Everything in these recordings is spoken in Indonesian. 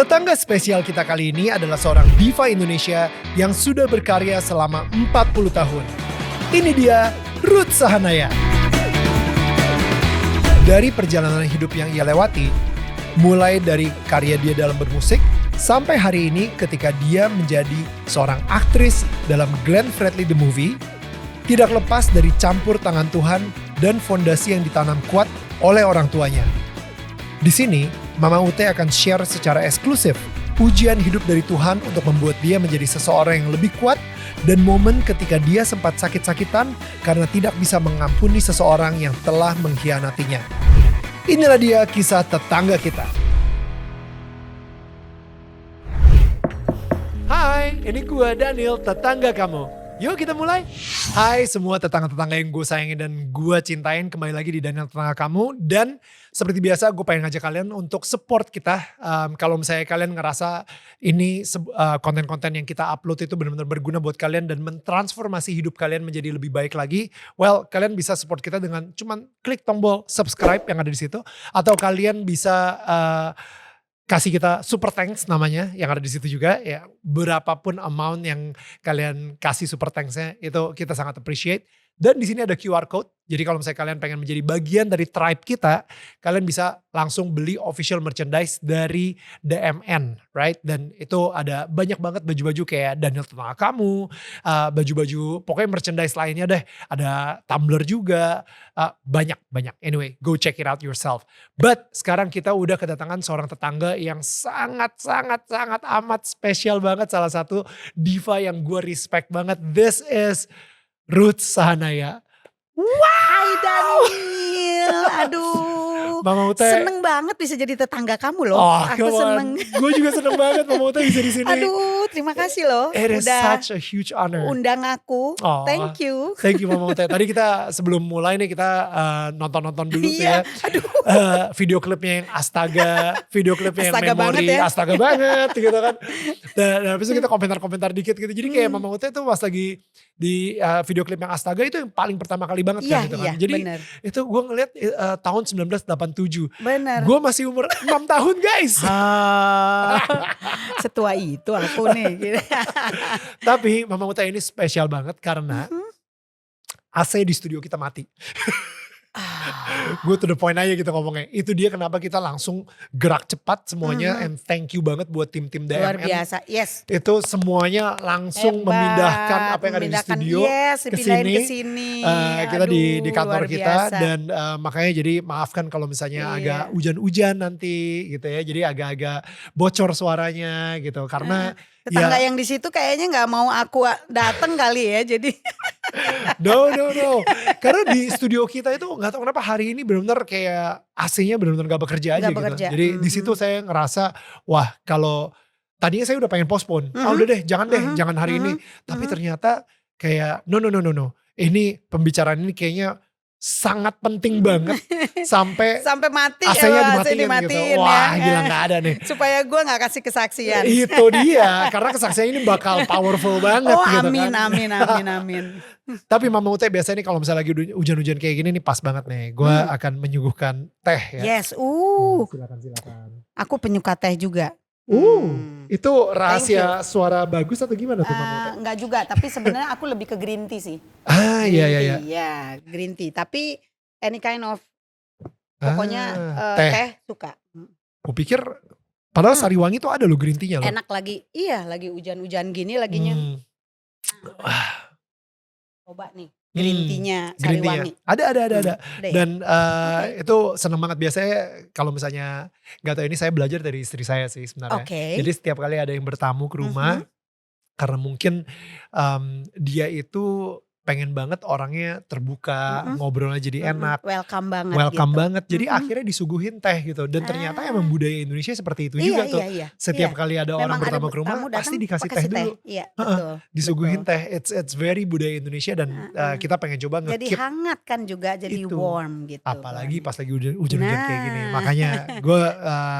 Tetangga spesial kita kali ini adalah seorang diva Indonesia yang sudah berkarya selama 40 tahun. Ini dia Ruth Sahanaya. Dari perjalanan hidup yang ia lewati, mulai dari karya dia dalam bermusik, sampai hari ini ketika dia menjadi seorang aktris dalam Glenn Fredly The Movie, tidak lepas dari campur tangan Tuhan dan fondasi yang ditanam kuat oleh orang tuanya. Di sini, Mama Ute akan share secara eksklusif ujian hidup dari Tuhan untuk membuat dia menjadi seseorang yang lebih kuat dan momen ketika dia sempat sakit-sakitan karena tidak bisa mengampuni seseorang yang telah mengkhianatinya. Inilah dia kisah tetangga kita. Hai, ini gua Daniel, tetangga kamu. Yuk kita mulai. Hai semua tetangga-tetangga yang gue sayangin dan gue cintain. Kembali lagi di Daniel Tetangga Kamu. Dan seperti biasa gue pengen ngajak kalian untuk support kita. Kalau misalnya kalian ngerasa ini konten-konten yang kita upload itu benar-benar berguna buat kalian dan mentransformasi hidup kalian menjadi lebih baik lagi. Well, kalian bisa support kita dengan cuman klik tombol subscribe yang ada di situ. Atau kalian bisa kasih kita super thanks namanya yang ada di situ juga ya, berapapun amount yang kalian kasih super thanksnya itu kita sangat appreciate. Dan di sini ada QR code. Jadi kalau misalnya kalian pengen menjadi bagian dari tribe kita, kalian bisa langsung beli official merchandise dari DMN, right? Dan itu ada banyak banget baju-baju kayak Daniel Tetangga Kamu, baju-baju pokoknya merchandise lainnya deh. Ada tumbler juga, banyak. Anyway, go check it out yourself. But sekarang kita udah kedatangan seorang tetangga yang sangat amat spesial banget. Salah satu diva yang gue respect banget. This is Ruth Sahanaya. Hai Daniel, aduh, Mama Ute, seneng banget bisa jadi tetangga kamu loh. oh, Aku seneng. Gue juga seneng banget Mama Ute bisa di sini. Aduh, terima kasih loh. It is udah such a huge honor. undang aku. Oh, Thank you. Thank you Mama Ute. Tadi kita sebelum mulai nih kita nonton dulu tuh ya. Aduh. Video klipnya yang astaga, video klipnya yang Astaga memori, banget ya. astaga banget gitu kan. Dan habis itu kita komentar-komentar dikit gitu. Jadi kayak Mama Ute tuh pas lagi di video klip yang astaga itu yang paling pertama kali banget kan gitu kan. Jadi bener. itu gue ngeliat tahun 1987. Bener. Gue masih umur 6 tahun guys. Setua itu aku nih. Tapi Mama Ute ini spesial banget karena AC di studio kita mati. Gue to the point aja gitu ngomongnya. Itu dia kenapa kita langsung gerak cepat semuanya. And thank you banget buat tim-tim DMN. Luar biasa, yes. Itu semuanya langsung Hebat, memindahkan apa yang ada di studio dipindahin ke ke sini. kita di kantor luar kita. biasa. Dan makanya jadi maafkan kalau misalnya agak hujan-hujan nanti gitu ya. Jadi agak-agak bocor suaranya gitu. Karena tetangga yang di situ kayaknya nggak mau aku datang kali ya, jadi. No. Karena di studio kita itu nggak tahu kenapa hari ini benar-benar kayak AC-nya benar-benar nggak bekerja aja Nggak gitu. bekerja. Jadi di situ saya ngerasa wah kalau tadinya saya udah pengen postpone. Udah deh, jangan hari ini. Tapi ternyata kayak no. Ini pembicaraan ini kayaknya sangat penting banget sampai mati AC-nya AC dimatiin gitu. Wah gila gak ada nih. Supaya gue gak kasih kesaksian. Itu dia, karena kesaksian ini bakal powerful banget gitu amin, kan. amin. Tapi Mama Ute biasanya nih kalau misalnya lagi hujan-hujan kayak gini nih pas banget nih. Gue akan menyuguhkan teh ya. Yes, Silakan. aku penyuka teh juga. Itu rahasia suara bagus atau gimana tuh Mama Ute? Enggak juga, tapi sebenarnya aku lebih ke green tea sih. Iya. Iya, green tea. Tapi any kind of, pokoknya teh suka. Gue pikir, padahal Sariwangi tuh ada loh green tea-nya loh. Enak lagi, lagi hujan-hujan gini laginya. Coba nih, green tea-nya Sariwangi. Ada. Dan itu seneng banget. Biasanya kalau misalnya gak tahu, ini saya belajar dari istri saya sih sebenarnya. Jadi setiap kali ada yang bertamu ke rumah, karena mungkin dia itu pengen banget orangnya terbuka, ngobrolnya jadi enak. Welcome banget. Jadi akhirnya disuguhin teh gitu. Dan ternyata emang budaya Indonesia seperti itu juga tuh. Setiap kali ada orang bertamu ke rumah pasti dikasih teh dulu. Iya, betul. Disuguhin teh. It's very budaya Indonesia dan kita pengen coba jadi hangat kan juga, jadi warm gitu. Apalagi pas lagi hujan-hujan kayak gini. Makanya gue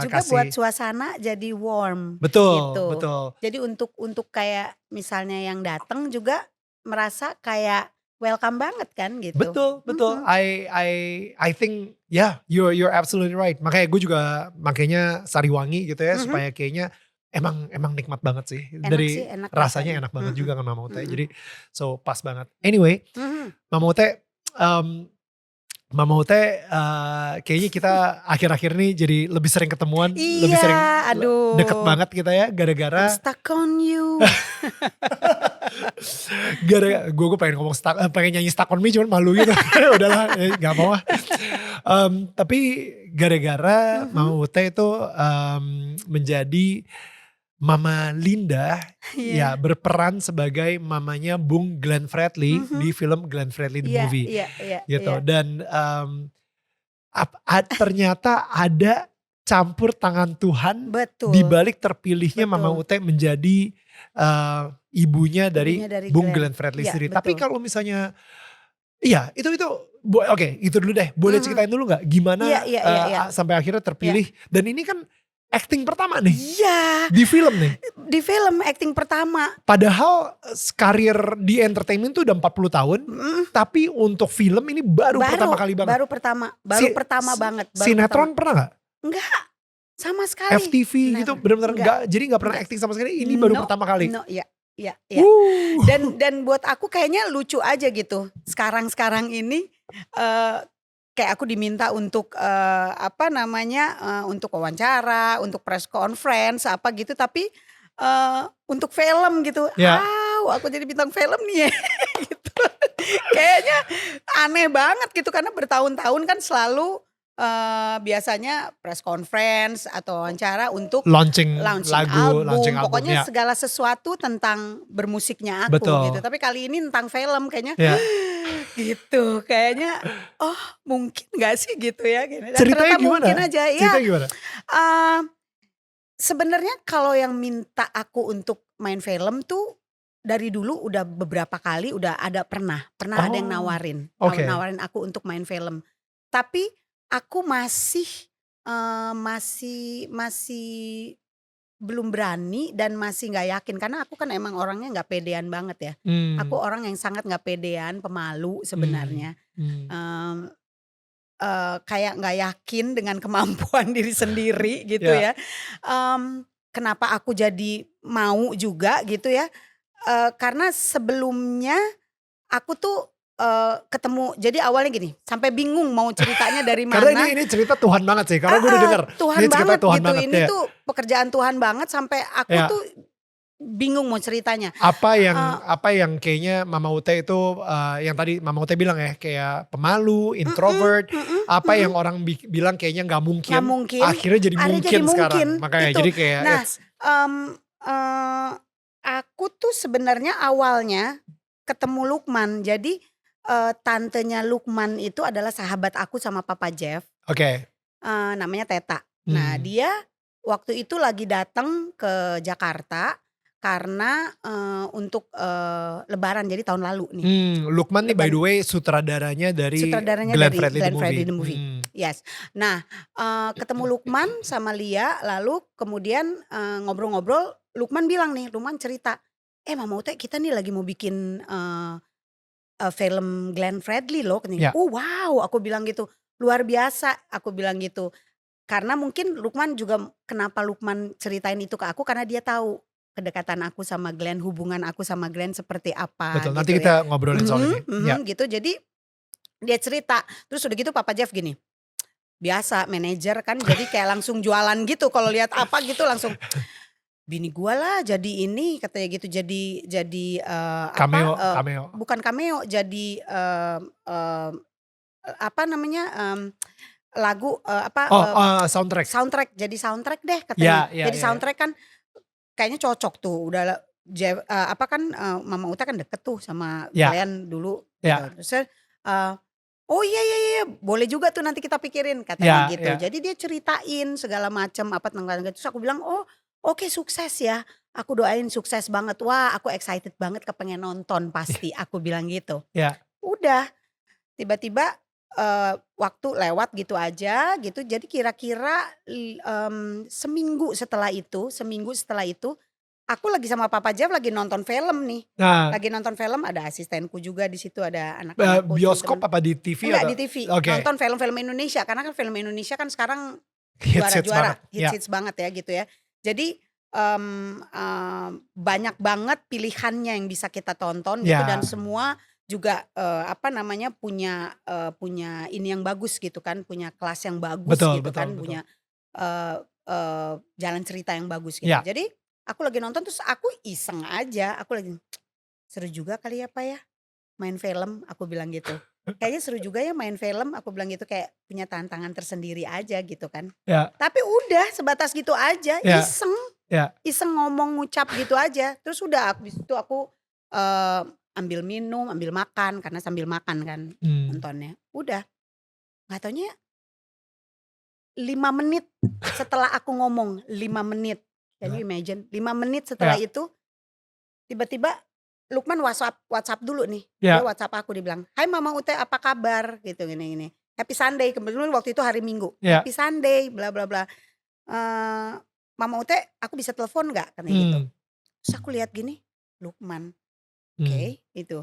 juga buat suasana jadi warm. Betul. Jadi untuk kayak misalnya yang datang juga merasa kayak welcome banget kan gitu. Betul, betul. I think you're absolutely right. Makanya gue juga makanya Sariwangi gitu ya, supaya kayaknya emang nikmat banget sih. Enak sih, Dari enak rasanya rasanya. enak banget juga kan Mama Ute. Jadi so pas banget. Anyway, Mama Ute, Mama Ute kayaknya kita akhir-akhir ini jadi lebih sering ketemuan, lebih sering Iya, aduh. deket banget kita ya, gara-gara I'm stuck on you. gue pengen ngomong pengen nyanyi Stuck on Me cuman malu gitu. Udahlah, gak mau lah. Tapi gara-gara Mama Ute itu menjadi Mama Linda ya berperan sebagai mamanya Bung Glenn Fredly di film Glenn Fredly the Movie gitu. Dan ternyata ada campur tangan Tuhan di balik terpilihnya Mama Ute menjadi ibunya dari Bung Glenn Fredly sendiri. Tapi kalau misalnya itu oke, itu dulu deh. Boleh ceritain dulu gak gimana sampai akhirnya terpilih. Dan ini kan acting pertama nih. Iya. Di film nih. Di film acting pertama. Padahal karir di entertainment tuh udah 40 tahun. Tapi untuk film ini baru pertama kali banget. Baru pertama banget. Sinetron pernah gak? Enggak. Sama sekali. FTV gitu bener-bener enggak. Jadi gak pernah acting sama sekali. Ini baru pertama kali. Iya. Dan buat aku kayaknya lucu aja gitu. Sekarang ini kayak aku diminta untuk untuk wawancara, untuk press conference apa gitu, tapi untuk film gitu. Aku jadi bintang film nih ya. Gitu. Kayaknya aneh banget gitu karena bertahun-tahun kan selalu biasanya press conference atau wawancara untuk launching lagu, album, pokoknya segala sesuatu tentang bermusiknya aku gitu. Tapi kali ini tentang film kayaknya gitu, kayaknya mungkin gak sih gitu ya. Ceritanya gimana? Mungkin aja Ceritanya gimana? Sebenarnya kalau yang minta aku untuk main film tuh dari dulu udah beberapa kali pernah ada yang nawarin aku untuk main film. Tapi aku masih belum berani dan masih nggak yakin karena aku kan emang orangnya nggak pedean banget ya. Aku orang yang sangat nggak pedean, pemalu sebenarnya. Kayak nggak yakin dengan kemampuan diri sendiri gitu ya. Kenapa aku jadi mau juga gitu ya? Karena sebelumnya aku tuh ketemu, jadi awalnya gini, sampai bingung mau ceritanya dari mana. Karena ini cerita Tuhan banget sih, karena gue udah denger. Tuhan ini banget Tuhan gitu, banget, ini tuh pekerjaan Tuhan banget sampai aku tuh bingung mau ceritanya. Apa yang kayaknya Mama Ute itu yang tadi Mama Ute bilang ya, kayak pemalu, introvert, apa yang orang bilang kayaknya nggak mungkin, akhirnya jadi mungkin sekarang. Makanya itu. Jadi kayak aku tuh sebenarnya awalnya ketemu Lukman, jadi tantenya Lukman itu adalah sahabat aku sama Papa Jeff. Namanya Teta. Nah dia waktu itu lagi datang ke Jakarta karena untuk Lebaran, jadi tahun lalu nih. Lukman nih by the way sutradaranya dari Glenn Fredly the Movie. Yes. Nah ketemu Lukman sama Lia, lalu kemudian ngobrol-ngobrol, Lukman bilang nih, Lukman cerita, Mama Ute kita nih lagi mau bikin film Glenn Fredly loh. Wow, aku bilang gitu, luar biasa, aku bilang gitu. Karena mungkin Lukman juga, kenapa Lukman ceritain itu ke aku, karena dia tahu kedekatan aku sama Glenn, hubungan aku sama Glenn seperti apa. Betul, gitu nanti kita ngobrolin soal ini. Gitu, jadi dia cerita, terus udah gitu Papa Jeff gini, biasa manajer kan, jadi kayak langsung jualan gitu, kalau lihat apa gitu langsung, bini gua lah jadi ini katanya gitu, jadi cameo. Bukan cameo, jadi apa namanya, lagu soundtrack, jadi soundtrack deh katanya. Jadi soundtrack kan kayaknya cocok tuh, udah Mama Ute kan deket tuh sama Glenn dulu. Terus oh iya boleh juga tuh nanti kita pikirin katanya gitu. Jadi dia ceritain segala macam apa tentang, terus aku bilang Oke, sukses ya, aku doain sukses banget. Wah aku excited banget, kepengen nonton pasti, aku bilang gitu. Udah tiba-tiba waktu lewat gitu aja gitu. Jadi kira-kira seminggu setelah itu aku lagi sama Papa Jeff lagi nonton film nih. Nah. Lagi nonton film, ada asistenku juga di situ, ada anak-anakku. Bioskop apa di TV? Enggak, atau? di TV. Okay. Nonton film-film Indonesia, karena kan film Indonesia kan sekarang juara-juara, hits banget ya gitu ya. Jadi banyak banget pilihannya yang bisa kita tonton gitu, dan semua juga punya ini yang bagus gitu kan, punya kelas yang bagus gitu kan, punya jalan cerita yang bagus gitu. Jadi aku lagi nonton terus aku iseng aja, aku lagi seru juga kali ya Pak ya main film, aku bilang gitu. Kayaknya seru juga ya main film, aku bilang gitu, kayak punya tantangan tersendiri aja gitu kan. Tapi udah sebatas gitu aja, iseng ngomong ngucap gitu aja. Terus udah habis itu aku ambil minum, ambil makan, karena sambil makan kan nontonnya. Udah, nggak taunya 5 menit setelah aku ngomong, 5 menit. Can you imagine? 5 menit setelah itu tiba-tiba Lukman WhatsApp dulu nih. Dia WhatsApp aku, dia bilang, "Hai Mama Ute, apa kabar?" gitu, gini. "Happy Sunday." Kebetulan waktu itu hari Minggu. "Happy Sunday, bla bla bla. Mama Ute, aku bisa telepon nggak?" Katanya gitu. Terus aku lihat gini, Lukman. Oke, itu.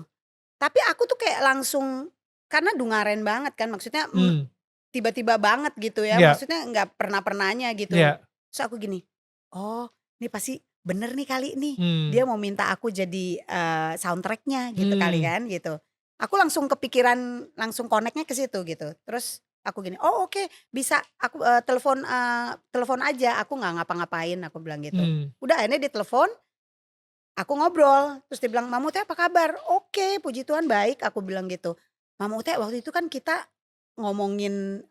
Tapi aku tuh kayak langsung, karena dungaren banget kan, maksudnya tiba-tiba banget gitu ya. Maksudnya nggak pernah-pernahnya gitu. Terus aku gini, oh ini pasti bener nih kali nih, dia mau minta aku jadi soundtracknya gitu kali kan gitu. Aku langsung kepikiran, langsung connectnya ke situ gitu. Terus aku gini, oh oke, bisa aku telepon aja, aku nggak ngapa-ngapain, aku bilang gitu. Udah akhirnya dia telepon, aku ngobrol, terus dia bilang, "Mama Ute apa kabar?" "Oke, puji Tuhan baik," aku bilang gitu. "Mama Ute, waktu itu kan kita ngomongin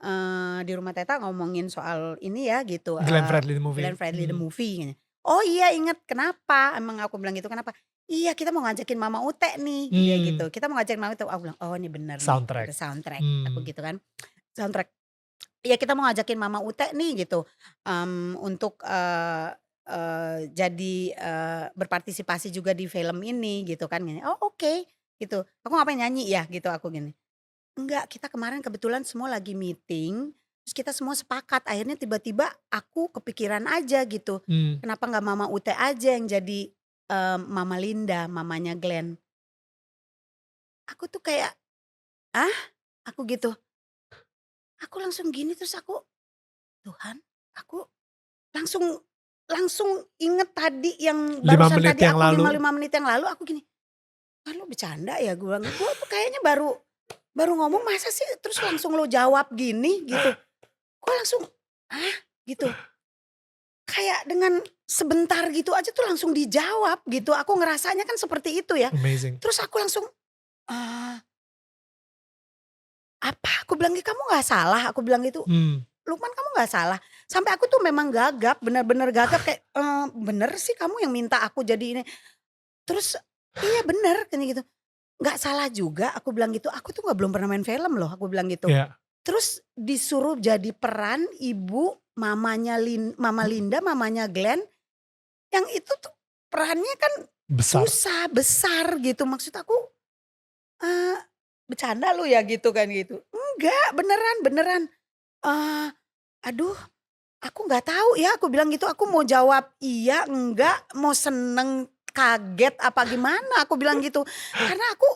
di rumah Teta ngomongin soal ini ya gitu, Glenn Fredly the Movie. Glenn Fredly the Movie." "Oh iya inget, kenapa?" Emang aku bilang gitu, "Kenapa?" "Iya kita mau ngajakin Mama Ute nih," dia gitu. "Kita mau ngajakin Mama Ute." Aku bilang, "Oh ini bener soundtrack. nih, soundtrack." Aku gitu kan, soundtrack. "Iya kita mau ngajakin Mama Ute nih gitu, untuk jadi berpartisipasi juga di film ini gitu kan." Gini, "Oh oke," gitu. "Aku ngapain, nyanyi ya?" Gitu aku gini. "Enggak, kita kemarin kebetulan semua lagi meeting, terus kita semua sepakat, akhirnya tiba-tiba aku kepikiran aja gitu, kenapa nggak Mama Ute aja yang jadi Mama Linda, mamanya Glenn." Aku tuh kayak, "Ah?" Aku gitu. Aku langsung gini, terus aku, Tuhan, aku langsung inget tadi yang barusan tadi aku 5 menit yang lalu aku gini, "Ah lu bercanda ya?" Gue bilang, "Gue tuh kayaknya baru ngomong, masa sih terus langsung lo jawab gini?" gitu. Gue langsung, "Hah?" gitu. Kayak dengan sebentar gitu aja tuh langsung dijawab gitu, aku ngerasanya kan seperti itu ya. Amazing. Terus aku langsung, "Apa?" Aku bilang, "Kamu gak salah," aku bilang gitu. "Lukman kamu gak salah." Sampai aku tuh memang gagap, benar-benar gagap kayak, "Bener sih kamu yang minta aku jadi ini." Terus, "Iya bener," katanya gitu. "Gak salah juga," aku bilang gitu. "Aku tuh belum pernah main film loh," aku bilang gitu. Terus disuruh jadi peran ibu mamanya Mama Linda, mamanya Glenn, yang itu tuh perannya kan susah, besar gitu. Maksud aku, "Bercanda lu ya?" gitu kan gitu. "Enggak, beneran. Aduh aku nggak tahu ya," aku bilang gitu. "Aku mau jawab iya, enggak, mau seneng, kaget, apa gimana," aku bilang gitu. Karena aku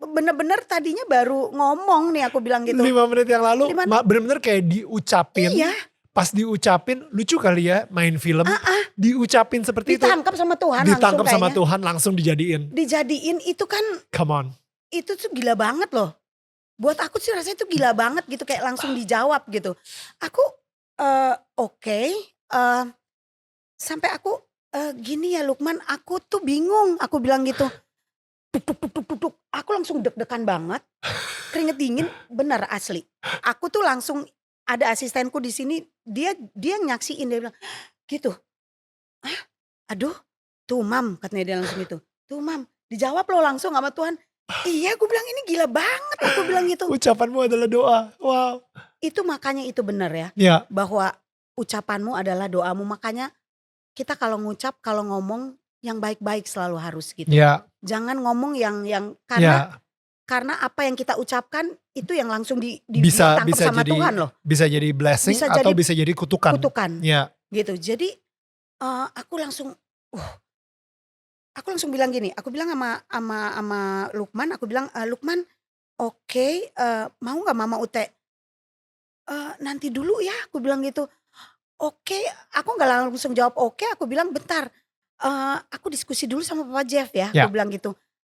bener-bener tadinya baru ngomong nih, aku bilang gitu. 5 menit yang lalu bener-bener kayak diucapin. Iya. Pas diucapin, lucu kali ya main film, diucapin seperti itu. Ditangkap sama Tuhan Ditangkap sama Tuhan, langsung dijadiin. Dijadiin itu kan. Come on. Itu tuh gila banget loh. Buat aku sih rasanya itu gila banget gitu, kayak langsung dijawab gitu. Aku oke, sampai aku gini ya Lukman, aku tuh bingung, aku bilang gitu. Duk. Aku langsung deg-degan banget, keringet dingin, bener asli. Aku tuh langsung, ada asistenku di sini, dia nyaksiin, dia bilang gitu. "Hah? Aduh, tuh Mam," katanya dia langsung gitu. "Tuh Mam, dijawab loh langsung sama Tuhan." "Iya," gue bilang, "ini gila banget," aku bilang gitu. Ucapanmu adalah doa, wow. Itu makanya itu benar ya, bahwa ucapanmu adalah doamu. Makanya kita kalau ngucap, kalau ngomong yang baik-baik selalu harus gitu. Jangan ngomong yang karena apa yang kita ucapkan itu yang langsung ditangkap sama Tuhan loh. Bisa jadi blessing atau bisa jadi kutukan. Gitu. Jadi aku langsung Aku langsung bilang gini, aku bilang sama Lukman, aku bilang, "Lukman, oke, mau nggak Mama Ute?" Nanti dulu ya," aku bilang gitu. "Oke," aku nggak langsung jawab oke, aku bilang, "Bentar, aku diskusi dulu sama Papa Jeff ya," aku Ya, bilang gitu.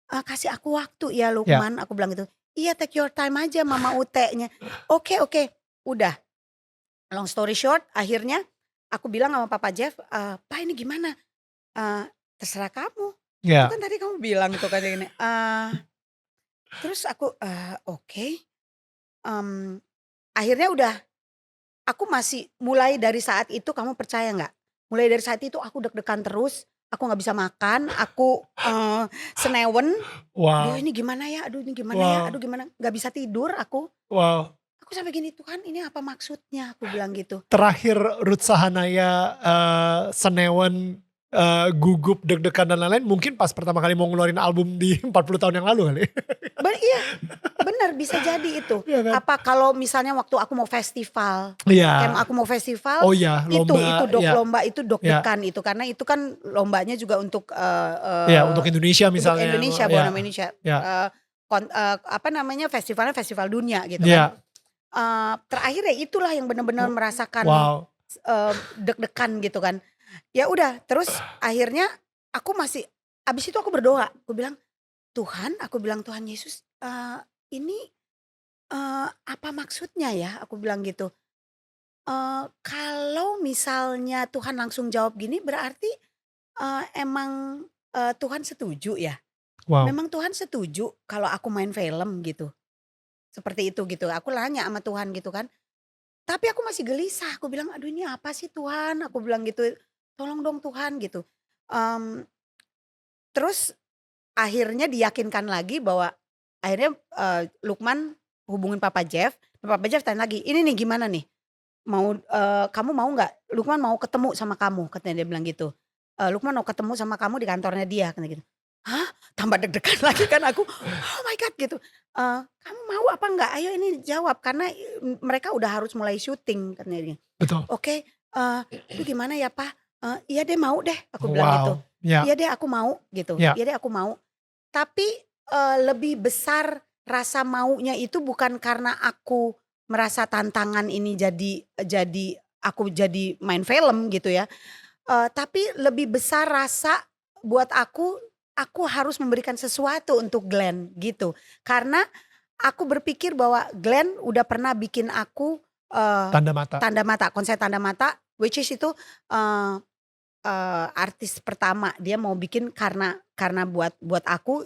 "Kasih aku waktu ya ya, Lukman," aku bilang gitu. "Iya, take your time aja Mama Ute-nya." "Oke, oke." Udah, long story short akhirnya aku bilang sama Papa Jeff, "Pa ini gimana?" "Terserah kamu, itu ya, kan tadi kamu bilang tuh," katanya gini, terus aku, "Oke." mmm, Akhirnya udah, aku masih mulai dari saat itu kamu percaya nggak, mulai dari saat itu aku deg-degan terus, aku nggak bisa makan, aku, senewen, "Aduh wow, ini gimana ya aduh ini gimana ya aduh wow, gimana," nggak bisa tidur aku. wow. Aku sampai gini, "Tuhan ini apa maksudnya?" Aku bilang gitu. Terakhir Ruth Sahanaya, senewen, gugup, deg-degan dan lain-lain mungkin pas pertama kali mau ngeluarin album di 40 tahun yang lalu kali? Iya, bener bisa jadi itu. Iya kan? Apa kalau misalnya waktu aku mau festival, Iya. aku mau festival, Oh iya, itu lomba, ya, lomba itu ya, deg-degan itu, karena itu kan lombanya juga ya untuk Indonesia untuk misalnya, Indonesia, ya, Buana Indonesia, ya, apa namanya, festivalnya festival dunia gitu kan. ya, Terakhir ya itulah yang bener-bener merasakan, wow, deg-degan gitu kan. Ya udah terus akhirnya aku masih, abis itu aku berdoa, aku bilang, "Tuhan," aku bilang, "Tuhan Yesus, ini, apa maksudnya ya?" Aku bilang gitu. Kalau misalnya Tuhan langsung jawab gini berarti, emang, Tuhan setuju ya? wow, Memang Tuhan setuju kalau aku main film gitu? Seperti itu gitu, aku nanya sama Tuhan gitu kan. Tapi aku masih gelisah, aku bilang, "Aduh ini apa sih Tuhan?" Aku bilang gitu, "Tolong dong Tuhan," gitu. Mmm, Terus akhirnya diyakinkan lagi bahwa akhirnya, Lukman hubungin Papa Jeff, Papa Jeff tanya lagi, "Ini nih gimana nih? Kamu mau nggak? Lukman mau ketemu sama kamu," katanya dia bilang gitu. "Lukman mau ketemu sama kamu di kantornya dia," katanya gitu. Hah? Tambah deg-degan lagi kan aku, oh my God gitu, "Kamu mau apa enggak? Ayo ini jawab karena, mereka udah harus mulai syuting," katanya dia. betul, "Oke, aduh gimana ya Pak? Iya deh mau deh," aku bilang gitu. wow, ya, "Iya deh aku mau," gitu, ya, "iya deh aku mau." Tapi, lebih besar rasa maunya itu bukan karena aku merasa tantangan ini jadi aku jadi main film gitu ya, tapi lebih besar rasa buat aku harus memberikan sesuatu untuk Glenn gitu. Karena aku berpikir bahwa Glenn udah pernah bikin aku, tanda mata, tanda mata, konser tanda mata, which is itu, eee artis pertama dia mau bikin karena buat aku,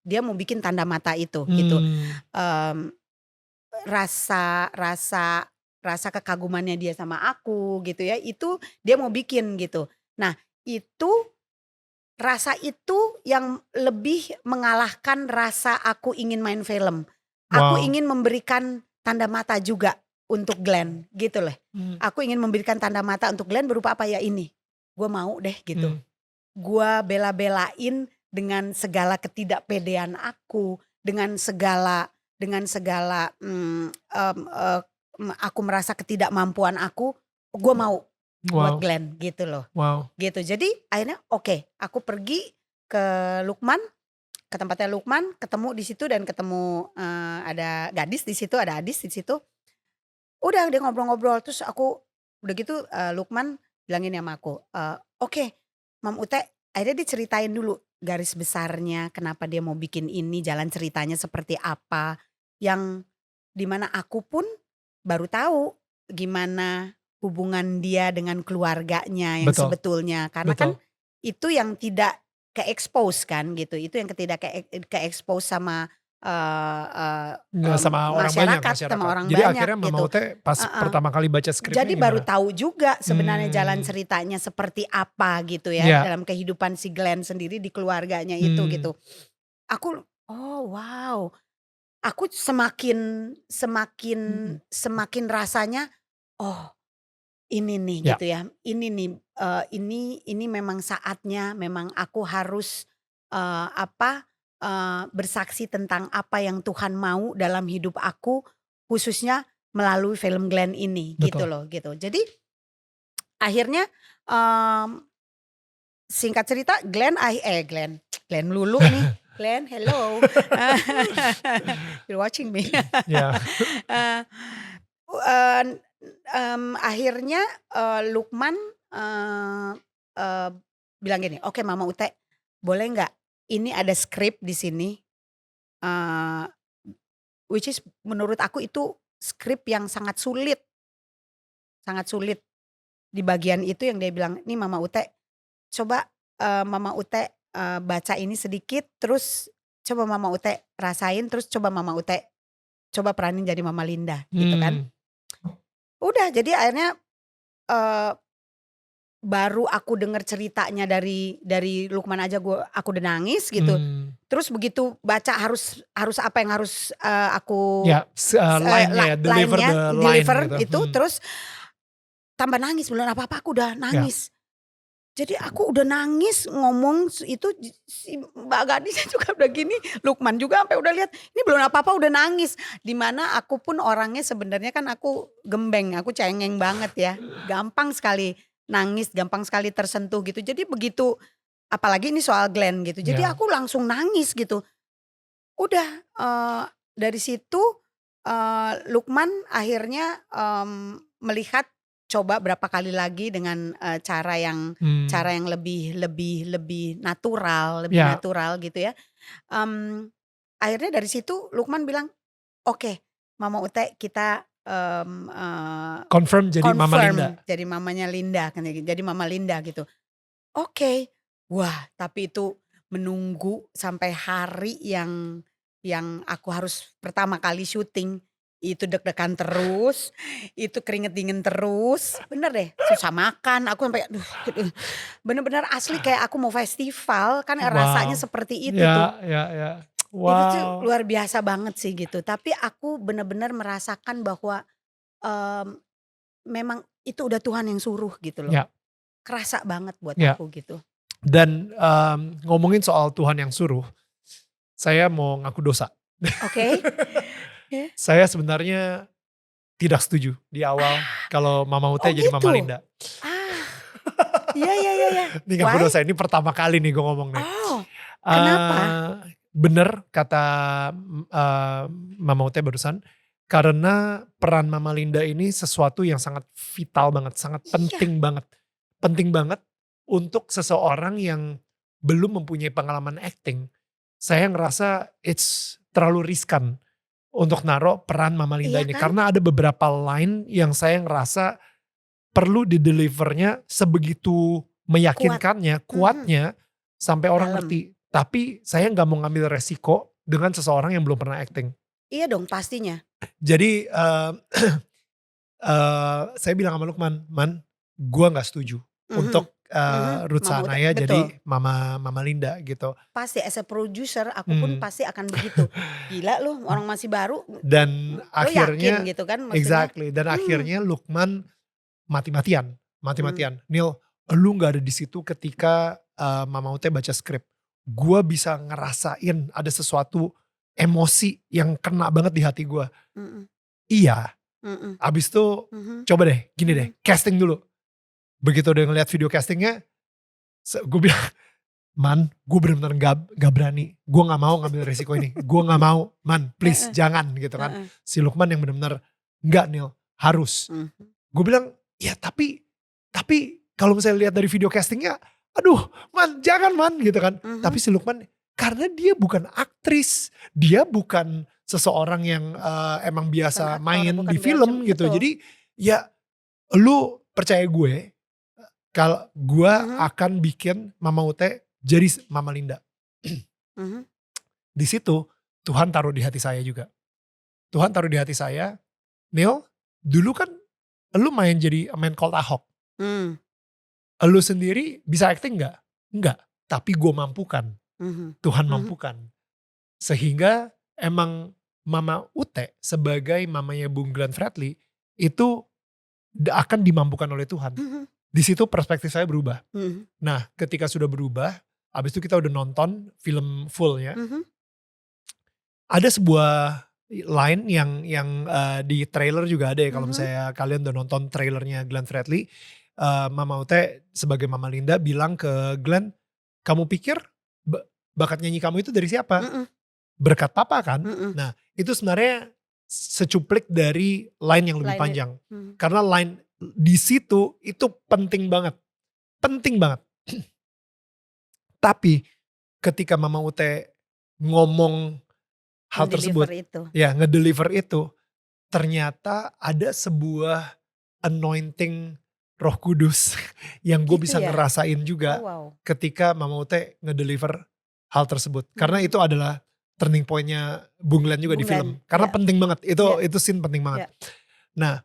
dia mau bikin tanda mata itu gitu. hmm, Mmm, rasa rasa rasa kekagumannya dia sama aku gitu ya, itu dia mau bikin gitu. Nah itu, rasa itu yang lebih mengalahkan rasa aku ingin main film. Aku wow, ingin memberikan tanda mata juga untuk Glenn gitu loh. hmm, Aku ingin memberikan tanda mata untuk Glenn berupa apa ya ini, gue mau deh gitu. hmm, Gua bela-belain dengan segala ketidakpedean aku, dengan segala, aku merasa ketidakmampuan aku, gua mau buat wow, Glenn gitu loh, wow, gitu. Jadi akhirnya oke, aku pergi ke Lukman, ke tempatnya Lukman, ketemu di situ dan ketemu, ada gadis di situ, ada Adis di situ. Udah dia ngobrol-ngobrol terus aku udah gitu, Lukman bilang gini sama aku, "Oke, Mam Ute," akhirnya dia ceritain dulu garis besarnya kenapa dia mau bikin ini, jalan ceritanya seperti apa, yang di mana aku pun baru tahu gimana hubungan dia dengan keluarganya yang betul, sebetulnya. Karena kan betul, itu yang tidak ke-expose kan gitu, itu yang tidak ke-expose sama, eee eee, nggak sama orang banyak, masyarakat, sama masyarakat. orang Jadi banyak akhirnya Mama gitu. Ute pas Heeh. pertama kali baca skripnya Jadi baru gimana? tahu juga sebenarnya jalan Hmm, ceritanya seperti apa gitu ya, ya, dalam kehidupan si Glenn sendiri di keluarganya itu hmm, gitu. Aku, oh wow, aku semakin semakin mhm, semakin rasanya, oh ini nih ya, gitu ya, ini nih, ini memang saatnya memang aku harus, bersaksi tentang apa yang Tuhan mau dalam hidup aku, khususnya melalui film Glenn ini gitu betul, loh, gitu. Jadi akhirnya, mmm singkat cerita Glenn Lulu nih. Glenn, hello. You're watching me. Ya. Akhirnya Lukman bilang gini, "Oke Mama Ute, boleh nggak ini ada skrip di sini." Which is menurut aku itu skrip yang sangat sulit. Sangat sulit. Di bagian itu yang dia bilang, "Nih Mama Ute, coba Mama Ute baca ini sedikit, terus coba Mama Ute rasain, terus coba Mama Ute coba peranin jadi Mama Linda," gitu kan. Udah, jadi akhirnya baru aku denger ceritanya dari Lukman aja aku udah nangis gitu. Terus begitu baca harus apa yang harus aku line-nya deliver gitu. itu, terus tambah nangis, belum apa-apa aku udah nangis. Jadi aku udah nangis ngomong itu, si Mbak Gadisnya juga udah gini, Lukman juga sampai udah lihat, ini belum apa-apa udah nangis. Dimana aku pun orangnya sebenarnya kan aku gembeng, aku cengeng banget ya, gampang sekali nangis, gampang sekali tersentuh gitu. Jadi begitu, apalagi ini soal Glenn gitu, jadi aku langsung nangis gitu. Udah dari situ Lukman akhirnya melihat coba berapa kali lagi dengan cara yang lebih natural, natural gitu ya. Akhirnya dari situ Lukman bilang, "Oke, Mama Ute kita confirm jadi Mama Linda. Jadi mamanya Linda kan, jadi Mama Linda gitu." Oke. Wah, tapi itu menunggu sampai hari yang aku harus pertama kali syuting, itu deg-degan terus, itu keringet dingin terus, bener deh, susah makan, aku sampai bener-bener asli kayak aku mau festival, kan rasanya seperti itu tuh. Wow. Itu tuh luar biasa banget sih gitu, tapi aku bener-bener merasakan bahwa memang itu udah Tuhan yang suruh gitu loh. Kerasa banget buat aku gitu. Dan ngomongin soal Tuhan yang suruh, saya mau ngaku dosa. Oke. Saya sebenarnya tidak setuju di awal kalau Mama Ute jadi gitu? Mama Linda. Iya. Ini ngaku dosa, ini pertama kali nih gue ngomong nih. Kenapa? Bener kata Mama Ute barusan, karena peran Mama Linda ini sesuatu yang sangat vital banget, sangat penting banget. Penting banget untuk seseorang yang belum mempunyai pengalaman acting. Saya ngerasa it's terlalu riskan untuk naruh peran Mama Linda ini. Kan? Karena ada beberapa line yang saya ngerasa perlu di-delivernya sebegitu meyakinkannya, kuatnya, sampai orang ngerti. Tapi saya gak mau ngambil resiko dengan seseorang yang belum pernah acting. Iya dong pastinya. Jadi saya bilang sama Lukman, "Man, gue gak setuju untuk Ruth Sahanaya jadi Mama Linda gitu." Pasti as a producer aku pun pasti akan begitu. Gila lu, orang masih baru. Dan akhirnya yakin gitu kan maksudnya. Exactly. Dan akhirnya Lukman mati-matian. Nil, lu gak ada di situ ketika Mama Ute baca skrip. Gue bisa ngerasain ada sesuatu emosi yang kena banget di hati gue. Iya. Abis itu coba deh, gini deh, casting dulu. Begitu udah ngeliat video castingnya, gue bilang, "Man, gue bener-bener gak berani. Gue gak mau ngambil resiko ini. Gue gak mau, Man, please jangan," gitu kan. Si Lukman yang bener-bener, "Enggak Nil, harus." Gue bilang, ya tapi kalau misalnya lihat dari video castingnya, aduh Man, jangan Man gitu kan. Tapi si Lukman, karena dia bukan aktris, dia bukan seseorang yang emang biasa main di film gitu. Betul. Jadi ya lu percaya gue, kalau gue akan bikin Mama Ute jadi Mama Linda. Di situ Tuhan taruh di hati saya juga. Tuhan taruh di hati saya, "Neil, dulu kan lu main jadi A Man Called Ahok. Lu sendiri bisa acting gak? Enggak, tapi gue mampukan." Tuhan mampukan. Sehingga emang Mama Ute sebagai mamanya Bung Glenn Fredly itu akan dimampukan oleh Tuhan. Di situ perspektif saya berubah. Nah, ketika sudah berubah, abis itu kita udah nonton film fullnya. Ada sebuah line yang di trailer juga ada ya, kalau misalnya kalian udah nonton trailernya Glenn Fredly. Mama Ute sebagai Mama Linda bilang ke Glenn, kamu pikir bakat nyanyi kamu itu dari siapa? Berkat papa kan? Nah itu sebenarnya secuplik dari line yang lebih panjang. Karena line di situ itu penting banget. Penting banget. Tapi ketika Mama Ute ngomong hal tersebut, ngedeliver itu, ternyata ada sebuah anointing Roh Kudus yang gue bisa ngerasain juga ketika Mama Ute ngedeliver hal tersebut. Karena itu adalah turning pointnya Bung Glenn juga di film. Karena penting banget, itu scene penting banget. Nah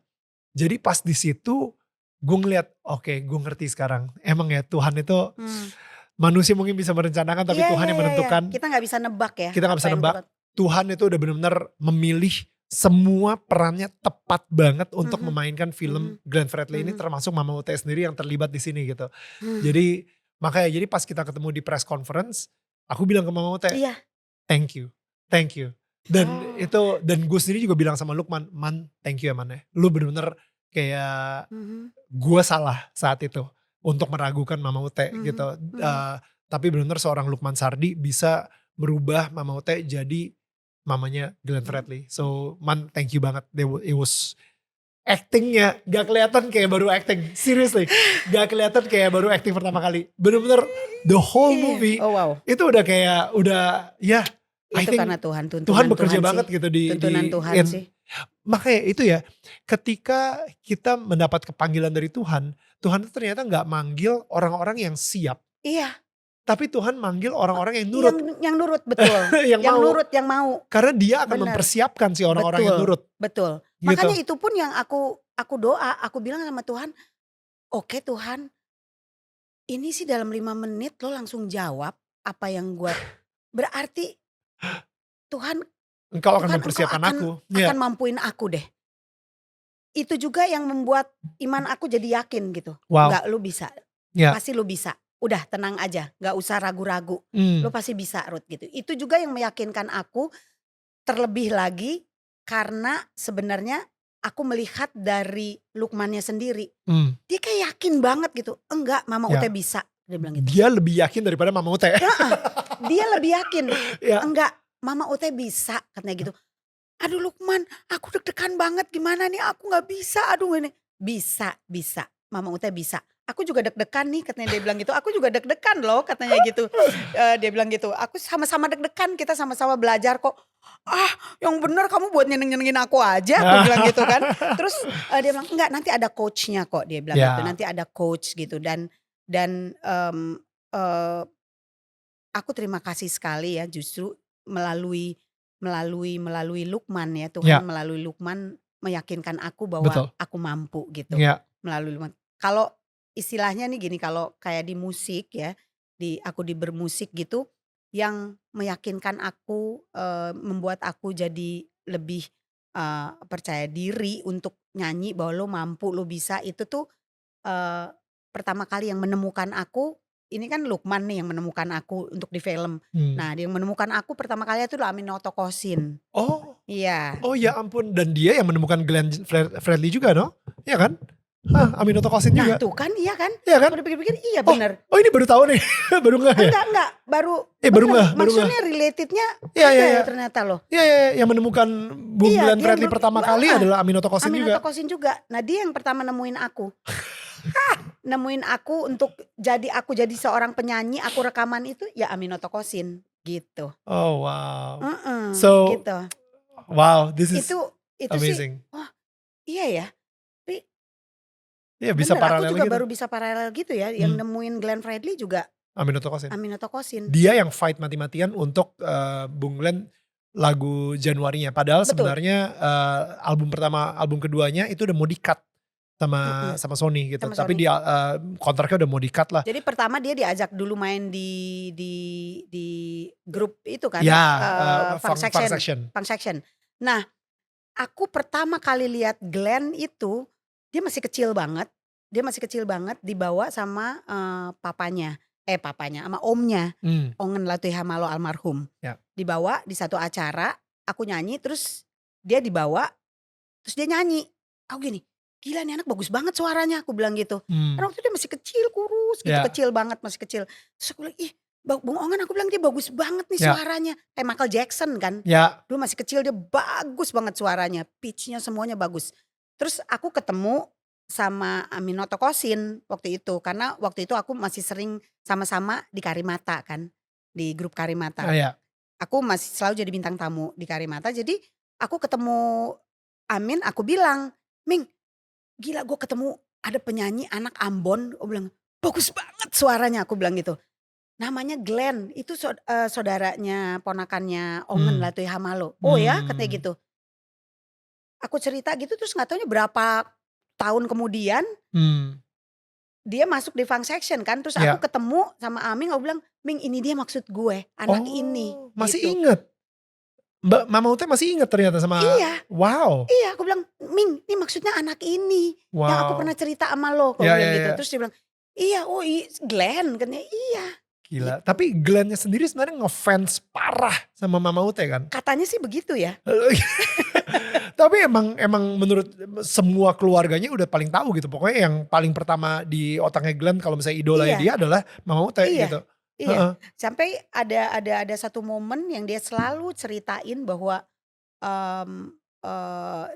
jadi pas di situ gue ngeliat, oke, gue ngerti sekarang. Emang ya Tuhan itu manusia mungkin bisa merencanakan tapi Tuhan yang menentukan. Kita gak bisa nebak ya. Kita gak bisa nebak. Tuhan itu udah benar-benar memilih semua perannya tepat banget untuk memainkan film Glenn Fredly ini, termasuk Mama Ute sendiri yang terlibat di sini gitu. Jadi makanya jadi pas kita ketemu di press conference, aku bilang ke Mama Ute, thank you. Dan itu, dan gue sendiri juga bilang sama Lukman, Man thank you ya Man ya. Lu bener-bener kayak gue salah saat itu untuk meragukan Mama Ute gitu. Tapi bener-bener seorang Lukman Sardi bisa merubah Mama Ute jadi mamanya Glenn Fredly. So Man thank you banget. It was actingnya gak kelihatan kayak baru acting. Seriously gak kelihatan kayak baru acting pertama kali. Bener-bener the whole movie itu udah kayak ya I think karena Tuhan bekerja Tuhan banget sih. gitu di tuntunan Tuhan sih. Makanya itu ya, ketika kita mendapat kepanggilan dari Tuhan, Tuhan itu ternyata gak manggil orang-orang yang siap. Iya. Tapi Tuhan manggil orang-orang yang nurut. Yang nurut, betul. yang nurut, yang mau. Karena dia akan mempersiapkan si orang-orang yang nurut. Betul. Gitu. Makanya itu pun yang aku doa, aku bilang sama Tuhan, oke Tuhan, ini sih dalam 5 menit lo langsung jawab apa yang gue, berarti Tuhan, Engkau akan mempersiapkan aku. Akan mampuin aku deh. Itu juga yang membuat iman aku jadi yakin gitu. Enggak, lu bisa. Pasti lu bisa. Udah tenang aja, gak usah ragu-ragu. Lu pasti bisa Ruth gitu. Itu juga yang meyakinkan aku, terlebih lagi karena sebenarnya aku melihat dari Lukmannya sendiri. Dia kayak yakin banget gitu. Enggak, Mama Ute bisa. Dia bilang gitu. Dia lebih yakin daripada Mama Ute. Dia lebih yakin. Enggak, Mama Ute bisa katanya gitu. Aduh Lukman, aku deg-degan banget, gimana nih aku gak bisa. Aduh ini. Bisa. Mama Ute bisa. Aku juga deg-degan nih katanya, dia bilang gitu. Aku juga deg-degan loh katanya gitu. Dia bilang gitu. Aku sama-sama deg-degan, kita sama-sama belajar kok. Yang bener kamu buat nyenengin aku aja. Aku bilang gitu kan. Terus dia bilang enggak, nanti ada coachnya kok. Dia bilang gitu, nanti ada coach gitu. Dan aku terima kasih sekali ya, justru melalui Lukman ya. Tuhan melalui Lukman meyakinkan aku bahwa aku mampu gitu. Melalui Lukman. Kalau istilahnya nih gini, kalau kayak di musik ya, aku di bermusik gitu, yang meyakinkan aku, membuat aku jadi lebih percaya diri untuk nyanyi bahwa lo mampu, lo bisa, itu tuh pertama kali yang menemukan aku, ini kan Lukman nih yang menemukan aku untuk di film. Nah dia yang menemukan aku pertama kali itu Aminoto Kosin. Iya. Oh ya ampun, dan dia yang menemukan Glenn Fredly juga no? Iya kan? Aminoto Kosin juga. Nah tuh kan, iya kan? Iya kan? Aku dipikir-pikir iya bener. Oh ini baru tahu nih, baru nggak ya? Enggak, baru maksudnya relatednya ya ternyata loh. Iya, yang menemukan Bung Glenn Fredly pertama kali adalah Aminoto Kosin juga. Aminoto Kosin juga. Nah dia yang pertama nemuin aku. Nemuin aku untuk aku jadi seorang penyanyi, aku rekaman itu ya Aminoto Kosin gitu. Oh wow. So gitu. Wow, this is itu amazing. Sih, iya ya. Iya bisa paralel aku juga gitu. Baru bisa paralel gitu ya, yang nemuin Glenn Fredly juga Aminoto Kosin. Dia yang fight mati-matian untuk Bung Glenn lagu Januarinya. Padahal sebenarnya album keduanya itu udah mau di-cut sama Sony gitu. Tapi dia kontraknya udah mau di-cut lah. Jadi pertama dia diajak dulu main di grup itu kan. Funk Section. Nah, aku pertama kali lihat Glenn itu dia masih kecil banget, dibawa sama papanya sama omnya, Ongen Latuihamalo almarhum. Dibawa di satu acara, aku nyanyi, terus dia dibawa, terus dia nyanyi. Aku gini, gila nih anak bagus banget suaranya, aku bilang gitu. Karena Hmm. waktu itu dia masih kecil, kurus gitu, Ya, kecil banget, masih kecil. Terus aku bilang, ih Bung Ongan, aku bilang dia bagus banget nih ya, suaranya. Kayak Michael Jackson kan. ya. Dulu masih kecil dia bagus banget suaranya, pitch-nya semuanya bagus. Terus aku ketemu sama Aminoto Kosin waktu itu, karena waktu itu aku masih sering sama-sama di Karimata kan, di grup Karimata. Ah, ya. Aku masih selalu jadi bintang tamu di Karimata, jadi aku ketemu Amin, aku bilang, "Ming, gila gue ketemu ada penyanyi anak Ambon," aku bilang, "bagus banget suaranya," aku bilang gitu. "Namanya Glenn, itu saudaranya ponakannya Ongen Hmm. Latuy Hamalo." "Oh ya?" katanya Hmm. gitu. Aku cerita gitu terus nggak taunya berapa tahun kemudian Hmm. dia masuk di Funk Section kan, terus aku Ya. ketemu sama Aming aku bilang, "Ming ini dia maksud gue, anak ini," Oh, masih gitu. inget? Mbak Mama Ute masih inget ternyata sama Iya, wow, iya aku bilang, "Ming ini maksudnya anak ini, yang aku pernah wow. cerita sama lo," aku Ya, bilang ya, gitu. ya. Terus dia bilang, "Iya, oh Glenn," katanya, "iya," Gila, gitu. tapi Glenn-nya sendiri sebenarnya ngefans parah sama Mama Ute kan? Katanya sih begitu ya. Tapi emang emang menurut semua keluarganya udah paling tahu gitu, pokoknya yang paling pertama di otaknya Glenn kalau misalnya idolanya Iya, dia adalah Mama Ute iya, gitu. iya. Heeh, Sampai ada satu momen yang dia selalu ceritain bahwa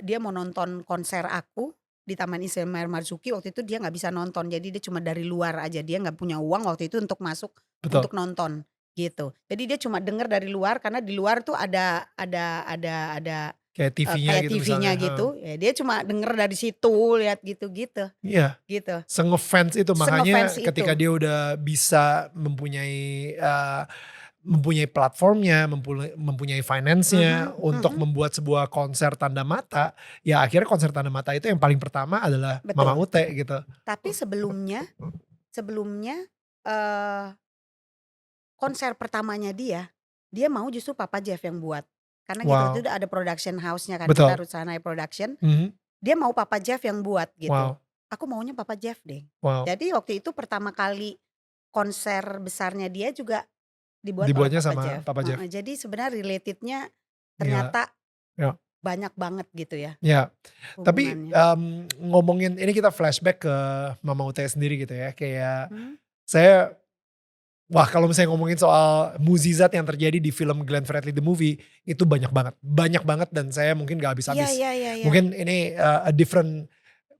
dia mau nonton konser aku di Taman Ismail Marzuki, waktu itu dia nggak bisa nonton, jadi dia cuma dari luar aja, dia nggak punya uang waktu itu untuk masuk, betul. untuk nonton, gitu. Jadi dia cuma denger dari luar karena di luar tuh ada, Kayak TV-nya kayak gitu TV-nya misalnya, heeh. gitu, ya dia cuma denger dari situ, lihat gitu-gitu, Iya, gitu. se-ngefans itu Se-ngefans makanya itu. ketika dia udah bisa mempunyai platformnya, mempunyai finance-nya Mhm, untuk mhm, membuat sebuah konser tanda mata, ya akhirnya konser tanda mata itu yang paling pertama adalah Mama betul. Ute gitu. Tapi sebelumnya, eee konser pertamanya dia mau justru Papa Jeff yang buat. Karena kita waktu itu Wow, ada production house-nya kan, kita betul, Rutsanai Production, mhm, dia mau Papa Jeff yang buat gitu. wow, Aku maunya Papa Jeff deh. wow, Jadi waktu itu pertama kali konser besarnya dia juga dibuat oleh dibuatnya Papa sama Jeff, Papa Jeff, heeh, jadi sebenarnya relatednya gila, ternyata ya, banyak banget gitu ya ya. Tapi, hubungannya. ngomongin ini kita flashback ke Mama Ute sendiri gitu ya, kayak Mhm. saya wah kalau misalnya ngomongin soal mukjizat yang terjadi di film Glenn Fredly The Movie, itu banyak banget dan saya mungkin gak Iya, habis-habis. iya, iya, iya. Mungkin ini, a different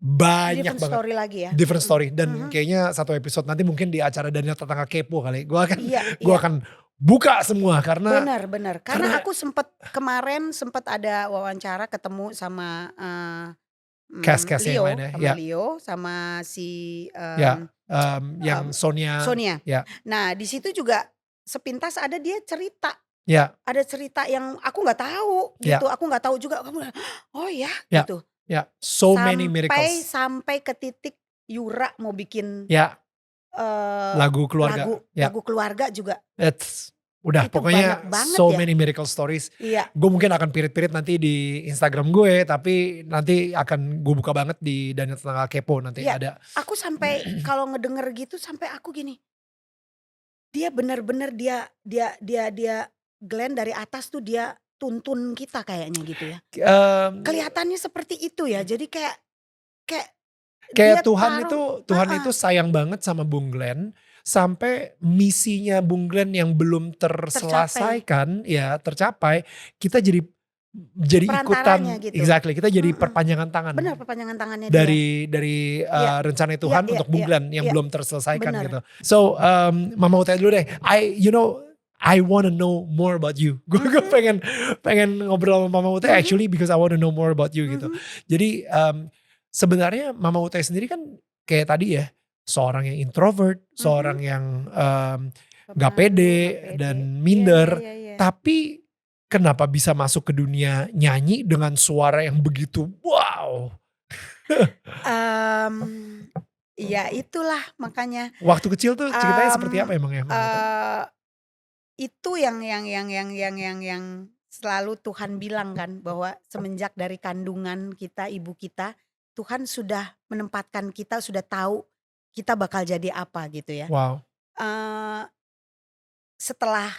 banyak Different banget, story lagi ya. different Mhm, story dan mhm. kayaknya satu episode nanti mungkin di acara Daniel Tetangga Kepo kali, Iya, gua iya. akan buka semua Benar, benar. Karena karena aku kemarin sempet ada wawancara ketemu sama, cast-cast yang lainnya, ya, Leo, sama si, ya, mmm, yang Sonia, Sonia. ya, Nah di situ juga sepintas ada dia cerita, ya, ada cerita yang aku nggak tahu gitu, ya, aku nggak tahu juga, kamu "Oh ya?" ya, Gitu. ya, so many Sampai miracles, sampai ke titik Yura mau bikin, ya, eee, lagu keluarga, lagu ya. lagu keluarga juga, Udah itu banyak pokoknya banget so ya. many miracle stories. Iya. Gue mungkin akan pirit-pirit nanti di Instagram gue, tapi nanti akan gue buka banget di Daniel Tetangga Kepo nanti Iya, ada. aku sampai kalau ngedenger gitu sampai aku gini, dia bener-bener dia Glenn dari atas tuh dia tuntun kita kayaknya gitu ya. Mmm, Kelihatannya seperti itu ya, jadi kayak kayak dia kayak taruh, Tuhan heeh, itu sayang banget sama Bung Glenn, sampai misinya Bung Glenn yang belum tercapai, terselesaikan, ya tercapai, kita jadi perantaranya ikutan gitu. exactly, kita jadi Mhm, perpanjangan tangan. bener perpanjangan tangannya dia. Dari Iya, rencana iya, Tuhan iya, untuk Bung iya, Glenn yang iya, belum terselesaikan bener. gitu. So, Mama mau tanya dulu deh, I wanna know more about you. Gue Mhm, pengen pengen ngobrol sama Mama Ute mhm, actually because I wanna know more about you gitu. mhm, Jadi, sebenarnya Mama Ute sendiri kan kayak tadi ya, seorang yang introvert, mhm. seorang yang, nggak Pemalu, nggak pede pede. dan Iya, iya, minder, iya, iya. tapi kenapa bisa masuk ke dunia nyanyi dengan suara yang begitu wow? Mmm, ya itulah makanya, Waktu kecil tuh ceritanya seperti apa mmm, emang ya, Mama Ute? eee, itu yang selalu Tuhan bilang kan bahwa semenjak dari kandungan kita, ibu kita, Tuhan sudah menempatkan kita, sudah tahu kita bakal jadi apa gitu ya. Wow, Eee, setelah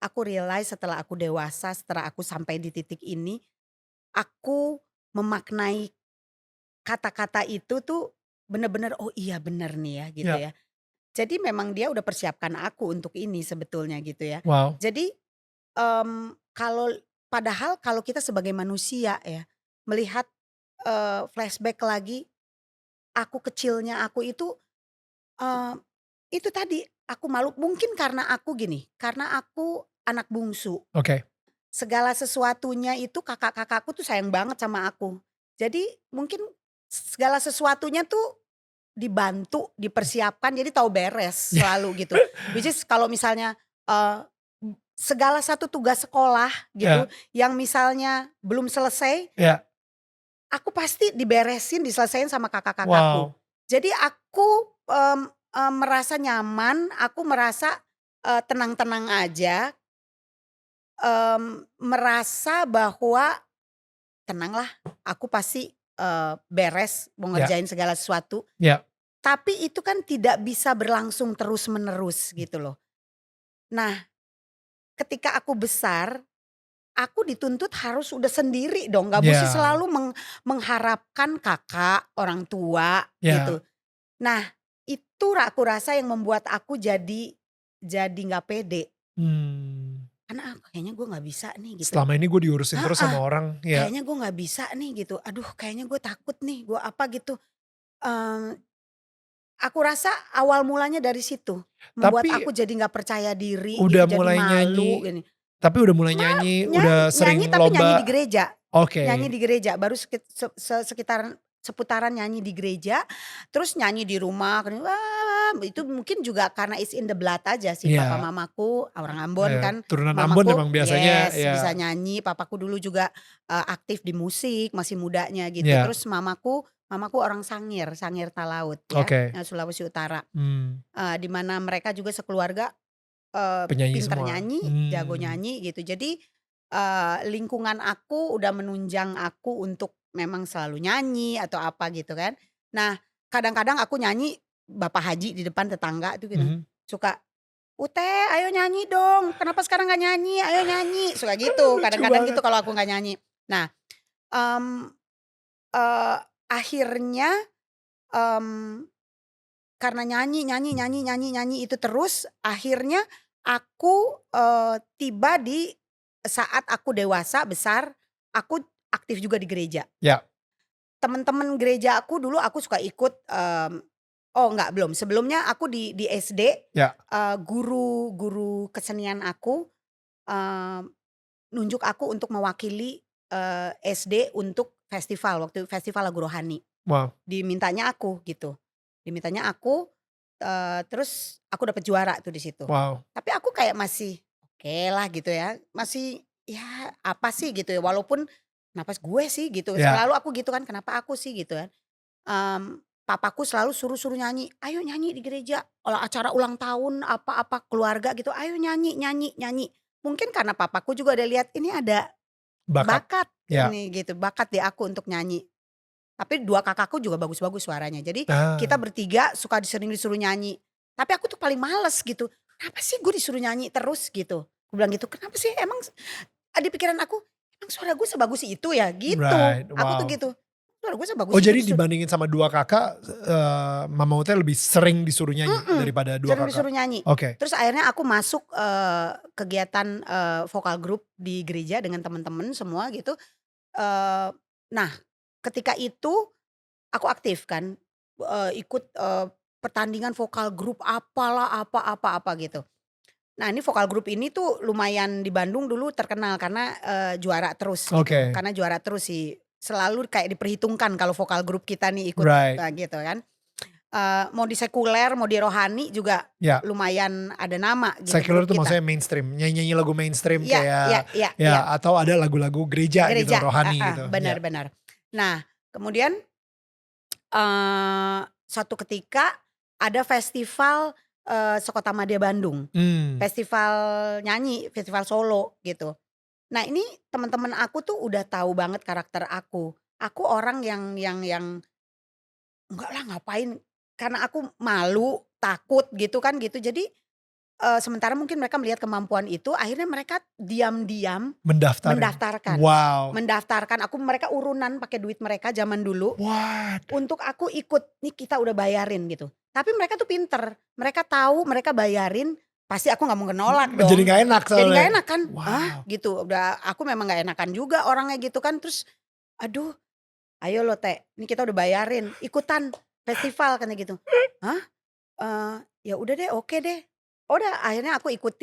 aku realize, setelah aku dewasa, setelah aku sampai di titik ini, aku memaknai kata-kata itu tuh bener-bener, oh iya bener nih ya gitu Ya. ya. Jadi memang dia udah persiapkan aku untuk ini sebetulnya gitu ya. Wow. Jadi, kalau padahal kalau kita sebagai manusia ya, melihat, flashback lagi, aku kecilnya aku eee, itu tadi, aku malu mungkin karena aku gini, karena aku anak bungsu. Oke. Segala sesuatunya itu kakak-kakakku tuh sayang banget sama aku. Jadi mungkin segala sesuatunya tuh dibantu, dipersiapkan jadi tahu beres selalu gitu. Which is kalau misalnya, eee, segala satu tugas sekolah gitu Ya, yang misalnya belum selesai, ya. aku pasti diberesin, diselesain sama kakak-kakakku. Wow. Jadi aku, merasa nyaman, aku merasa, tenang-tenang aja, merasa bahwa tenanglah, aku pasti, beres mau Ya, ngerjain segala sesuatu. ya. Tapi itu kan tidak bisa berlangsung terus-menerus gitu loh. Nah, ketika aku besar, aku dituntut harus udah sendiri dong, nggak musti Ya, selalu mengharapkan kakak, orang tua gitu. ya. Nah, itu aku rasa yang membuat aku jadi nggak pede. Mmm. Karena, kayaknya gue nggak bisa nih gitu. Selama ini gue diurusin terus Heeh, sama orang, ya. kayaknya gue nggak bisa nih gitu. Aduh kayaknya gue takut nih, gue apa gitu. Eee, aku rasa awal mulanya dari situ, membuat Tapi aku jadi nggak percaya diri gitu, udah jadi mulai malu nyanyi gini. tapi udah mulai nyanyi, Nyanyi udah nyanyi sering tapi nyanyi di lomba, gereja, nyanyi oke. di gereja baru sekitaran seputaran nyanyi di gereja, terus nyanyi di rumah wah itu mungkin juga karena it's in the blood aja sih papa Iya, mamaku orang Ambon kan, turunan Ambon mamaku emang biasanya yes bisa ya, nyanyi, papaku dulu juga, aktif di musik masih mudanya gitu, ya, terus mamaku orang Sangir, Sangir Talaut ya, oke. Sulawesi Utara, di mana mereka juga sekeluarga Penyanyi pinter semua. nyanyi, jago nyanyi gitu. Jadi, lingkungan aku udah menunjang aku untuk memang selalu nyanyi atau apa gitu kan. Nah, kadang-kadang aku nyanyi bapak haji di depan tetangga tuh gini, Mhm. suka, "Ute ayo nyanyi dong, kenapa sekarang nggak nyanyi? Ayo nyanyi." Suka gitu, Lucu kadang-kadang gitu banget. kalau aku nggak nyanyi. Nah, mmm, akhirnya, mmm karena nyanyi nyanyi nyanyi nyanyi nyanyi itu terus, akhirnya aku, tiba di saat aku dewasa, besar, aku aktif juga di gereja. Ya, Temen-temen gereja aku dulu aku suka ikut, oh enggak belum, sebelumnya aku di SD, ya, guru kesenian aku, eee, nunjuk aku untuk mewakili, SD untuk festival, waktu festival lagu rohani. wow, Dimintanya aku gitu, dimintanya aku, terus aku dapet juara tuh di situ. wow. Tapi aku kayak masih, okelah gitu ya, masih ya apa sih gitu ya, walaupun kenapa gue sih gitu, Ya, selalu aku gitu kan, kenapa aku sih gitu kan. Papaku selalu suruh-suruh nyanyi, "Ayo nyanyi di gereja," kalau acara ulang tahun apa-apa keluarga gitu, "Ayo nyanyi nyanyi nyanyi." Mungkin karena papaku juga ada lihat, ini ada bakat. bakat Ya. ini gitu, bakat di aku untuk nyanyi. Tapi 2 kakakku juga bagus-bagus suaranya. Jadi kita Ah, bertiga suka sering disuruh nyanyi. Tapi aku tuh paling males gitu. "Kenapa sih gue disuruh nyanyi terus?" Gitu. Aku bilang gitu, "Kenapa sih emang" di pikiran aku, "Emang suara gue sebagus itu ya?" Gitu. right, Aku tuh wow. gitu. "Suara gue sebagus Oh itu jadi dibandingin sama 2 Kakak, Mama Uta lebih sering disuruh nyanyi daripada 2 sering Kakak? disuruh nyanyi. Oke, Terus akhirnya aku masuk, kegiatan, vokal group di gereja dengan temen-temen semua gitu. Eee, nah ketika itu aku aktif kan, ikut, pertandingan vokal grup apalah, apa gitu. Nah ini vokal grup ini tuh lumayan di Bandung dulu terkenal karena, juara terus gitu, oke, karena juara terus sih, selalu kayak diperhitungkan kalau vokal grup kita nih ikut, right, gitu kan. Mau di sekuler, mau di rohani juga ya. lumayan ada nama gitu Secular grup tuh kita. maksudnya mainstream, nyanyi-nyanyi lagu mainstream Iya iya kayak iya iya, ya atau ada lagu-lagu gereja gitu, gereja, rohani heeh, gitu, benar ya. benar. Nah kemudian suatu ketika ada festival, Sekota Madya Bandung, Mmm, festival nyanyi, festival solo gitu. Nah ini teman-teman aku tuh udah tahu banget karakter aku. Aku orang yang, "Enggak lah ngapain," karena aku malu, takut gitu kan gitu jadi, sementara mungkin mereka melihat kemampuan itu, akhirnya mereka diam-diam Mendaftar. mendaftarkan. Wow. Mendaftarkan, mereka urunan pakai duit mereka zaman dulu. What? Untuk aku ikut, nih kita udah bayarin gitu. Tapi mereka tuh pinter, mereka tahu mereka bayarin, pasti aku nggak mau nolak dong. Jadi gak enak soalnya. Jadi gak enak kan, Wow. gitu. Udah aku memang gak enakan juga orangnya gitu kan. Terus aduh, ayo lo Teh, ini kita udah bayarin, ikutan festival kan gitu. Hah? Ya udah deh, oke deh. Udah akhirnya aku ikut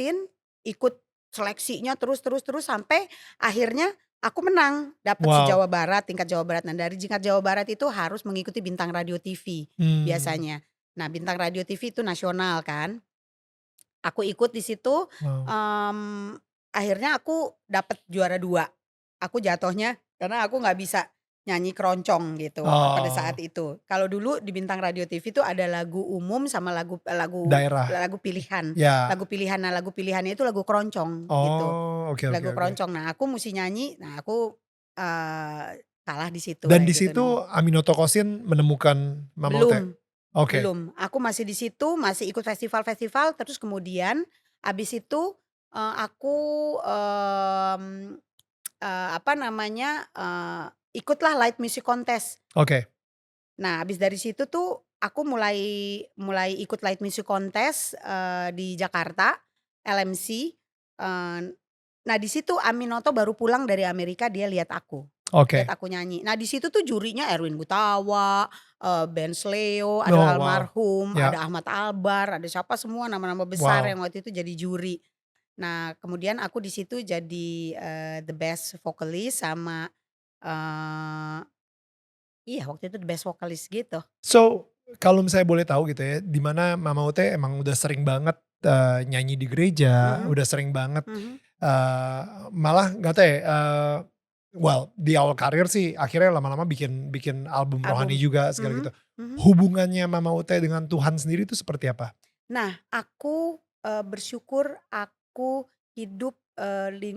seleksinya terus sampai akhirnya aku menang, dapat Wow. se-Jawa Barat, tingkat Jawa Barat. Nah dari tingkat Jawa Barat itu harus mengikuti Bintang Radio TV biasanya. Nah Bintang Radio TV itu nasional kan. Aku ikut di situ, Wow. akhirnya aku dapat juara 2. Aku jatuhnya karena aku nggak bisa nyanyi keroncong gitu pada saat itu. Kalau dulu di Bintang Radio TV itu ada lagu umum sama lagu Daerah. lagu pilihan. Ya. Lagu pilihan, nah lagu pilihannya itu lagu keroncong gitu. Oke. Lagu keroncong. Nah aku mesti nyanyi, nah aku kalah di situ. Dan di gitu. situ Aminoto Kosin menemukan Mama Ute? Oke. Belum. Aku masih di situ, masih ikut festival-festival. Terus kemudian abis itu aku ikutlah Light Music Contest. Oke. Nah abis dari situ tuh aku mulai ikut Light Music Contest di Jakarta, LMC. Nah di situ Aminoto baru pulang dari Amerika, dia lihat aku. Oke. Lihat aku nyanyi. Nah di situ tuh jurinya Erwin Gutawa, Ben Sleo, ada almarhum, Ya. ada Ahmad Albar, ada siapa semua nama-nama besar Wow. yang waktu itu jadi juri. Nah kemudian aku di situ jadi the best vocalist sama iya waktu itu the best vocalist gitu. So kalau misalnya boleh tahu gitu ya, di mana Mama Ute emang udah sering banget nyanyi di gereja, udah sering banget malah nggak tahu ya. Well di awal karir sih akhirnya lama-lama bikin album rohani juga segala gitu. Hubungannya Mama Ute dengan Tuhan sendiri itu seperti apa? Nah aku bersyukur aku hidup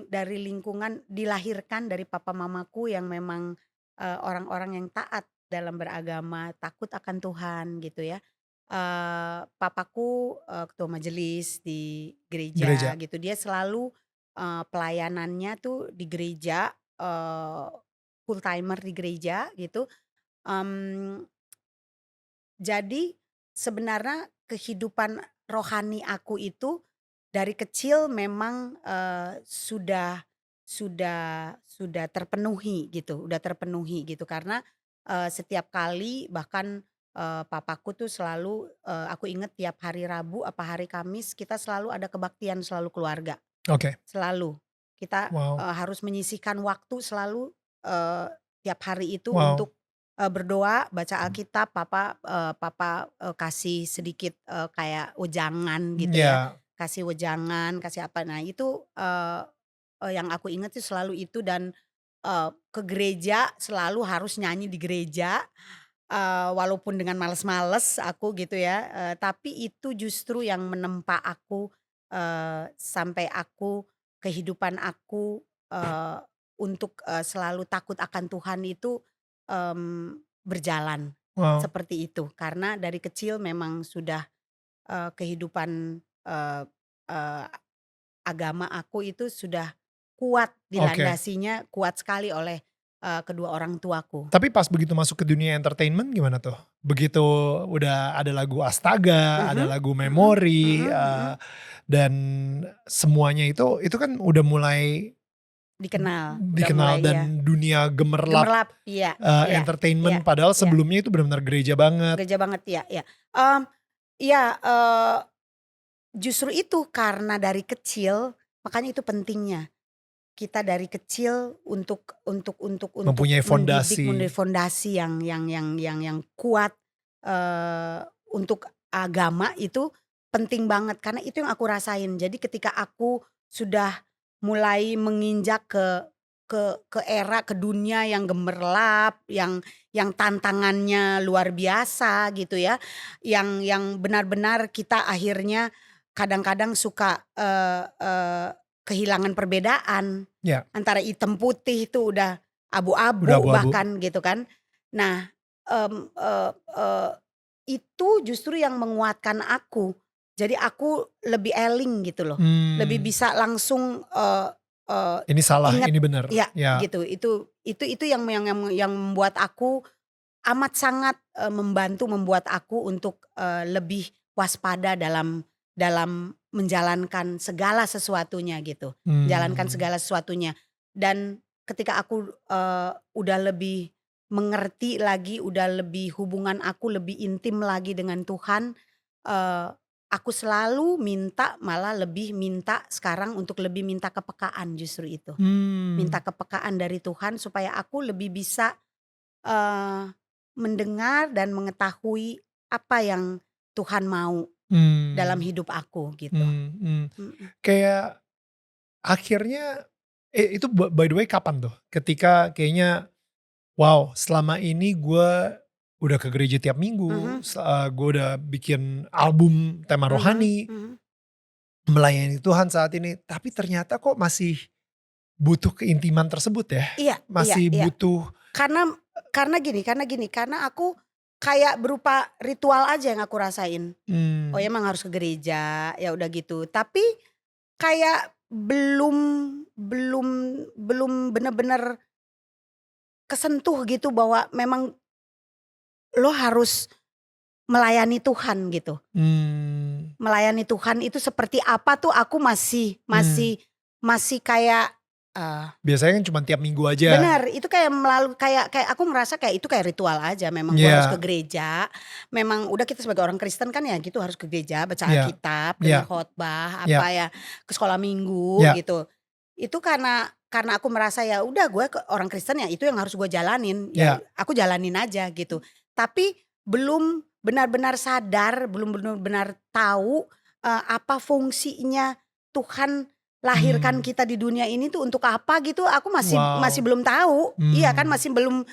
dari lingkungan, dilahirkan dari papa mamaku yang memang orang-orang yang taat dalam beragama, takut akan Tuhan gitu ya. Papaku ketua majelis di gereja gitu, dia selalu pelayanannya tuh di gereja, full timer di gereja gitu. Jadi sebenarnya kehidupan rohani aku itu dari kecil memang sudah terpenuhi gitu, karena setiap kali bahkan papaku tuh selalu aku inget tiap hari Rabu apa hari Kamis kita selalu ada kebaktian selalu keluarga. Oke. Selalu kita Wow. harus menyisihkan waktu selalu tiap hari itu Wow. untuk berdoa, baca Alkitab. Papa kasih sedikit kayak wejangan gitu ya. Kasih wejangan, kasih apa. Nah itu yang aku ingat sih selalu itu, dan ke gereja selalu harus nyanyi di gereja. Walaupun dengan males-males aku gitu ya. Tapi itu justru yang menempa aku sampai aku kehidupan aku untuk selalu takut akan Tuhan itu berjalan. Wow. Seperti itu. Karena dari kecil memang sudah kehidupan agama aku itu sudah kuat, dilandasinya kuat sekali oleh kedua orang tuaku. Tapi pas begitu masuk ke dunia entertainment gimana tuh? Begitu udah ada lagu Astaga, ada lagu Memori, dan semuanya itu kan udah mulai dikenal dan dunia gemerlap iya, entertainment, padahal sebelumnya itu benar-benar gereja banget. Justru itu karena dari kecil, makanya itu pentingnya kita dari kecil untuk mempunyai fondasi yang kuat untuk agama itu penting banget, karena itu yang aku rasain. Jadi ketika aku sudah mulai menginjak ke era, ke dunia yang gemerlap, yang tantangannya luar biasa gitu ya, yang benar-benar kita akhirnya kadang-kadang suka kehilangan perbedaan antara hitam putih, itu udah abu-abu bahkan gitu kan. Nah itu justru yang menguatkan aku Jadi aku lebih eling gitu loh. Lebih bisa langsung ini salah, ingat, ini benar. ya Ya. gitu. Itu yang membuat aku amat sangat membuat aku untuk lebih waspada dalam menjalankan segala sesuatunya gitu. Menjalankan segala sesuatunya. Dan ketika aku udah lebih mengerti lagi, udah lebih hubungan aku lebih intim lagi dengan Tuhan, aku selalu malah lebih minta sekarang untuk lebih minta kepekaan justru itu. Minta kepekaan dari Tuhan supaya aku lebih bisa eee, mendengar dan mengetahui apa yang Tuhan mau dalam Mmm, hidup aku gitu. mmm, mmm. Mhm. Kayak akhirnya itu by the way kapan tuh? Ketika kayaknya, wow selama ini gue udah ke gereja tiap minggu, Mhm, gue udah bikin album tema mhm, rohani, mhm. melayani Tuhan saat ini, tapi ternyata kok masih butuh keintiman tersebut ya? Iya, iya, Masih iya. butuh Karena karena aku kayak berupa ritual aja yang aku rasain. Oh ya mmm, emang harus ke gereja, ya udah gitu. Tapi kayak belum belum belum bener-bener kesentuh gitu bahwa memang lo harus melayani Tuhan gitu. mmm, Melayani Tuhan itu seperti apa tuh aku masih mmm, masih masih kayak, eee, biasanya kan cuma tiap minggu aja. bener itu kayak kayak kayak aku ngerasa kayak itu kayak ritual aja memang gua harus ke Iya, gereja, memang udah kita sebagai orang Kristen kan ya gitu harus ke gereja, baca iya, Alkitab, dengar iya, khotbah, iya, apa ya, ke sekolah minggu iya, gitu. Itu karena aku merasa ya udah gue orang Kristen ya itu yang harus gue jalanin, ya iya, aku jalanin aja gitu. Tapi belum benar-benar sadar, belum benar-benar tahu, apa fungsinya Tuhan lahirkan mmm, kita di dunia ini tuh untuk apa gitu, aku masih wow, belum tahu. Iya kan mmm, masih belum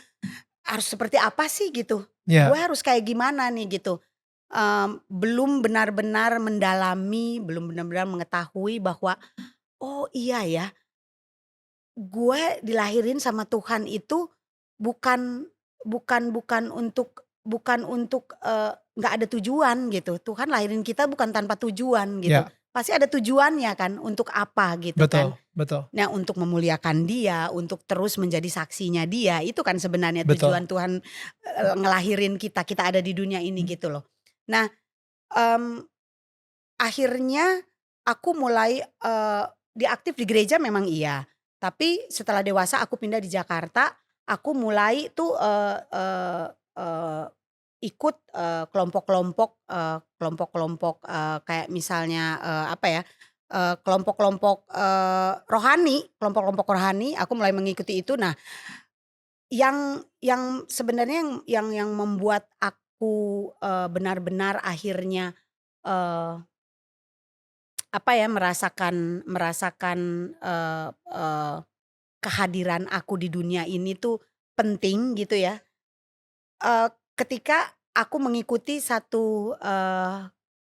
harus seperti apa sih gitu. Gue iya, harus kayak gimana nih gitu. Belum benar-benar mendalami, belum benar-benar mengetahui bahwa, oh iya ya, gue dilahirin sama Tuhan itu bukan bukan untuk nggak ada tujuan gitu. Tuhan lahirin kita bukan tanpa tujuan gitu. iya, Pasti ada tujuannya kan, untuk apa gitu kan. betul, betul, Nah untuk memuliakan dia, untuk terus menjadi saksinya dia, itu kan sebenarnya betul, tujuan Tuhan ngelahirin kita, kita ada di dunia ini mmm, gitu loh. Nah, mmm, akhirnya aku mulai diaktif di gereja memang iya, tapi setelah dewasa aku pindah di Jakarta, aku mulai tuh ikut kelompok-kelompok kayak misalnya apa ya, kelompok-kelompok rohani, aku mulai mengikuti itu. Nah, yang sebenarnya yang membuat aku benar-benar akhirnya eee apa ya, merasakan merasakan eee eee, kehadiran aku di dunia ini tuh penting gitu ya, ketika aku mengikuti satu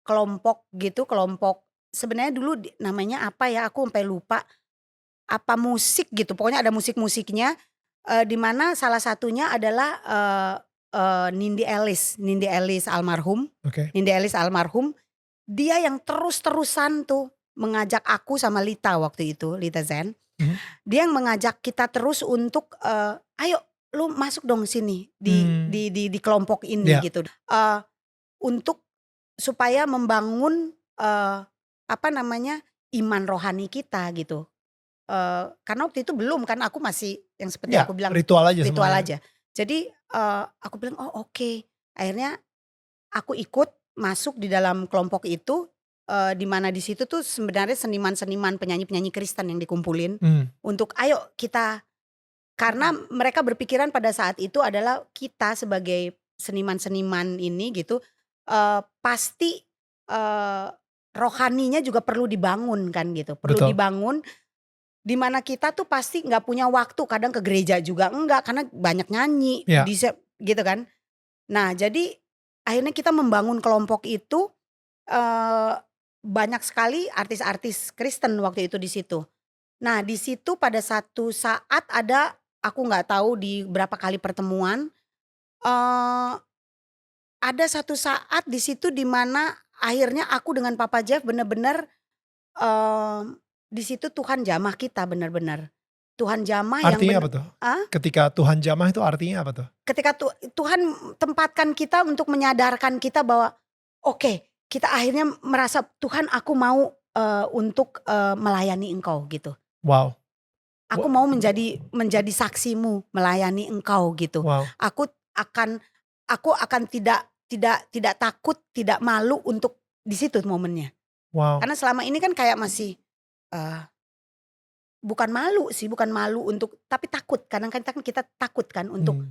kelompok gitu, kelompok sebenarnya dulu namanya apa ya, aku sampai lupa, apa musik gitu, pokoknya ada musik-musiknya, di mana salah satunya adalah Nindi Ellis almarhum, oke, dia yang terus-terusan tuh mengajak aku sama Lita waktu itu, Lita Zen, mhm, dia yang mengajak kita terus untuk, "Ayo lu masuk dong sini mmm, di kelompok ini," iya, gitu. Untuk supaya membangun, apa namanya, iman rohani kita gitu. Karena waktu itu belum kan, aku masih yang seperti iya, aku bilang, ritual aja ritual semuanya, aja. Jadi, aku bilang, "Oh oke." Akhirnya aku ikut masuk di dalam kelompok itu, di mana di situ tuh sebenarnya seniman-seniman, penyanyi-penyanyi Kristen yang dikumpulin mmm, untuk, "Ayo kita." Karena mereka berpikiran pada saat itu adalah kita sebagai seniman-seniman ini gitu, pasti, eee, rohaninya juga perlu dibangun kan gitu, perlu betul, dibangun di mana kita tuh pasti nggak punya waktu kadang ke gereja juga enggak, karena banyak nyanyi, iya, gitu kan. Nah jadi akhirnya kita membangun kelompok itu, eee, banyak sekali artis-artis Kristen waktu itu di situ. Nah di situ pada satu saat ada, aku nggak tahu di berapa kali pertemuan, eee, ada satu saat di situ di mana akhirnya aku dengan Papa Jeff benar-benar di situ Tuhan jamah kita benar-benar. Tuhan jamah yang Artinya apa tuh? Ketika Tuhan jamah itu artinya apa tuh? Ketika Tuhan tempatkan kita untuk menyadarkan kita bahwa oke, kita akhirnya merasa Tuhan aku mau untuk melayani Engkau gitu. Wow. Aku mau menjadi saksimu, melayani Engkau gitu. Wow. Aku akan tidak takut, tidak malu untuk di situ momennya. Wow. Karena selama ini kan kayak masih bukan malu untuk, tapi takut. Kadang-kadang kita takut kan untuk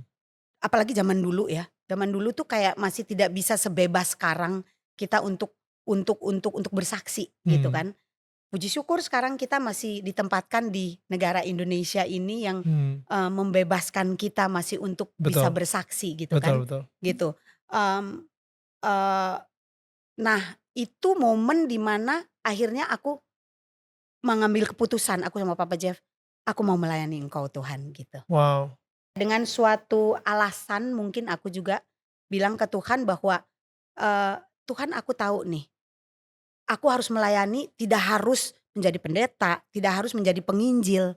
apalagi zaman dulu ya. Zaman dulu tuh kayak masih tidak bisa sebebas sekarang kita untuk bersaksi gitu kan. Puji syukur sekarang kita masih ditempatkan di negara Indonesia ini yang membebaskan kita masih untuk bisa bersaksi gitu kan. Betul. Gitu. Nah itu momen dimana akhirnya aku mengambil keputusan, aku sama Papa Jeff, aku mau melayani Engkau Tuhan gitu. Wow. Dengan suatu alasan mungkin aku juga bilang ke Tuhan bahwa Tuhan aku tahu nih, aku harus melayani, tidak harus menjadi pendeta, tidak harus menjadi penginjil.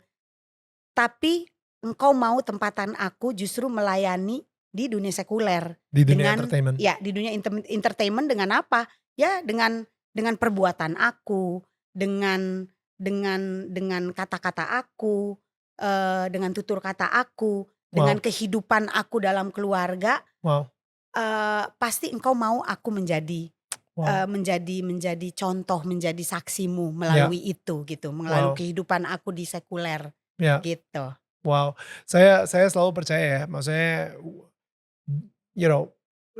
Tapi Engkau mau tempatan aku justru melayani di dunia sekuler. Di dunia entertainment. Ya di dunia entertainment dengan apa? Ya dengan perbuatan aku, dengan kata-kata aku, dengan tutur kata aku, dengan kehidupan aku dalam keluarga. Wow. Pasti Engkau mau aku menjadi menjadi contoh, menjadi saksimu melalui itu gitu, melalui kehidupan aku di sekuler gitu. Wow, saya selalu percaya ya, maksudnya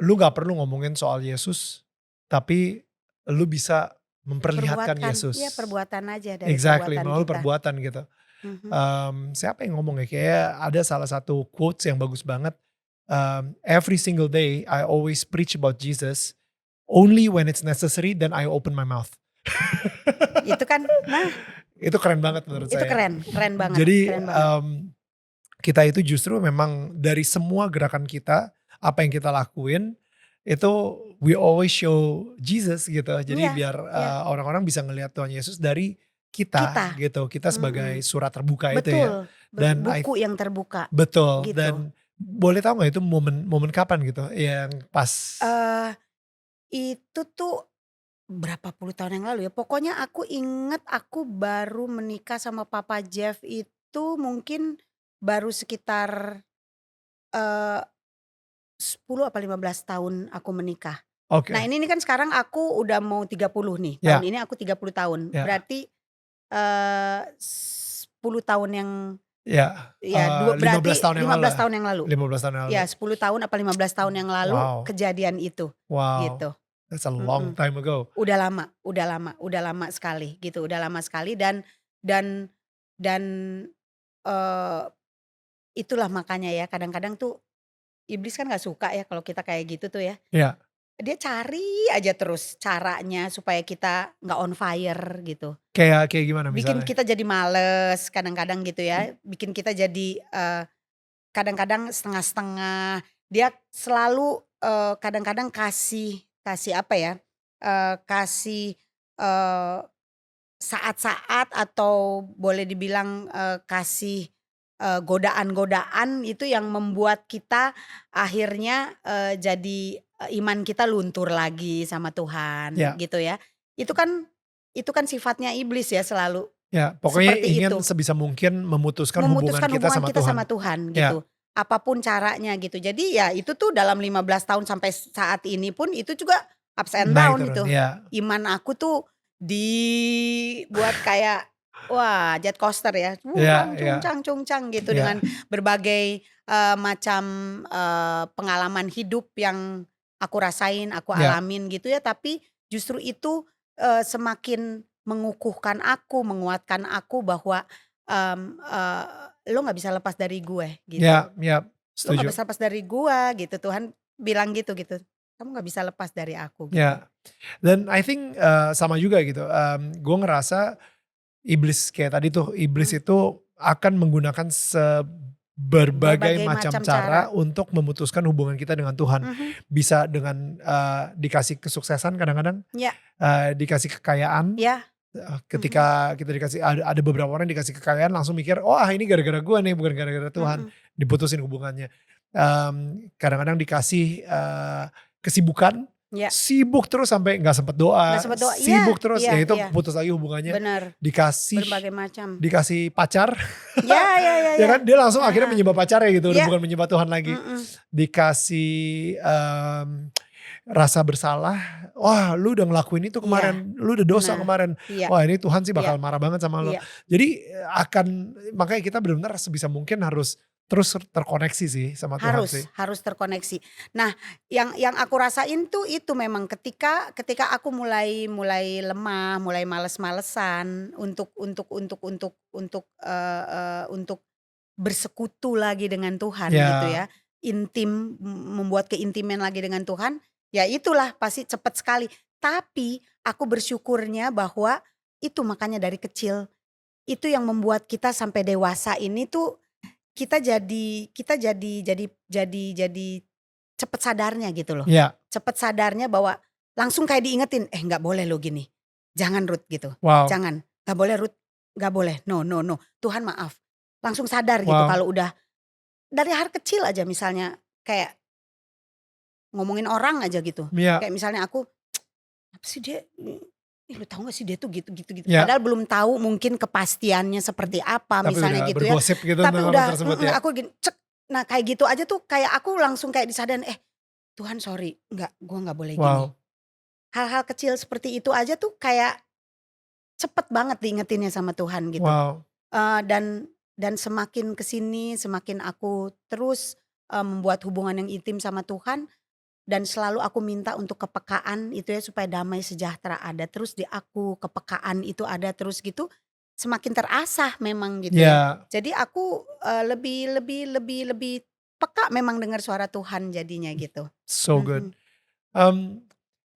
lu gak perlu ngomongin soal Yesus, tapi lu bisa memperlihatkan Yesus. Iya, perbuatan aja dari melalui perbuatan gitu. Siapa yang ngomong ya, kayak ada salah satu quotes yang bagus banget. Every single day I always preach about Jesus. Only when it's necessary, then I open my mouth. Itu kan, itu keren banget menurut saya. Itu keren banget. Jadi keren banget. Kita itu justru memang dari semua gerakan kita, apa yang kita lakuin, itu we always show Jesus gitu. Jadi biar orang-orang bisa ngelihat Tuhan Yesus dari kita gitu. Kita sebagai surat terbuka itu ya. Dan buku yang terbuka. Betul. Gitu. Dan boleh tahu gak itu momen kapan gitu yang pas? Itu tuh berapa puluh tahun yang lalu ya. Pokoknya aku inget aku baru menikah sama Papa Jeff itu mungkin baru sekitar 10 apa 15 tahun aku menikah. Okay. Nah ini kan sekarang aku udah mau 30 nih. Tahun ini aku 30 tahun. Berarti 10 tahun yang berarti 15 tahun yang lalu. 15 tahun yang lalu. Ya 10 tahun apa 15 tahun yang lalu kejadian itu. Gitu. That's a long time ago. Udah lama sekali gitu, udah lama sekali dan itulah makanya ya kadang-kadang tuh iblis kan nggak suka ya kalau kita kayak gitu tuh ya. Iya. Dia cari aja terus caranya supaya kita nggak on fire gitu. Kayak gimana misalnya? Bikin kita jadi males kadang-kadang gitu ya, bikin kita jadi kadang-kadang setengah-setengah. Dia selalu kadang-kadang kasih apa ya, kasih saat-saat atau boleh dibilang kasih godaan-godaan itu yang membuat kita akhirnya jadi iman kita luntur lagi sama Tuhan gitu ya. Itu kan sifatnya iblis ya selalu. Ya, pokoknya seperti ingin itu. sebisa mungkin memutuskan hubungan kita sama Tuhan gitu. Apapun caranya gitu. Jadi ya itu tuh dalam 15 tahun sampai saat ini pun itu juga ups and down itu. Iman aku tuh dibuat kayak wah jet coaster ya. Cungcang gitu dengan berbagai macam pengalaman hidup yang aku rasain, aku alamin gitu ya. Tapi justru itu semakin mengukuhkan aku, menguatkan aku bahwa lo gak bisa lepas dari gue gitu. Lo gak bisa lepas dari gue gitu. Tuhan bilang gitu. Kamu gak bisa lepas dari aku gitu. Dan I think sama juga gitu. Gue ngerasa iblis kayak tadi tuh. Iblis itu akan menggunakan berbagai macam cara untuk memutuskan hubungan kita dengan Tuhan. Bisa dengan dikasih kesuksesan kadang-kadang, dikasih kekayaan. Ketika kita dikasih, ada beberapa orang dikasih kekayaan langsung mikir, oh ini gara-gara gue nih, bukan gara-gara Tuhan. Diputusin hubungannya. Kadang-kadang dikasih kesibukan. Sibuk terus sampai gak sempet doa, sibuk terus, ya itu putus lagi hubungannya. Benar. Dikasih berbagai macam, dikasih pacar, ya kan dia langsung akhirnya menyembah pacarnya gitu, udah bukan menyembah Tuhan lagi. Dikasih rasa bersalah, wah lu udah ngelakuin itu kemarin, lu udah dosa kemarin, wah ini Tuhan sih bakal marah banget sama lu. Jadi makanya kita benar-benar sebisa mungkin harus terus terkoneksi sih sama Tuhan sih. Harus terkoneksi. Nah, yang aku rasain tuh itu memang ketika aku mulai lemah, mulai males-malesan untuk bersekutu lagi dengan Tuhan gitu ya. Intim, membuat keintiman lagi dengan Tuhan, ya itulah pasti cepat sekali. Tapi aku bersyukurnya bahwa itu makanya dari kecil itu yang membuat kita sampai dewasa ini tuh kita jadi cepet sadarnya gitu loh. Cepet sadarnya bahwa langsung kayak diingetin, nggak boleh lo gini, jangan Ruth gitu, jangan, nggak boleh Ruth, nggak boleh, no, Tuhan maaf, langsung sadar gitu kalau udah dari hal kecil aja, misalnya kayak ngomongin orang aja gitu, kayak misalnya aku, apa sih dia, lu tahu gak sih dia tuh gitu. Padahal belum tahu mungkin kepastiannya seperti apa, tapi misalnya gitu ya. Gitu, tapi udah aku gini, cek. Nah kayak gitu aja tuh kayak aku langsung kayak disadarin, Tuhan sorry, gue gak boleh gini. Hal-hal kecil seperti itu aja tuh kayak cepet banget diingetinnya sama Tuhan gitu. Dan semakin kesini, semakin aku terus membuat hubungan yang intim sama Tuhan. Dan selalu aku minta untuk kepekaan itu ya, supaya damai sejahtera ada terus di aku, kepekaan itu ada terus gitu, semakin terasah memang gitu ya. Jadi aku lebih peka memang dengar suara Tuhan jadinya gitu. So good.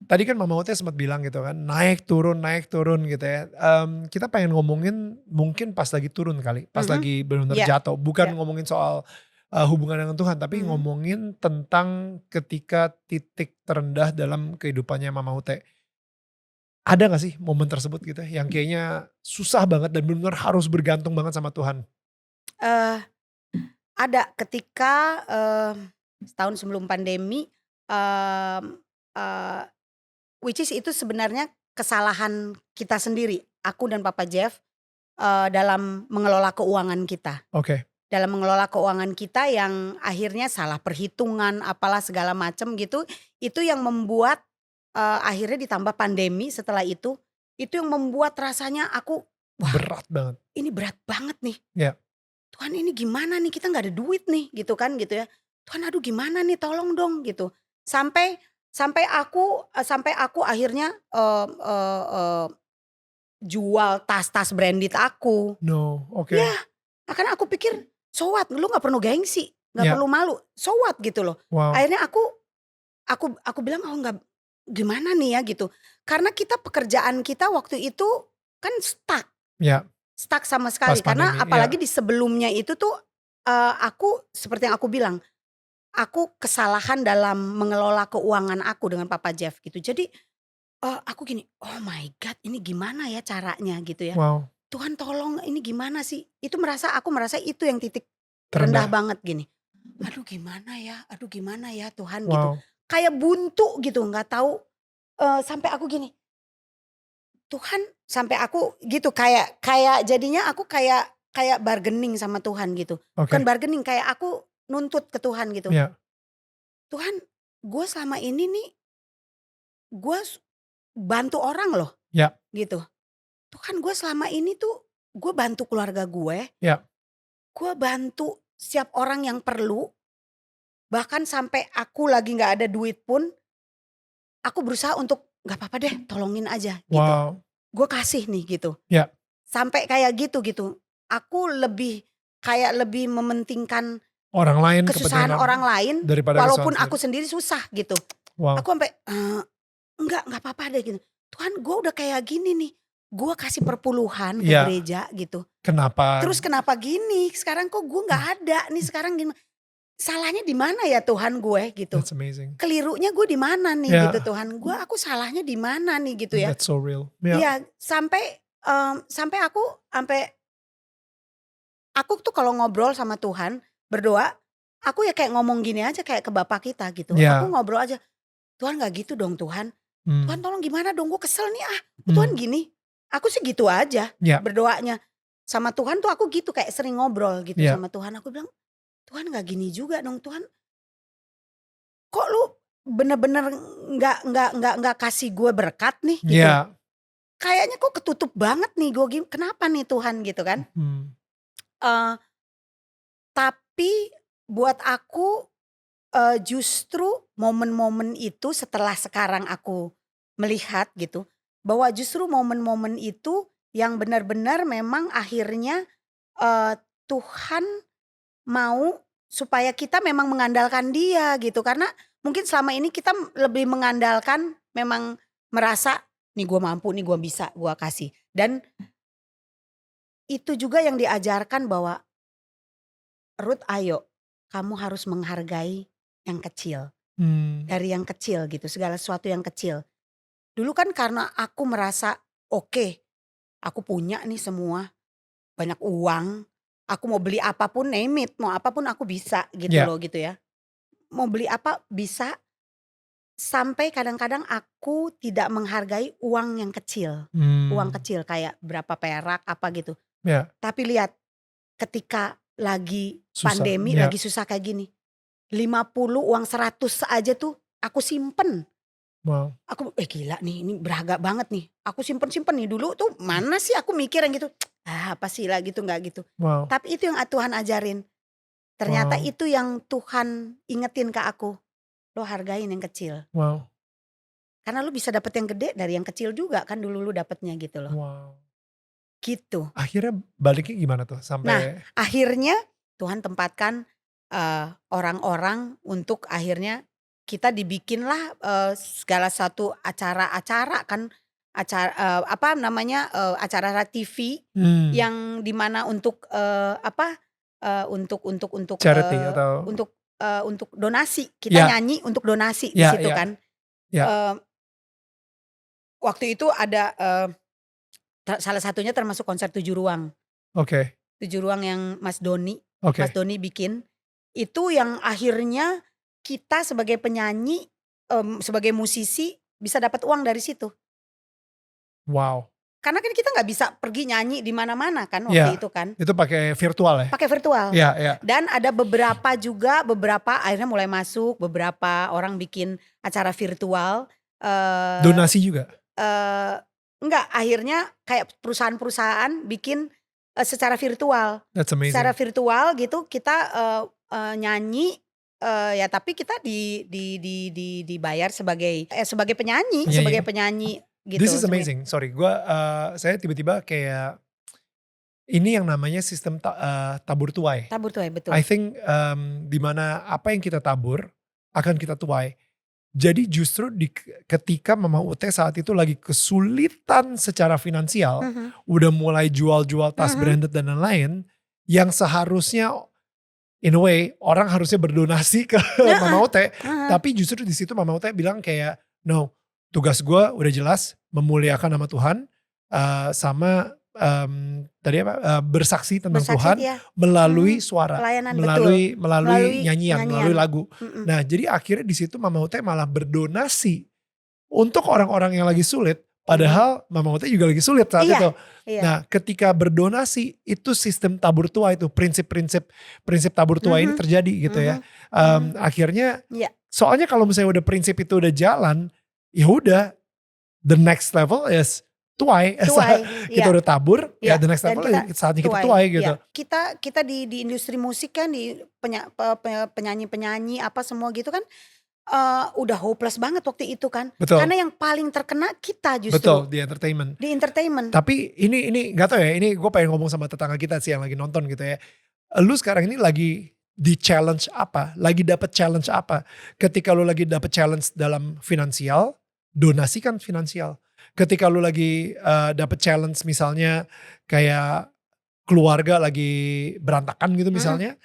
Tadi kan Mama Uta sempat bilang gitu kan, naik turun gitu ya. Kita pengen ngomongin mungkin pas lagi turun kali, pas lagi benar-benar jatuh, bukan ngomongin soal hubungan dengan Tuhan, tapi ngomongin tentang ketika titik terendah dalam kehidupannya Mama Ute. Ada gak sih momen tersebut gitu yang kayaknya susah banget dan benar-benar harus bergantung banget sama Tuhan? Ada ketika setahun sebelum pandemi, which is itu sebenarnya kesalahan kita sendiri, aku dan Papa Jeff, dalam mengelola keuangan kita. Dalam mengelola keuangan kita yang akhirnya salah perhitungan, apalah segala macam gitu, itu yang membuat akhirnya ditambah pandemi setelah itu yang membuat rasanya aku, wah berat banget. Ini berat banget nih. Tuhan ini gimana nih, kita gak ada duit nih gitu kan gitu ya. Tuhan aduh gimana nih, tolong dong gitu. Sampai aku akhirnya jual tas-tas branded aku. Ya, karena aku pikir so what, lu gak perlu gengsi, gak perlu malu, so what gitu loh. Akhirnya aku bilang enggak, gimana nih ya gitu. Karena pekerjaan kita waktu itu kan stuck. Stuck sama sekali. Karena apalagi di sebelumnya itu tuh aku seperti yang aku bilang, aku kesalahan dalam mengelola keuangan aku dengan Papa Jeff gitu. Jadi aku gini, oh my God ini gimana ya caranya gitu ya. Tuhan tolong ini gimana sih. Aku merasa itu yang titik terendah banget gini. Aduh gimana ya Tuhan gitu. Kayak buntu gitu, gak tahu. Sampai aku gini, Tuhan, sampai aku gitu kayak jadinya aku kayak bargaining sama Tuhan gitu. Bukan bargaining, kayak aku nuntut ke Tuhan gitu. Tuhan, gue selama ini nih, gue bantu orang loh, gitu. Tuhan, gue selama ini tuh, gue bantu keluarga gue, gue bantu setiap orang yang perlu, bahkan sampai aku lagi nggak ada duit pun, aku berusaha untuk nggak apa-apa deh, tolongin aja, gitu. Gue kasih nih gitu. Sampai kayak gitu. Aku lebih mementingkan orang lain, kesusahan orang lain, walaupun aku sendiri susah gitu. Aku sampai enggak apa-apa deh gitu. Tuhan, gue udah kayak gini nih, gue kasih perpuluhan ke Iya. gereja gitu. Kenapa? Terus kenapa gini? Sekarang kok gue nggak ada nih sekarang gimana? Salahnya di mana ya Tuhan gue gitu? That's amazing. Kelirunya gue di mana nih Yeah. gitu Tuhan? Aku salahnya di mana nih gitu ya? That's so real. Iya, sampai aku tuh kalau ngobrol sama Tuhan, berdoa, aku ya kayak ngomong gini aja kayak ke Bapak kita gitu. Yeah. Aku ngobrol aja, Tuhan nggak gitu dong Tuhan. Tuhan tolong gimana dong, gue kesel nih Tuhan gini. Aku sih gitu aja berdoanya. Sama Tuhan tuh aku gitu kayak sering ngobrol gitu sama Tuhan. Aku bilang, Tuhan gak gini juga dong Tuhan. Kok lu bener-bener gak kasih gue berkat nih gitu. Kayaknya kok ketutup banget nih gue, kenapa nih Tuhan gitu kan. Tapi buat aku justru momen-momen itu setelah sekarang aku melihat gitu. Bahwa justru momen-momen itu yang benar-benar memang akhirnya Tuhan mau supaya kita memang mengandalkan Dia gitu. Karena mungkin selama ini kita lebih mengandalkan memang merasa nih gue mampu, nih gue bisa, gue kasih. Dan itu juga yang diajarkan bahwa Ruth ayo kamu harus menghargai yang kecil. Dari yang kecil gitu, segala sesuatu yang kecil. Dulu kan karena aku merasa oke, aku punya nih semua, banyak uang, aku mau beli apapun name it, mau apapun aku bisa gitu loh gitu ya. Mau beli apa bisa, sampai kadang-kadang aku tidak menghargai uang yang kecil. Uang kecil kayak berapa perak apa gitu. Tapi lihat ketika lagi susah, pandemi lagi susah kayak gini, 50 uang 100 aja tuh aku simpen. Wow. Aku gila nih, ini berharga banget nih. Aku simpen nih dulu tuh mana sih aku mikir yang gitu. Apa sih lah gitu gak gitu. Wow. Tapi itu yang Tuhan ajarin. Ternyata itu yang Tuhan ingetin ke aku. Lo hargain yang kecil. Wow. Karena lo bisa dapet yang gede dari yang kecil juga kan dulu lo dapetnya gitu loh. Wow. Gitu. Akhirnya baliknya gimana tuh sampai? Nah akhirnya Tuhan tempatkan orang-orang untuk akhirnya kita dibikinlah segala satu acara-acara kan, acara TV yang dimana untuk untuk charity atau untuk donasi, kita nyanyi untuk donasi di situ kan. Waktu itu ada salah satunya termasuk konser 7 ruang. 7 ruang yang Mas Doni bikin. Itu yang akhirnya kita sebagai penyanyi, sebagai musisi bisa dapat uang dari situ. Wow. Karena kan kita nggak bisa pergi nyanyi di mana-mana kan waktu itu kan. Itu pakai virtual ya? Pakai virtual. Iya. Dan ada beberapa akhirnya mulai masuk, beberapa orang bikin acara virtual. Donasi juga? Enggak, akhirnya kayak perusahaan-perusahaan bikin secara virtual. That's amazing. Secara virtual gitu kita nyanyi. Ya tapi kita dibayar sebagai penyanyi, sebagai penyanyi gitu. This is amazing. Sorry, saya tiba-tiba kayak ini yang namanya sistem tabur tuai. Tabur tuai, betul. I think dimana apa yang kita tabur akan kita tuai. Jadi justru ketika Mama Ute saat itu lagi kesulitan secara finansial, udah mulai jual-jual tas branded dan lain-lain, yang seharusnya in a way orang harusnya berdonasi ke Mama Ute, tapi justru di situ Mama Ute bilang kayak no, tugas gue udah jelas memuliakan nama Tuhan, sama bersaksi tentang Tuhan melalui suara, melalui nyanyian, melalui lagu. Nah jadi akhirnya di situ Mama Ute malah berdonasi untuk orang-orang yang lagi sulit. Padahal Mama Ute juga lagi sulit saat itu. Nah ketika berdonasi itu sistem tabur tua itu, prinsip tabur tua ini terjadi gitu ya. Akhirnya soalnya kalau misalnya udah prinsip itu udah jalan, ya udah the next level is tuai. Kita udah tabur, ya the next level saatnya kita tuai gitu. Kita di industri musik kan, di penyanyi-penyanyi apa semua gitu kan. Udah hopeless banget waktu itu kan. Betul. Karena yang paling terkena kita justru. Betul, di entertainment. Di entertainment. Tapi ini gak tau ya, ini gue pengen ngomong sama tetangga kita sih yang lagi nonton gitu ya. Lu sekarang ini lagi di challenge apa? Lagi dapet challenge apa? Ketika lu lagi dapet challenge dalam finansial, donasikan finansial. ketika lu lagi dapet challenge misalnya kayak keluarga lagi berantakan gitu misalnya,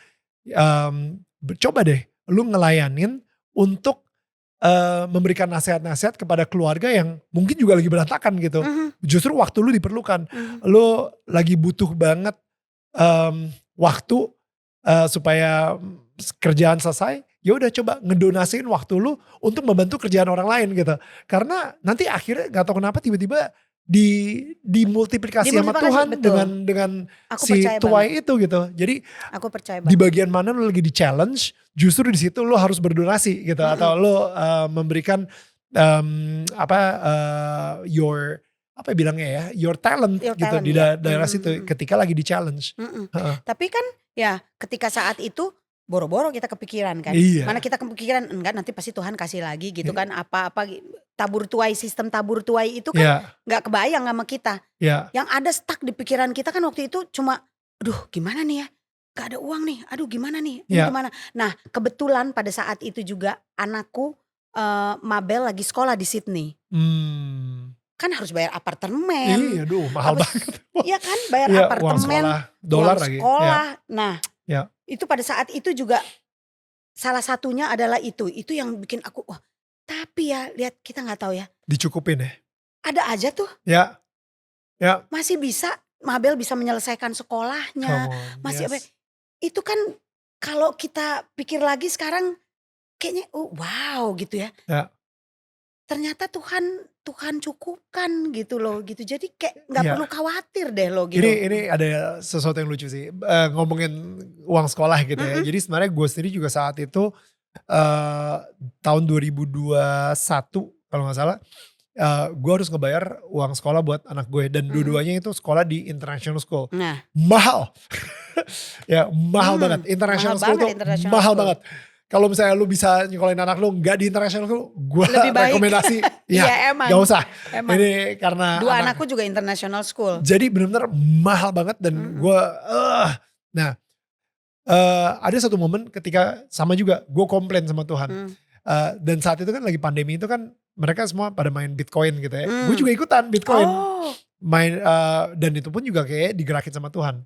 coba deh lu ngelayanin untuk memberikan nasihat-nasihat kepada keluarga yang mungkin juga lagi berantakan gitu. Justru waktu lu diperlukan. Lu lagi butuh banget waktu supaya kerjaan selesai. Ya udah coba ngedonasiin waktu lu untuk membantu kerjaan orang lain gitu. Karena nanti akhirnya gak tahu kenapa tiba-tiba dimultiplikasi sama Tuhan dengan si tuai itu gitu. Jadi aku percaya di bagian mana lu lagi di challenge, justru di situ lu harus berdonasi gitu, atau lu memberikan your talent gitu di daerah situ ketika lagi di challenge. Tapi kan ya ketika saat itu boro-boro kita kepikiran kan. Mana kita kepikiran enggak, nanti pasti Tuhan kasih lagi gitu kan, apa-apa sistem tabur tuai itu kan gak kebayang sama kita. Yang ada stuck di pikiran kita kan waktu itu cuma aduh gimana nih ya, gak ada uang nih, aduh gimana nih, gimana. Nah kebetulan pada saat itu juga anakku Mabel lagi sekolah di Sydney. Kan harus bayar apartemen. Iya, mahal banget. Iya kan, bayar apartemen, dolar uang lagi. Sekolah. Nah, itu pada saat itu juga salah satunya adalah itu yang bikin aku wah. Tapi ya lihat kita nggak tahu ya. Dicukupin ya. Ada aja tuh. Ya. Masih bisa, Mabel bisa menyelesaikan sekolahnya. Masih apa? Itu kan kalau kita pikir lagi sekarang kayaknya wow gitu ya. Ternyata Tuhan cukupkan gitu loh gitu. Jadi kayak gak perlu khawatir deh loh gitu. Ini ada sesuatu yang lucu sih. Ngomongin uang sekolah gitu ya. Jadi sebenarnya gue sendiri juga saat itu tahun 2021 kalau gak salah. Gue harus ngebayar uang sekolah buat anak gue. Dan dua-duanya itu sekolah di international school. Mahal. Mahal banget. International school tuh mahal banget. Kalau misalnya lu bisa nyekolahin anak lu gak di international school, gue rekomendasi emang. gak usah. Emang. Ini karena dua anakku juga international school. Jadi benar-benar mahal banget dan gue ada satu momen ketika sama juga gue komplain sama Tuhan. Dan saat itu kan lagi pandemi itu kan mereka semua pada main Bitcoin gitu ya. Gue juga ikutan Bitcoin. Main dan itu pun juga kayak digerakin sama Tuhan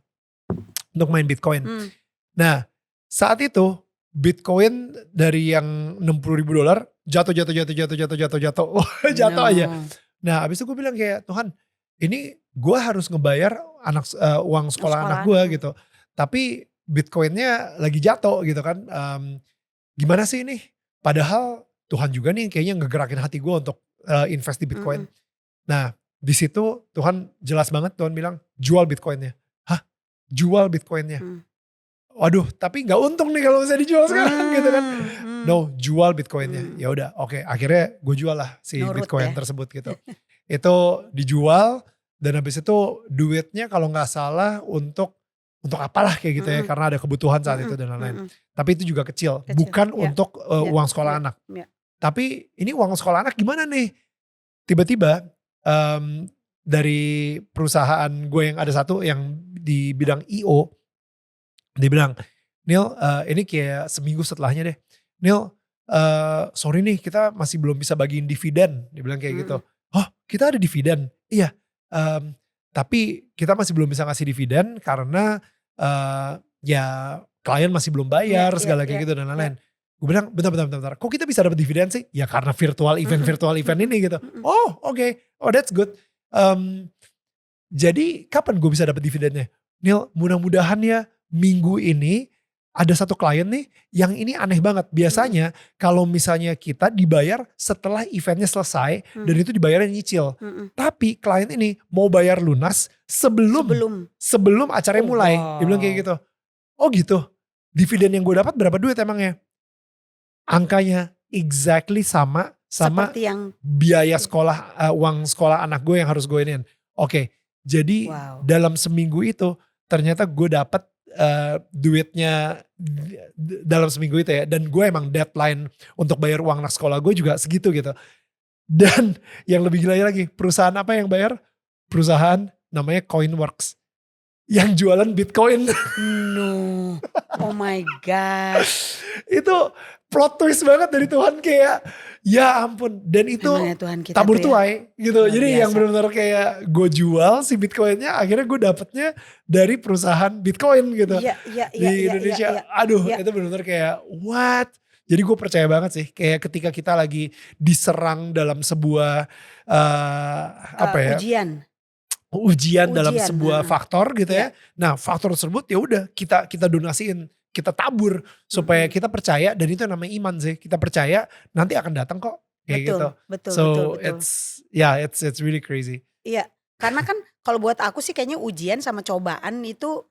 untuk main Bitcoin. Nah saat itu Bitcoin dari yang $60,000 jatuh aja. Nah abis itu gue bilang kayak Tuhan ini gue harus ngebayar uang sekolah anak gue gitu. Tapi Bitcoinnya lagi jatuh gitu kan. Gimana sih ini? Padahal Tuhan juga nih kayaknya ngegerakin hati gue untuk invest di Bitcoin. Nah di situ Tuhan jelas banget, Tuhan bilang jual Bitcoinnya. Hah? Jual Bitcoinnya? Waduh, tapi nggak untung nih kalau misalnya dijual sekarang gitu kan. No, jual Bitcoinnya. Ya udah, oke. Akhirnya gue jual lah si Bitcoin tersebut gitu. Itu dijual dan habis itu duitnya kalau nggak salah untuk apalah kayak gitu ya, karena ada kebutuhan saat itu dan lain-lain. Tapi itu juga kecil. Bukan untuk uang sekolah anak. Tapi ini uang sekolah anak gimana nih? Tiba-tiba dari perusahaan gue yang ada satu yang di bidang IO. Dia bilang, Neil ini kayak seminggu setelahnya deh. Neil sorry nih kita masih belum bisa bagiin dividen. Dia bilang kayak gitu. Oh kita ada dividen? Iya. Tapi kita masih belum bisa ngasih dividen karena ya klien masih belum bayar segala kayak gitu dan lain-lain. Gue bilang bentar. Kok kita bisa dapat dividen sih? Ya karena virtual event ini gitu. Oh oke. Oh that's good. Jadi kapan gue bisa dapat dividennya? Neil mudah-mudahan ya minggu ini ada satu klien nih yang ini aneh banget. Biasanya kalau misalnya kita dibayar setelah eventnya selesai dan itu dibayarnya nyicil. Tapi klien ini mau bayar lunas sebelum acaranya mulai. Dia bilang kayak gitu. Oh gitu. Dividen yang gue dapat berapa duit emangnya? Angkanya exactly sama seperti yang biaya sekolah, uang sekolah anak gue yang harus gue iniin. Oke, jadi dalam seminggu itu ternyata gue dapat duitnya dalam seminggu itu ya. Dan gue emang deadline untuk bayar uang anak sekolah gue juga segitu gitu. Dan yang lebih gila lagi, perusahaan apa yang bayar? Perusahaan namanya Coinworks. Yang jualan Bitcoin. No, oh my god. Itu plot twist banget dari Tuhan kayak ya ampun. Dan itu Tuhan kita tabur tuh ya, tuai gitu. luar Jadi yang biasa. benar-benar kayak gue jual si Bitcoinnya, akhirnya gue dapetnya dari perusahaan Bitcoin gitu di Indonesia. Aduh itu benar-benar kayak what? Jadi gue percaya banget sih kayak ketika kita lagi diserang dalam sebuah apa ya? ujian dalam sebuah faktor gitu ya. Nah, faktor tersebut ya udah kita donasiin, kita tabur supaya kita percaya, dan itu yang namanya iman sih. Kita percaya nanti akan datang kok kayak gitu. Betul. It's really crazy. Iya, karena kan kalau buat aku sih kayaknya ujian sama cobaan itu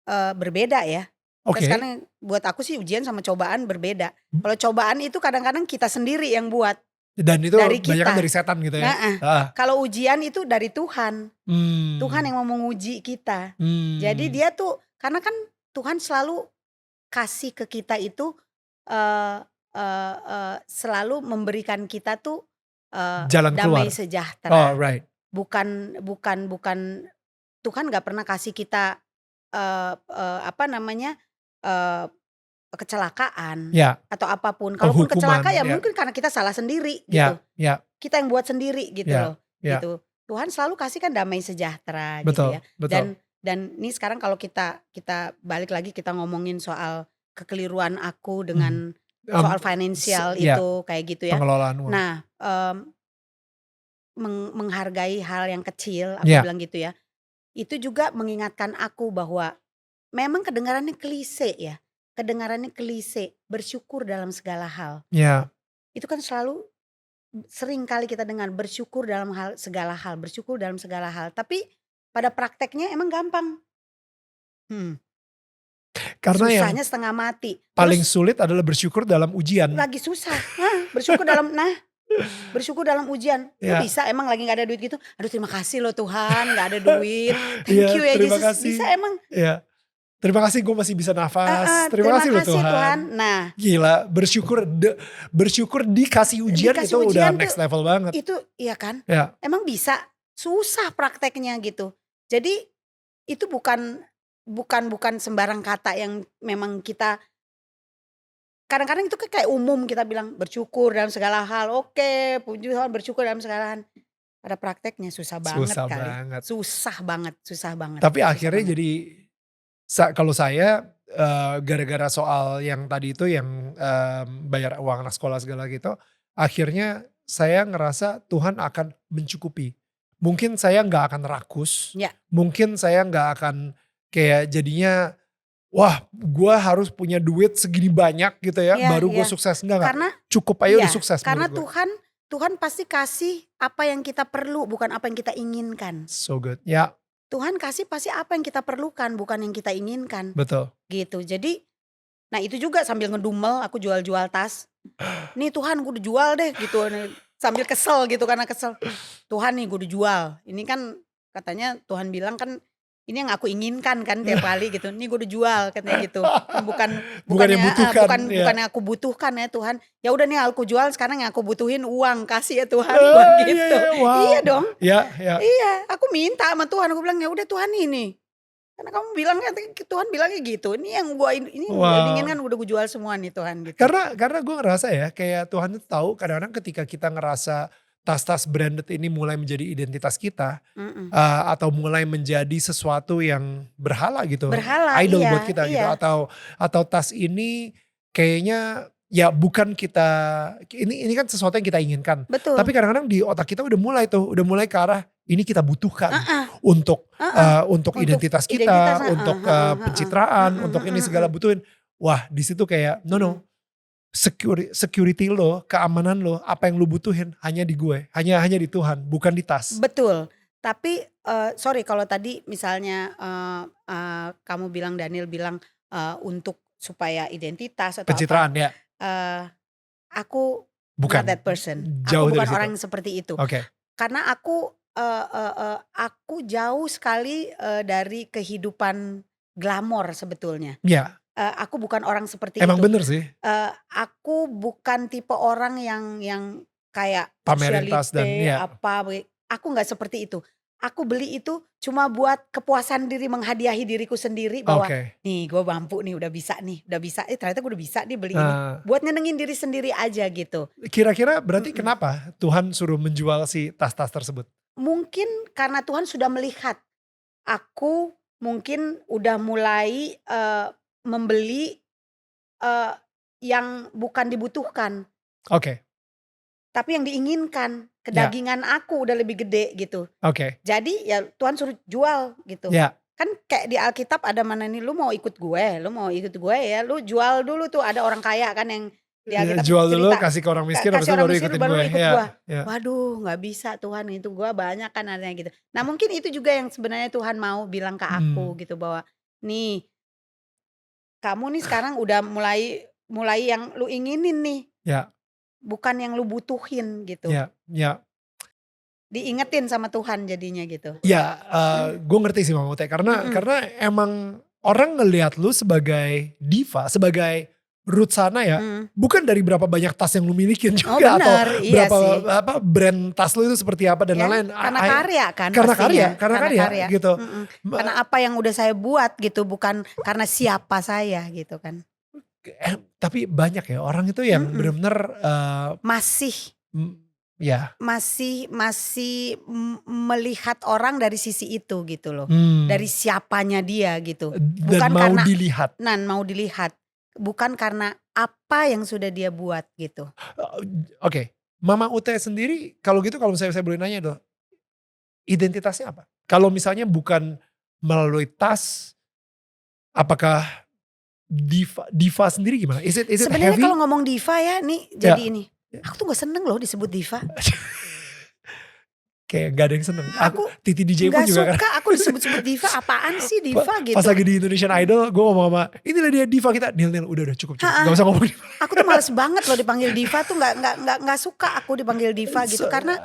berbeda ya. Sekarang buat aku sih ujian sama cobaan berbeda. Kalau cobaan itu kadang-kadang kita sendiri yang buat. Dan itu banyak dari setan gitu ya. Kalau ujian itu dari Tuhan. Tuhan yang mau menguji kita. Jadi dia tuh, karena kan Tuhan selalu kasih ke kita itu selalu memberikan kita tuh jalan damai keluar, sejahtera. Right. Bukan Tuhan gak pernah kasih kita kecelakaan atau apapun. Kalaupun kecelakaan ya mungkin karena kita salah sendiri gitu. Kita yang buat sendiri gitu loh. Gitu. Tuhan selalu kasih kan damai sejahtera gitu ya. Dan ini sekarang kalau kita balik lagi, kita ngomongin soal kekeliruan aku dengan soal finansial itu kayak gitu ya. Pengelolaan uang. Nah, menghargai hal yang kecil, aku bilang gitu ya. Itu juga mengingatkan aku bahwa memang kedengarannya klise ya. Kedengarannya klise, bersyukur dalam segala hal. Itu kan selalu sering kali kita dengar, bersyukur dalam segala hal, bersyukur dalam segala hal. Tapi pada prakteknya emang gampang. Karena susahnya setengah mati. Paling sulit adalah bersyukur dalam ujian. Lagi susah. Bersyukur dalam ujian. Bisa emang lagi gak ada duit gitu. Aduh terima kasih loh Tuhan, gak ada duit. Thank you ya Yesus. Bisa emang. Terima kasih gue masih bisa nafas. Terima kasih loh Tuhan. Nah, gila, bersyukur dikasih ujian itu udah next level banget. Itu iya kan? Emang bisa, susah prakteknya gitu. Jadi itu bukan sembarang kata yang memang kita, kadang-kadang itu kayak umum kita bilang bersyukur dalam segala hal. Oke, puji Tuhan, bersyukur dalam segala hal. Pada prakteknya susah banget. Susah banget. Tapi akhirnya jadi kalau saya gara-gara soal yang tadi itu yang bayar uang anak sekolah segala gitu, akhirnya saya ngerasa Tuhan akan mencukupi. Mungkin saya nggak akan rakus, mungkin saya nggak akan kayak jadinya wah gue harus punya duit segini banyak gitu ya, baru gue sukses. Enggak, cukup aja udah sukses. Karena Tuhan pasti kasih apa yang kita perlu, bukan apa yang kita inginkan. So good. Tuhan kasih pasti apa yang kita perlukan, bukan yang kita inginkan. Betul. Gitu. Jadi, nah itu juga sambil ngedumel, aku jual-jual tas. Nih Tuhan gue udah jual deh gitu. Sambil kesel gitu, karena kesel. Tuhan nih gue udah jual. Ini kan katanya Tuhan bilang kan, ini yang aku inginkan kan tiap kali gitu. Ini gue udah jual katanya gitu. Bukan yang aku butuhkan ya Tuhan. Ya udah nih aku jual, sekarang yang aku butuhin uang, kasih ya Tuhan. Gitu. Iya dong. Iya, aku minta sama Tuhan, aku bilang ya udah Tuhan ini. Karena kamu bilang kan Tuhan bilangnya gitu. Ini yang gue inginkan udah gue jual semua nih Tuhan gitu. Karena gue ngerasa ya kayak Tuhan itu tahu kadang-kadang ketika kita ngerasa tas-tas branded ini mulai menjadi identitas kita, atau mulai menjadi sesuatu yang berhala gitu, idol buat kita gitu, atau tas ini kayaknya ya bukan kita, ini kan sesuatu yang kita inginkan. Betul. Tapi kadang-kadang di otak kita udah mulai ke arah ini kita butuhkan untuk identitas kita, untuk pencitraan, untuk ini segala butuhin. Wah di situ kayak no. Security lo, keamanan lo, apa yang lo butuhin hanya di gue, hanya di Tuhan, bukan di tas. Betul. Tapi sorry kalau tadi misalnya kamu bilang, Daniel bilang untuk supaya identitas atau pencitraan apa, aku bukan not that person. Jauh aku bukan dari orang seperti itu. Karena aku jauh sekali dari kehidupan glamor sebetulnya. Aku bukan orang seperti Emang itu. Bener sih. Aku bukan tipe orang yang kayak pamerin tas dan apa. Aku nggak seperti itu. aku beli itu cuma buat kepuasan diri, menghadiahi diriku sendiri bahwa nih gue mampu nih, udah bisa nih, ternyata gue udah bisa nih beli ini. Buat nyenengin diri sendiri aja gitu. Kira-kira berarti kenapa Tuhan suruh menjual si tas-tas tersebut? Mungkin karena Tuhan sudah melihat aku mungkin udah mulai membeli yang bukan dibutuhkan. Tapi yang diinginkan, kedagingan aku udah lebih gede gitu. Jadi ya Tuhan suruh jual gitu. Kan kayak di Alkitab ada mana nih, lu mau ikut gue ya, lu jual dulu tuh, ada orang kaya kan yang di Alkitab jual cerita, dulu, kasih ke orang miskin, habis itu baru ikutin gue. Ikut gue. Waduh, nggak bisa Tuhan, itu gue banyak kan adanya gitu. Nah mungkin itu juga yang sebenarnya Tuhan mau bilang ke aku gitu, bahwa nih kamu nih sekarang udah mulai yang lu inginin nih. Bukan yang lu butuhin gitu. Diingetin sama Tuhan jadinya gitu. Gue ngerti sih Mama Ute, karena emang orang ngelihat lu sebagai diva, sebagai Ruth Sana ya, bukan dari berapa banyak tas yang lu milikin juga, atau berapa brand tas lu itu seperti apa dan lain-lain. Karena karya kan. Karena karya gitu. Karena apa yang udah saya buat gitu, bukan karena siapa saya gitu kan. Tapi banyak ya orang itu yang benar-benar masih melihat orang dari sisi itu gitu loh. Dari siapanya dia gitu. Bukan mau dilihat. Mau dilihat. Bukan karena apa yang sudah dia buat gitu. Mama Ute sendiri kalau gitu, kalau misalnya saya boleh nanya tuh, identitasnya apa? Kalau misalnya bukan melalui tas, apakah diva sendiri gimana? Is it sebenarnya heavy? Kalau ngomong diva ya nih jadi ini. Aku tuh gak seneng loh disebut diva. Kayak gak ada yang seneng. Titi DJ pun juga suka aku disebut-sebut diva. Apaan sih diva gitu. Pas lagi di Indonesian Idol, gue ngomong sama, inilah dia diva kita. Nil udah cukup. Gak usah ngomong diva. Aku tuh males banget loh dipanggil diva tuh, gak suka aku dipanggil diva gitu. Karena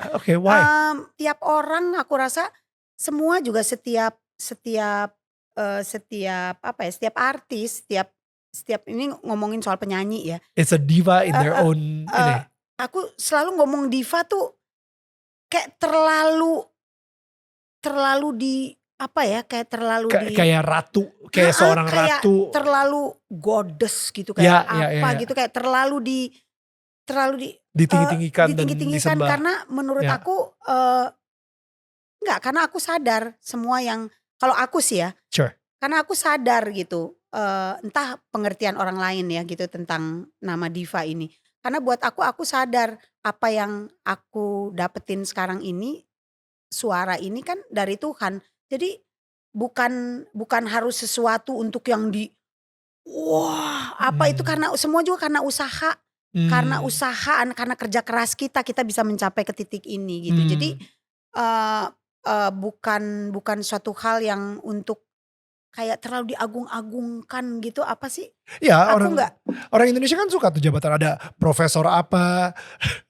tiap orang aku rasa semua juga setiap artis, setiap ini ngomongin soal penyanyi ya. It's a diva in their own ini. Aku selalu ngomong diva tuh kayak terlalu di apa ya, kayak terlalu kayak ratu, kayak seorang ratu, terlalu goddess gitu, kayak gitu, kayak terlalu ditinggi-tinggikan dan disembah. Karena menurut aku karena aku sadar semua yang, kalau aku sih ya, karena aku sadar gitu, entah pengertian orang lain ya gitu tentang nama diva ini. Karena buat aku sadar apa yang aku dapetin sekarang ini, suara ini kan dari Tuhan. Jadi bukan harus sesuatu untuk yang itu, karena semua juga karena usaha. Karena usaha, karena kerja keras kita bisa mencapai ke titik ini gitu. Jadi bukan suatu hal yang untuk kayak terlalu diagung-agungkan gitu, apa sih? Ya, orang Indonesia kan suka tuh jabatan, ada profesor apa.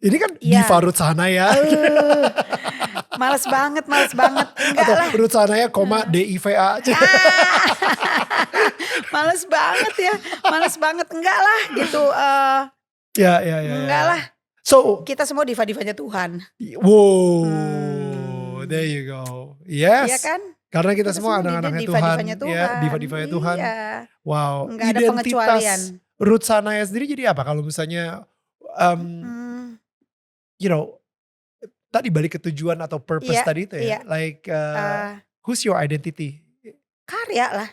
Ini kan diva Ruth Sana ya. Males banget. Enggak atau lah. Ruth Sana ya, DIVA. Males banget, enggak lah gitu. Ya. Enggak lah. So kita semua diva-divanya Tuhan. Wow, there you go. Yes. Iya kan? Karena kita semua anak-anaknya Tuhan, ya, diva-divanya Tuhan. Wow. Nggak ada pengecualian. Ruth Sanaya sendiri jadi apa? Kalau misalnya, tadi balik ke tujuan atau purpose tadi itu ya, like who's your identity? Karya lah.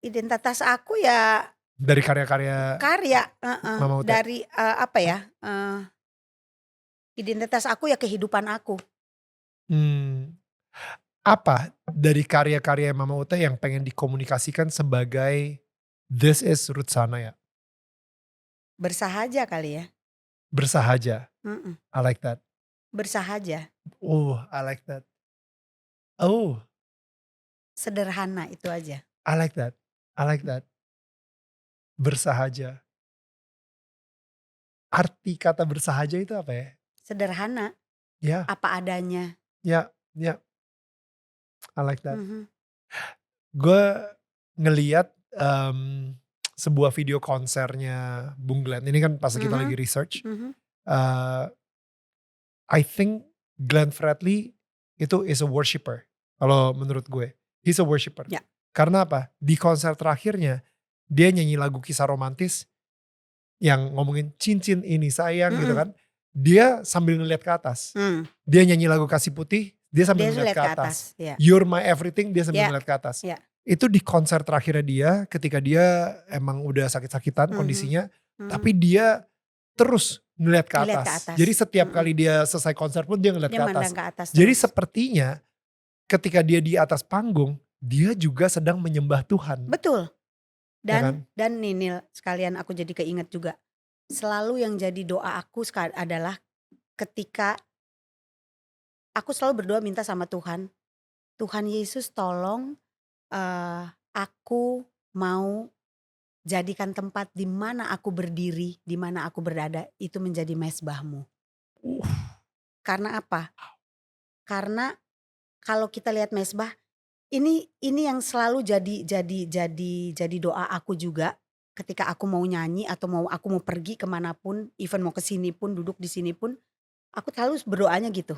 Identitas aku ya dari karya-karya. Mama Ute. Dari identitas aku ya kehidupan aku. Apa dari karya-karya Mama Ute yang pengen dikomunikasikan sebagai this is Ruth Sanaya? Bersahaja kali ya. Bersahaja. I like that. Bersahaja. Oh, I like that. Oh. Sederhana itu aja. I like that. Bersahaja. Arti kata bersahaja itu apa ya? Sederhana. Ya. Apa adanya. Ya. I like that. Gue ngeliat sebuah video konsernya Bung Glenn. Ini kan pas kita lagi research. I think Glenn Fredly itu is a worshipper. Kalau menurut gue, he's a worshipper. Ya. Karena apa? Di konser terakhirnya dia nyanyi lagu kisah romantis yang ngomongin cincin ini sayang gitu kan. Dia sambil ngeliat ke atas. Dia nyanyi lagu Kasih Putih, dia sambil ngeliat ke atas. Ya. You're My Everything, dia sambil ngeliat ke atas. Ya. Itu di konser terakhirnya dia ketika dia emang udah sakit-sakitan kondisinya. Tapi dia terus ngeliat ke atas. Jadi setiap kali dia selesai konser pun dia ngeliat ke atas. Jadi sepertinya ketika dia di atas panggung, dia juga sedang menyembah Tuhan. Betul. Dan Ninil, sekalian aku jadi keinget juga. Selalu yang jadi doa aku adalah ketika aku selalu berdoa minta sama Tuhan. Tuhan Yesus tolong aku mau jadikan tempat di mana aku berdiri, di mana aku berada itu menjadi mezbahmu. Karena apa? Karena kalau kita lihat mezbah, ini yang selalu jadi doa aku juga ketika aku mau nyanyi atau aku mau pergi kemanapun, even mau ke sini pun, duduk di sini pun, aku selalu berdoanya gitu.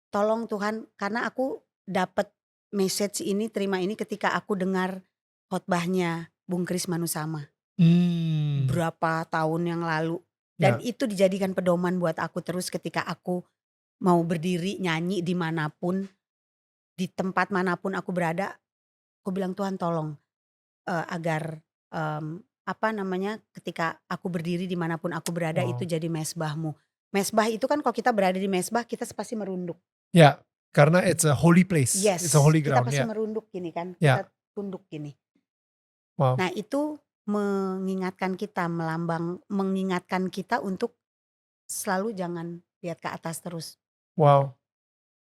Tolong Tuhan, karena aku dapat message ini, terima ini ketika aku dengar khotbahnya Bung Kris Manusama. Berapa tahun yang lalu. Dan itu dijadikan pedoman buat aku terus ketika aku mau berdiri nyanyi dimanapun, di tempat manapun aku berada, aku bilang Tuhan tolong agar ketika aku berdiri dimanapun aku berada itu jadi mezbahmu. Mezbah itu kan kalau kita berada di mezbah kita pasti merunduk. Ya, karena it's a holy place. Yes, it's a holy ground. Kita pasti merunduk gini kan, kita tunduk gini. Wow. Nah itu mengingatkan kita untuk selalu jangan lihat ke atas terus. Wow.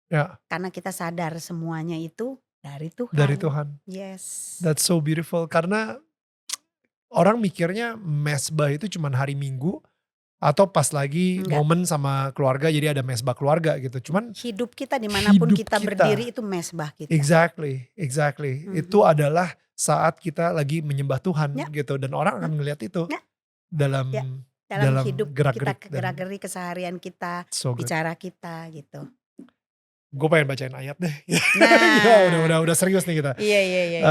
Ya. Karena kita sadar semuanya itu dari Tuhan. Dari Tuhan. Yes. That's so beautiful. Karena orang mikirnya mezbah itu cuma hari Minggu atau pas lagi momen sama keluarga jadi ada mezbah keluarga gitu. Cuman hidup kita dimanapun kita berdiri itu mezbah kita. Exactly. Itu adalah saat kita lagi menyembah Tuhan gitu, dan orang akan ngelihat itu dalam hidup kita, gerak-gerik keseharian kita, bicara kita gitu. Gue pengen bacain ayat deh. Nah. udah serius nih kita. Iya.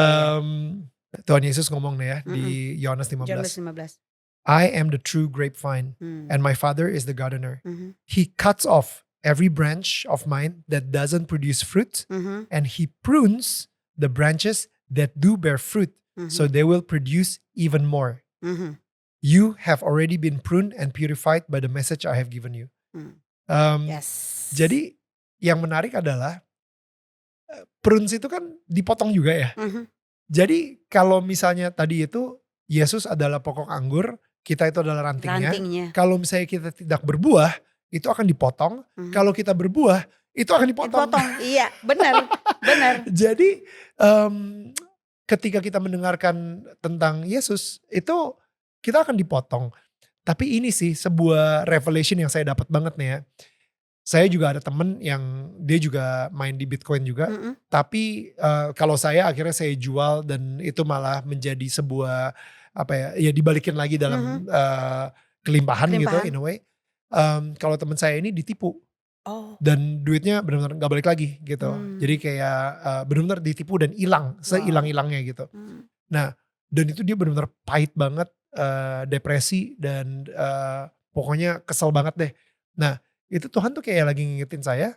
Tuhan Yesus ngomong nih ya di Yohanes 15. I am the true grapevine and my Father is the gardener. He cuts off every branch of mine that doesn't produce fruit and he prunes the branches that do bear fruit so they will produce even more. You have already been pruned and purified by the message I have given you. Yes. Jadi yang menarik adalah prunes itu kan dipotong juga ya. Jadi kalau misalnya tadi itu Yesus adalah pokok anggur, kita itu adalah rantingnya. Kalau misalnya kita tidak berbuah, itu akan dipotong. Kalau kita berbuah, itu akan dipotong. Iya, benar. Jadi ketika kita mendengarkan tentang Yesus, itu kita akan dipotong. Tapi ini sih sebuah revelation yang saya dapat banget nih ya. Saya juga ada temen yang dia juga main di Bitcoin juga. Tapi kalau saya akhirnya saya jual dan itu malah menjadi sebuah ya dibalikin lagi dalam kelimpahan gitu in a way. Kalau teman saya ini ditipu. Dan duitnya benar-benar gak balik lagi gitu. Jadi kayak benar-benar ditipu dan hilang, sehilang-hilangnya gitu. Nah, dan itu dia benar-benar pahit banget, depresi dan pokoknya kesel banget deh. Nah, itu Tuhan tuh kayak lagi ngingetin saya,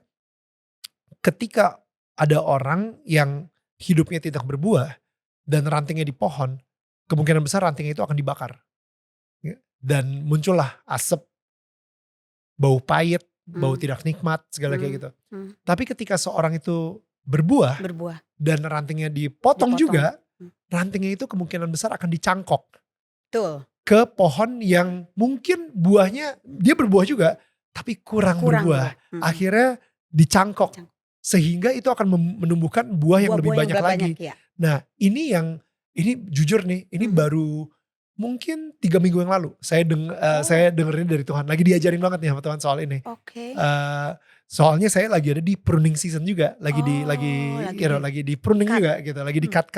ketika ada orang yang hidupnya tidak berbuah dan rantingnya di pohon, kemungkinan besar rantingnya itu akan dibakar. Dan muncullah asap, bau pahit, bau tidak nikmat, segala kayak gitu. Tapi ketika seorang itu berbuah dan rantingnya dipotong juga, rantingnya itu kemungkinan besar akan dicangkok. Betul. Ke pohon yang mungkin buahnya, dia berbuah juga, tapi kurang berbuah. Akhirnya dicangkok. Sehingga itu akan menumbuhkan buah yang lebih banyak lagi. Nah ini jujur nih, ini baru mungkin 3 minggu yang lalu saya dengerin dari Tuhan. Lagi diajarin banget nih sama Tuhan soal ini. Soalnya saya lagi ada di pruning season juga, lagi di pruning juga gitu, lagi di cut.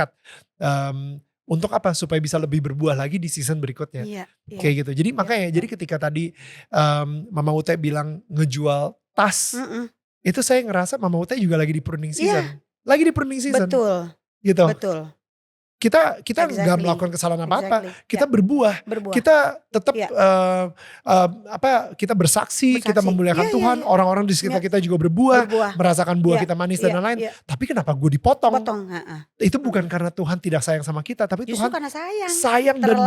Untuk apa? Supaya bisa lebih berbuah lagi di season berikutnya. Kayak gitu. Jadi makanya jadi ketika tadi Mama Ute bilang ngejual tas itu saya ngerasa Mama Uta juga lagi di pruning season. Iya. Lagi di pruning season. Betul. Gitu. Betul. Kita nggak melakukan kesalahan apa-apa, kita berbuah, kita tetap kita bersaksi, kita memuliakan Tuhan, orang-orang di sekitar kita juga berbuah, merasakan buah kita manis dan lain-lain. Tapi kenapa gue dipotong? Itu bukan karena Tuhan tidak sayang sama kita, tapi justru Tuhan karena sayang dan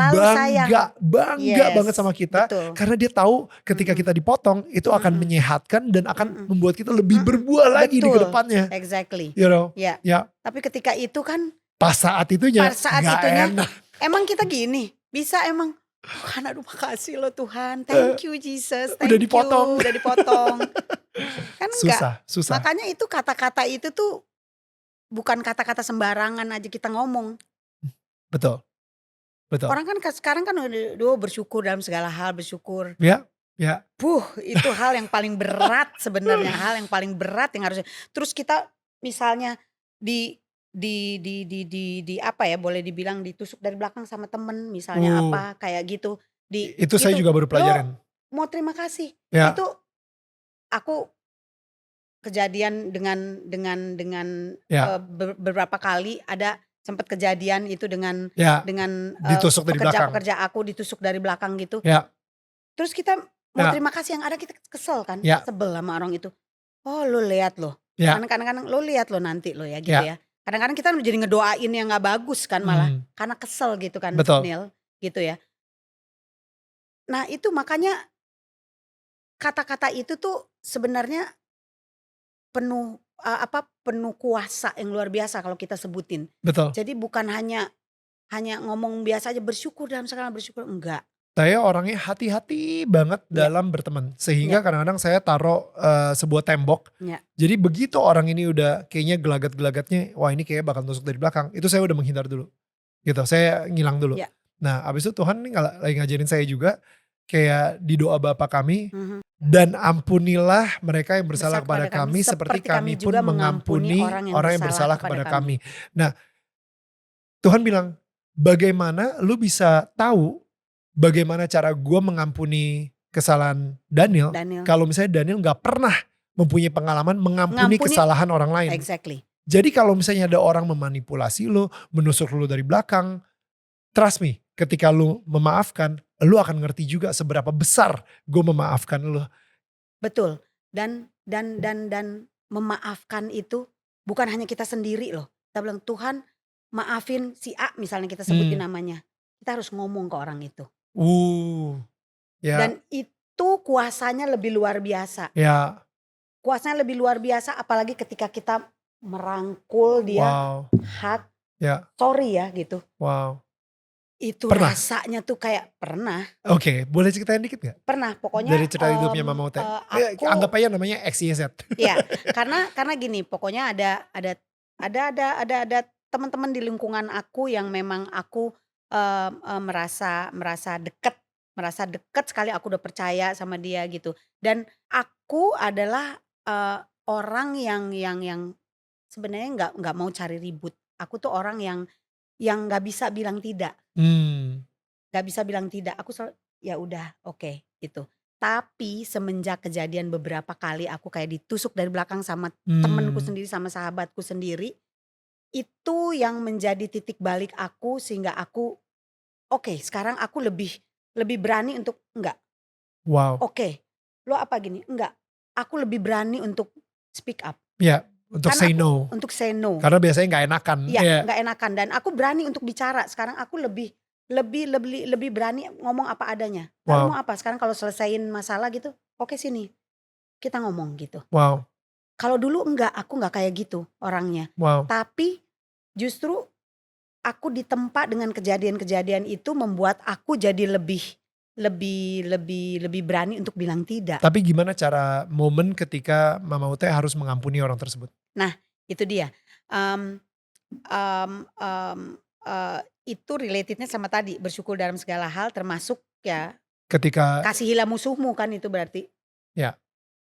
bangga banget sama kita, karena dia tahu ketika kita dipotong itu akan menyehatkan dan akan membuat kita lebih berbuah lagi di kedepannya. Exactly. You know? Ya. Tapi ketika itu kan pas saat itunya enak. Emang kita gini, bisa emang Tuhan, aduh makasih loh Tuhan, thank you Jesus, thank udah you, udah dipotong. Kan susah. Makanya itu kata-kata itu tuh bukan kata-kata sembarangan aja kita ngomong. Betul. Orang kan sekarang kan udah bersyukur dalam segala hal, bersyukur. Ya. Itu hal yang paling berat sebenarnya, hal yang paling berat yang harusnya. Terus kita misalnya di apa ya, boleh dibilang ditusuk dari belakang sama temen misalnya apa kayak gitu. Itu saya juga baru pelajarin. Mau terima kasih. Ya. Itu aku kejadian dengan beberapa kali ada sempat kejadian itu dengan ditusuk dari belakang. Pekerja aku ditusuk dari belakang gitu. Ya. Terus kita mau terima kasih, yang ada kita kesel kan, sebel sama orang itu. Oh lo lihat lo, kadang-kadang lo lihat lo nanti lo ya gitu ya. Kadang-kadang kita jadi ngedoain yang gak bagus kan malah. Karena kesel gitu kan. Betul. Neil gitu ya. Nah itu makanya kata-kata itu tuh sebenarnya penuh kuasa yang luar biasa kalau kita sebutin. Betul. Jadi bukan hanya ngomong biasa aja, bersyukur dalam segala bersyukur, enggak. Saya orangnya hati-hati banget dalam berteman. Sehingga kadang-kadang saya taruh sebuah tembok. Jadi begitu orang ini udah kayaknya gelagat-gelagatnya, wah ini kayaknya bakal tusuk dari belakang. Itu saya udah menghindar dulu. Gitu, saya ngilang dulu. Nah abis itu Tuhan nih lagi ngajarin saya juga. Kayak di doa Bapa kami. Dan ampunilah mereka yang bersalah kepada kami. Seperti kami pun mengampuni orang yang bersalah kepada kami. Nah Tuhan bilang, bagaimana lu bisa tahu bagaimana cara gue mengampuni kesalahan Daniel. Kalau misalnya Daniel gak pernah mempunyai pengalaman mengampuni kesalahan orang lain. Exactly. Jadi kalau misalnya ada orang memanipulasi lu, menusuk lu dari belakang, trust me, ketika lu memaafkan, lu akan ngerti juga seberapa besar gue memaafkan lu. Betul. Dan memaafkan itu bukan hanya kita sendiri loh. Kita bilang Tuhan maafin si A misalnya, kita sebutin namanya. Kita harus ngomong ke orang itu. Dan itu kuasanya lebih luar biasa. Kuasanya lebih luar biasa, apalagi ketika kita merangkul dia, hug, sorry ya gitu. Itu rasanya tuh kayak pernah. Oke, boleh ceritain dikit gak? Pernah, pokoknya dari cerita hidupnya Mama Uta. Anggap aja namanya XYZ. Ya, karena gini, pokoknya ada teman-teman di lingkungan aku yang memang aku merasa dekat sekali, aku udah percaya sama dia gitu. Dan aku adalah orang yang sebenarnya nggak mau cari ribut. Aku tuh orang yang nggak bisa bilang tidak. Nggak bisa bilang tidak. Aku selalu ya udah oke, gitu. Tapi semenjak kejadian beberapa kali aku kayak ditusuk dari belakang sama temenku sendiri, sama sahabatku sendiri, itu yang menjadi titik balik aku, sehingga aku sekarang aku lebih berani untuk enggak. Lo apa gini? Enggak. Aku lebih berani untuk speak up. Untuk say no. Untuk say no. Karena biasanya gak enakan. Gak enakan, dan aku berani untuk bicara. Sekarang aku lebih berani ngomong apa adanya. Mau apa? Sekarang kalau selesaiin masalah gitu, sini kita ngomong gitu. Kalau dulu enggak, aku enggak kayak gitu orangnya. Tapi justru aku ditempa dengan kejadian-kejadian itu membuat aku jadi lebih berani untuk bilang tidak. Tapi gimana cara momen ketika Mama Uta harus mengampuni orang tersebut? Nah itu dia. Itu relatednya sama tadi, bersyukur dalam segala hal, termasuk ya ketika kasihilah musuhmu kan, itu berarti.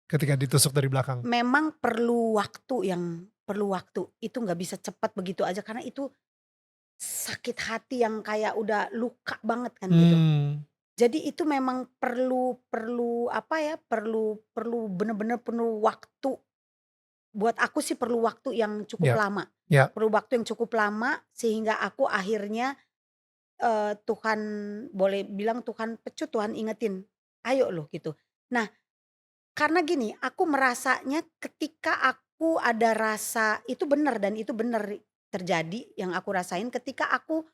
Ketika ditusuk dari belakang. Memang perlu waktu, itu gak bisa cepat begitu aja, karena itu sakit hati yang kayak udah luka banget kan gitu. Jadi itu memang perlu bener-bener penuh waktu buat aku sih perlu waktu yang cukup Ya, lama. ya. Perlu waktu yang cukup lama sehingga aku akhirnya, Tuhan boleh bilang Tuhan pecut, Tuhan ingetin, "Ayo loh," gitu. Nah, karena gini, aku merasanya ketika aku ada rasa itu benar dan itu benar terjadi yang aku rasain ketika aku,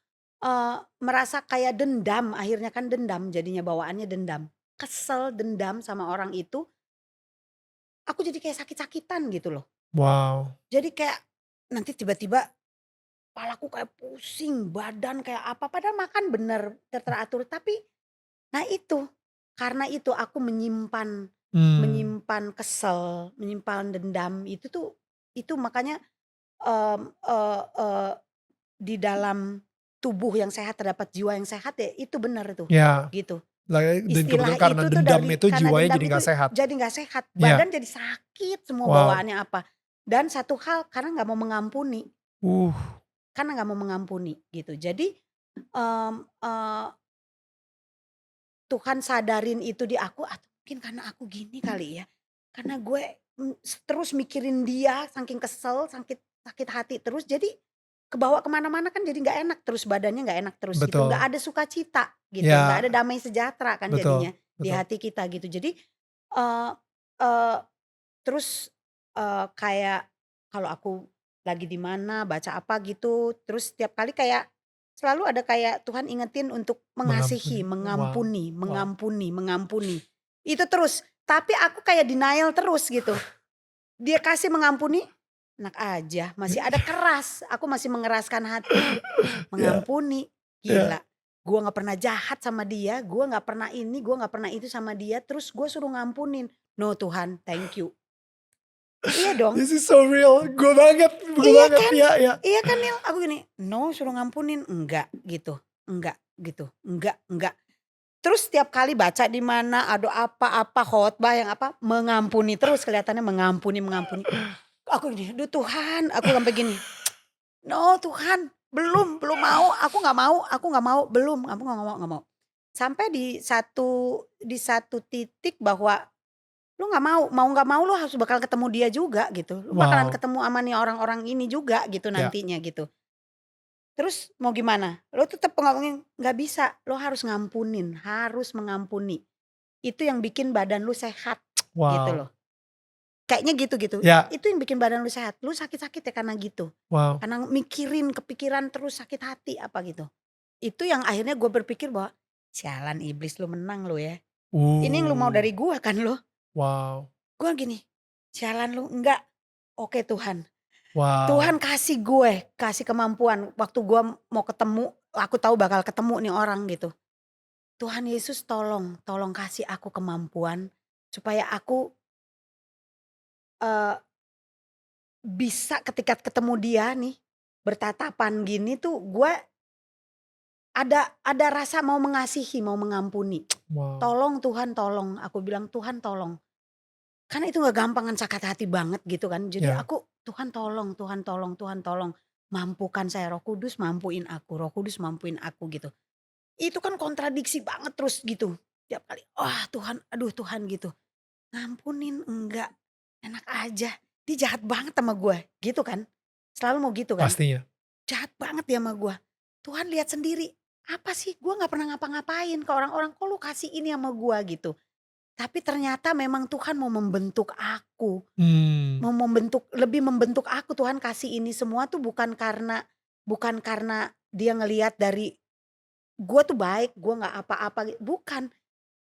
merasa kayak dendam, akhirnya kan dendam jadinya bawaannya dendam. Kesel, dendam sama orang itu, aku jadi kayak sakit-sakitan gitu loh. Wow. Jadi kayak nanti tiba-tiba kepalaku kayak pusing, badan kayak apa, padahal makan bener teratur, tapi nah itu, karena itu aku menyimpan Mmm, menyimpan kesel, menyimpan dendam itu makanya, mmm, eee eee, di dalam tubuh yang sehat terdapat jiwa yang sehat ya itu bener tuh, ya. gitu. Dan Istilah kebetulan karena itu tuh dendam dari itu karena jiwanya dendam jadi itu nggak sehat. jadi nggak sehat, Iya, badan jadi sakit semua wow. bawaannya apa. Dan satu hal karena nggak mau mengampuni, Uh, karena nggak mau mengampuni gitu. Jadi, mmm, eee, Tuhan sadarin itu di aku atau mungkin karena aku gini kali ya, karena gue, terus mikirin dia saking kesel, sakit hati terus jadi kebawa kemana mana kan jadi nggak enak terus, badannya nggak enak terus gitu, betul. nggak ada sukacita gitu, nggak ada Ya, damai sejahtera kan jadinya betul di betul. hati kita gitu. Jadi, eee eee, terus, kayak kalau aku lagi di mana, baca apa gitu, terus setiap kali kayak selalu ada kayak Tuhan ingetin untuk Mengampuni. mengasihi, Wow mengampuni, wow. mengampuni, mengampuni. Itu terus, tapi aku kayak denial terus gitu. Dia kasih mengampuni, enak aja, masih ada keras, aku masih mengeraskan hati, Ya mengampuni, ya. gila. Gua nggak pernah jahat sama dia, gua nggak pernah ini, gua nggak pernah itu sama dia, terus gue suruh ngampunin. No Tuhan, thank you. Iya dong. This is so real. Gue Iya banget, kan? ya ya. Iya kan Nil? Aku gini, "No suruh ngampunin." Enggak gitu, enggak." Terus setiap kali baca di mana, ada apa-apa, khotbah yang apa, mengampuni terus kelihatannya mengampuni mengampuni. Aku gini, "Aduh Tuhan," aku sampai gini, "No Tuhan, belum mau, aku nggak mau, belum, aku nggak mau." Sampai di satu titik bahwa lu nggak mau nggak mau lu harus bakal ketemu dia juga gitu, lu bakalan Wow, ketemu sama nih orang-orang ini juga gitu ya. nantinya gitu. Terus mau gimana? Lo tetep ngomongin, "Nggak bisa, lo harus ngampunin, harus mengampuni." Itu yang bikin badan lu sehat gitu Wow, loh. Kayaknya gitu-gitu, ya, itu yang bikin badan lu sehat. Lu sakit-sakit ya karena gitu, wow. karena mikirin, kepikiran terus sakit hati apa gitu. Itu yang akhirnya gue berpikir bahwa, "Sialan iblis lu menang lu ya. Ini yang lu mau Uh, dari gua kan lu?" wow Gua gini, "Sialan lu, enggak. Oke Tuhan." Tuhan wow. kasih kemampuan waktu gua mau ketemu, aku tahu bakal ketemu nih orang gitu. Tuhan Yesus tolong kasih aku kemampuan supaya aku, eee, bisa ketika ketemu dia nih, bertatapan gini tuh gua ada rasa mau mengasihi, mau mengampuni. Wow. "Tolong Tuhan tolong," aku bilang, "Tuhan tolong." Karena itu nggak gampang kan, sakit hati banget gitu kan. Jadi Ya, aku, "Tuhan tolong Tuhan tolong Tuhan tolong, mampukan saya, Roh Kudus mampuin aku, Roh Kudus mampuin aku," gitu. Itu kan kontradiksi banget terus gitu. Tiap kali, "Wah Tuhan, aduh Tuhan," gitu. "Ngampunin enggak, enak aja, dia jahat banget sama gue," gitu kan. Selalu mau gitu kan, pastinya. jahat banget dia sama gue. Tuhan lihat sendiri, apa sih gue nggak pernah ngapa-ngapain ke orang-orang, kok lu kasih ini sama gue gitu. Tapi ternyata memang Tuhan mau membentuk aku, Mmm, lebih membentuk aku, Tuhan kasih ini semua tuh bukan karena dia ngelihat dari gue tuh baik, gue nggak apa-apa, bukan.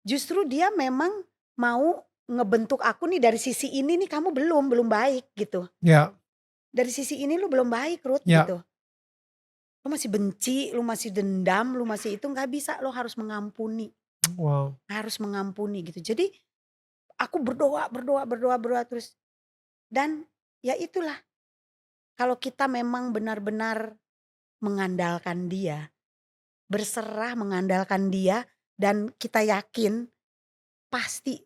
Justru dia memang mau ngebentuk aku nih dari sisi ini nih, kamu belum baik gitu. ya Dari sisi ini lu belum baik Ruth ya. gitu. Lu masih benci, lu masih dendam, lu masih itu nggak bisa, lu Wow, harus mengampuni gitu. Jadi aku berdoa berdoa berdoa berdoa terus dan ya itulah, kalau kita memang benar-benar mengandalkan dia, berserah mengandalkan dia dan kita yakin pasti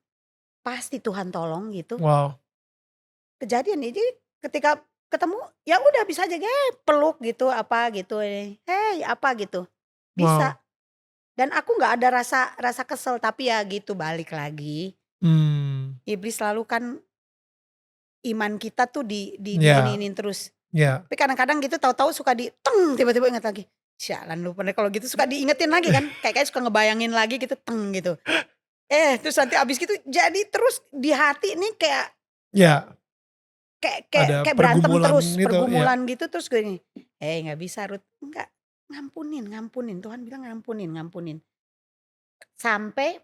pasti Tuhan tolong gitu. wow, Kejadian nih, jadi ketika ketemu, ya udah bisa aja peluk gitu, apa gitu, "Hey," apa gitu, bisa. wow. Dan aku nggak ada rasa rasa kesel, tapi ya gitu balik lagi, Mmm, iblis selalu kan iman kita tuh Ya, diinin terus. ya, Tapi kadang-kadang gitu tahu-tahu suka tiba-tiba ingat lagi. Sialan lu, padahal kalau gitu suka diingetin lagi kan. Kayak suka ngebayangin lagi gitu, gitu. Terus nanti abis gitu jadi terus di hati nih kayak ya. kayak kayak Ada kayak berantem pergumulan terus, itu, ya. pergumulan gitu terus gini, nggak bisa Ruth, enggak, ngampunin, Tuhan bilang ngampunin. Sampai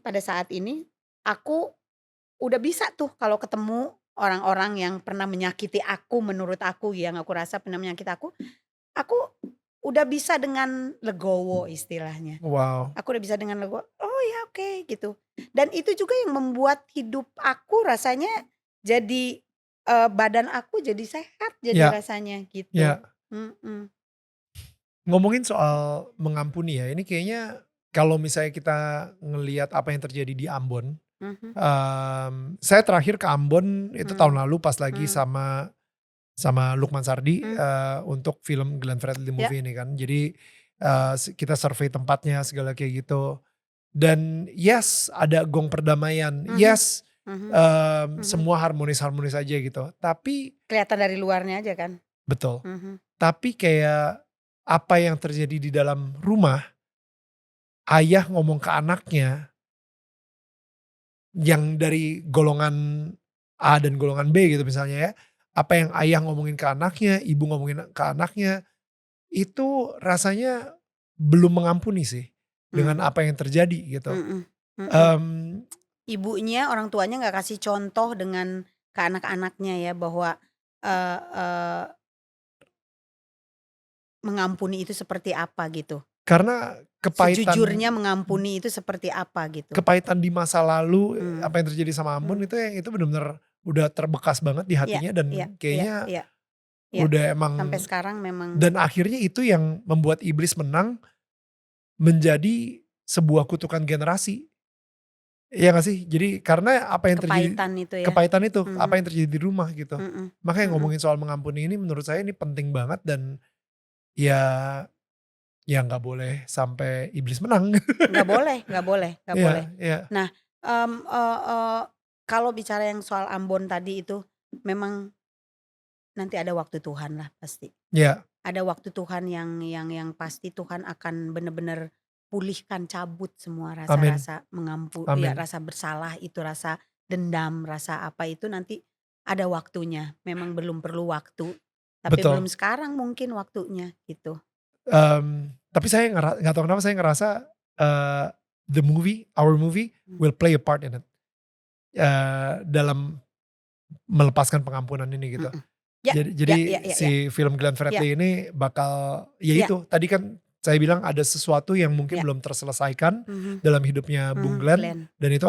pada saat ini aku udah bisa tuh kalau ketemu orang-orang yang pernah menyakiti aku, menurut aku yang aku rasa pernah menyakiti aku udah bisa dengan legowo istilahnya. Wow. Aku udah bisa dengan legowo, oh ya oke gitu. Dan itu juga yang membuat hidup aku rasanya jadi badan aku jadi sehat jadi Ya, rasanya gitu. ya. Ngomongin soal mengampuni ya, ini kayaknya kalau misalnya kita ngelihat apa yang terjadi di Ambon, saya terakhir ke Ambon itu tahun lalu pas lagi sama Lukman Sardi untuk film Glenn Fredly Ya. movie ini kan. Jadi kita survei tempatnya segala kayak gitu. Dan yes, ada gong perdamaian. Yes, semua harmonis-harmonis aja gitu. Tapi Kelihatan dari luarnya aja kan. betul. Tapi kayak apa yang terjadi di dalam rumah, ayah ngomong ke anaknya yang dari golongan A dan golongan B gitu misalnya ya. Apa yang ayah ngomongin ke anaknya, ibu ngomongin ke anaknya, itu rasanya belum mengampuni sih dengan apa yang terjadi gitu. Ibunya, orang tuanya nggak kasih contoh dengan ke anak-anaknya ya bahwa mengampuni itu seperti apa gitu. Karena kepahitan, Sejujurnya mengampuni itu seperti apa gitu. kepahitan di masa lalu, apa yang terjadi sama Ambon itu benar-benar udah terbekas banget di hatinya dan kayaknya udah emang sampai sekarang memang. Dan akhirnya itu yang membuat iblis menang menjadi sebuah kutukan generasi. Iya gak sih? Jadi karena apa yang terjadi, Kepahitan itu ya. kepahitan itu, apa yang terjadi di rumah gitu. Makanya ngomongin soal mengampuni ini menurut saya ini penting banget dan ya gak boleh sampai iblis menang. Nggak boleh. Iya. Nah kalau bicara yang soal Ambon tadi itu memang nanti ada waktu Tuhan lah pasti. Iya. Ada waktu Tuhan yang pasti Tuhan akan benar-benar pulihkan, cabut semua rasa-rasa mengampuni, ya, rasa bersalah itu, rasa dendam, rasa apa itu nanti ada waktunya. Memang belum perlu waktu, tapi Betul. belum sekarang mungkin waktunya gitu. Tapi saya nggak tahu kenapa saya ngerasa our movie will play a part in it. Dalam melepaskan pengampunan ini gitu. Jadi si film Glenn Fredly ini bakal itu tadi kan saya bilang ada sesuatu yang mungkin belum terselesaikan dalam hidupnya Bung Glenn dan itu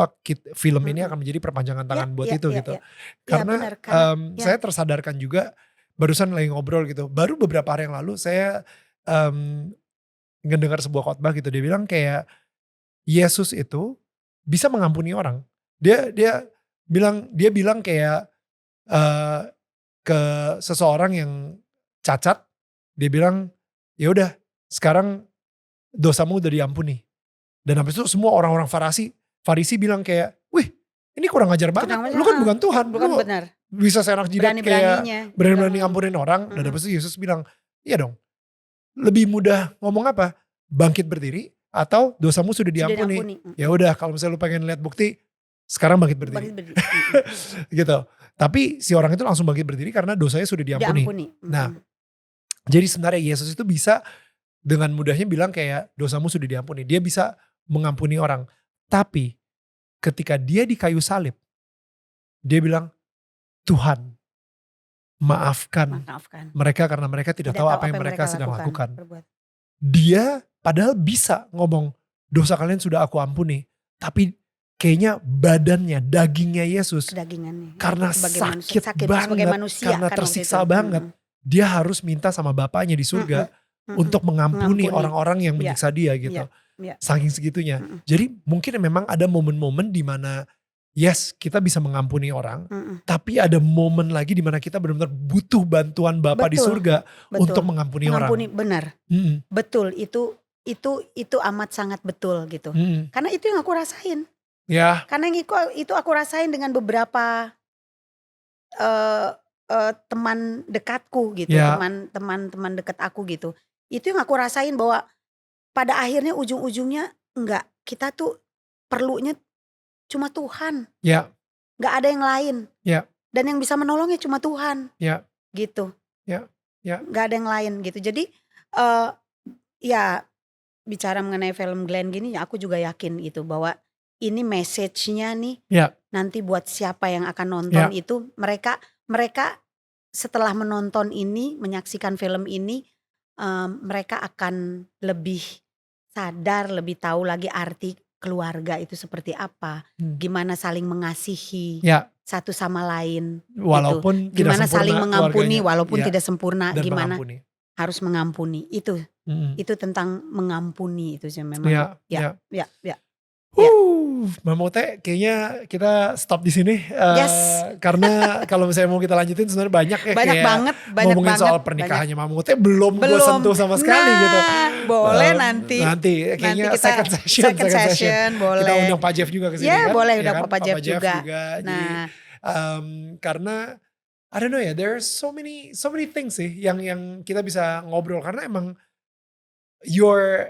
film ini akan menjadi perpanjangan tangan buat itu gitu. Karena saya tersadarkan juga barusan lagi ngobrol gitu. Baru beberapa hari yang lalu saya ngedengar sebuah khotbah gitu, dia bilang kayak Yesus itu bisa mengampuni orang. Dia bilang kayak ke seseorang yang cacat, dia bilang ya udah sekarang dosamu udah diampuni. Dan habis itu semua orang-orang Farisi bilang kayak, wih ini kurang ajar banget, lu kan bukan Tuhan, bukan lu benar. bisa seenak jidat kayak berani-berani ngampunin orang. Dan habis itu Yesus bilang, iya dong, lebih mudah ngomong apa? Bangkit berdiri atau dosamu sudah diampuni. Ya udah kalau misalnya lu pengen lihat bukti, sekarang bangkit berdiri. Gitu. Tapi si orang itu langsung bangkit berdiri karena dosanya sudah diampuni. Nah, jadi sebenarnya Yesus itu bisa dengan mudahnya bilang kayak dosamu sudah diampuni. Dia bisa mengampuni orang. Tapi ketika dia di kayu salib, dia bilang, Tuhan maafkan mereka karena mereka tidak tahu apa yang mereka sedang lakukan. Dia padahal bisa ngomong, dosa kalian sudah aku ampuni. Tapi kayaknya badannya, dagingnya Yesus, karena sakit banget, karena tersiksa banget, dia harus minta sama Bapaknya di surga untuk mengampuni orang-orang yang menyiksa dia gitu. Saking segitunya. Jadi mungkin memang ada momen-momen di mana yes, kita bisa mengampuni orang, tapi ada momen lagi di mana kita benar-benar butuh bantuan Bapa di surga untuk mengampuni orang. Benar. Betul, itu amat sangat betul gitu. Karena itu yang aku rasain. Ya. Karena itu aku rasain dengan beberapa eee teman dekatku gitu, Ya, teman dekat aku gitu. Itu yang aku rasain bahwa pada akhirnya ujung-ujungnya enggak, kita tuh perlunya cuma Tuhan, ya, nggak ada yang lain. ya, Dan yang bisa menolongnya cuma Tuhan, ya, gitu. ya, ya, Nggak ada yang lain gitu. Jadi, eee, ya bicara mengenai film Glenn gini ya aku juga yakin gitu bahwa ini message-nya nih ya, nanti buat siapa yang akan nonton ya, itu mereka mereka setelah menonton ini, menyaksikan film ini, mereka akan lebih sadar, lebih tahu lagi arti keluarga itu seperti apa, hmm, gimana saling mengasihi ya. satu sama lain gitu, Walaupun tidak gimana saling sempurna mengampuni keluarganya, walaupun ya, tidak sempurna, dan gimana mengampuni. harus mengampuni. Mhm. Itu tentang mengampuni itu sih memang Ya, ya, ya. ya, ya, ya. Mama Ote kayaknya kita stop di sini, Yes, karena kalau misalnya mau kita lanjutin sebenarnya banyak ya banyak kayak banget, banyak ngomongin banget, soal banyak. pernikahannya Mama Ote belum gue Belum. sentuh sama sekali gitu. Nah, boleh nanti. Nanti Nanti kayaknya kita second session, second second session. session Kita boleh. undang Pak Jeff juga ke sini Ya kan, boleh ya udah kan, Papa Papa Jeff Jeff juga. juga. Jadi Nah, karena I don't know ya, there are so many things sih yang kita bisa ngobrol karena emang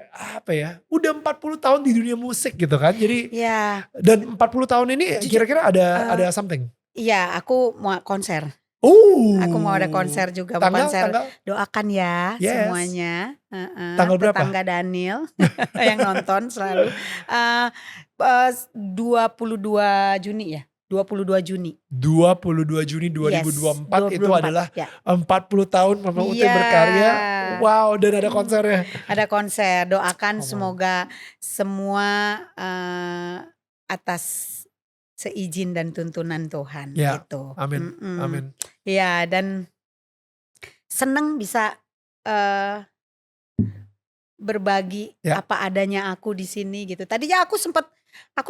apa ya, udah 40 tahun di dunia musik gitu kan. Jadi ya dan 40 tahun ini jujur, kira-kira eh, ada something? iya aku mau konser. Aku mau ada Oh, konser juga, mau tanggal konser. tanggal? Doakan ya Yes. semuanya, Tanggal berapa? tetangga Daniel yang nonton selalu. Eh, 22 Juni ya, 22 Juni. 22 Juni Yes, 2024 itu 24 adalah ya. 40 tahun Mama Ute Iya. berkarya. Wow, dan ada konsernya. Ada konser, doakan Oh, wow. semoga semua atas seizin dan tuntunan Tuhan Ya, gitu. amin, amin. Iya dan seneng bisa berbagi Ya, apa adanya aku di sini gitu. Tadinya aku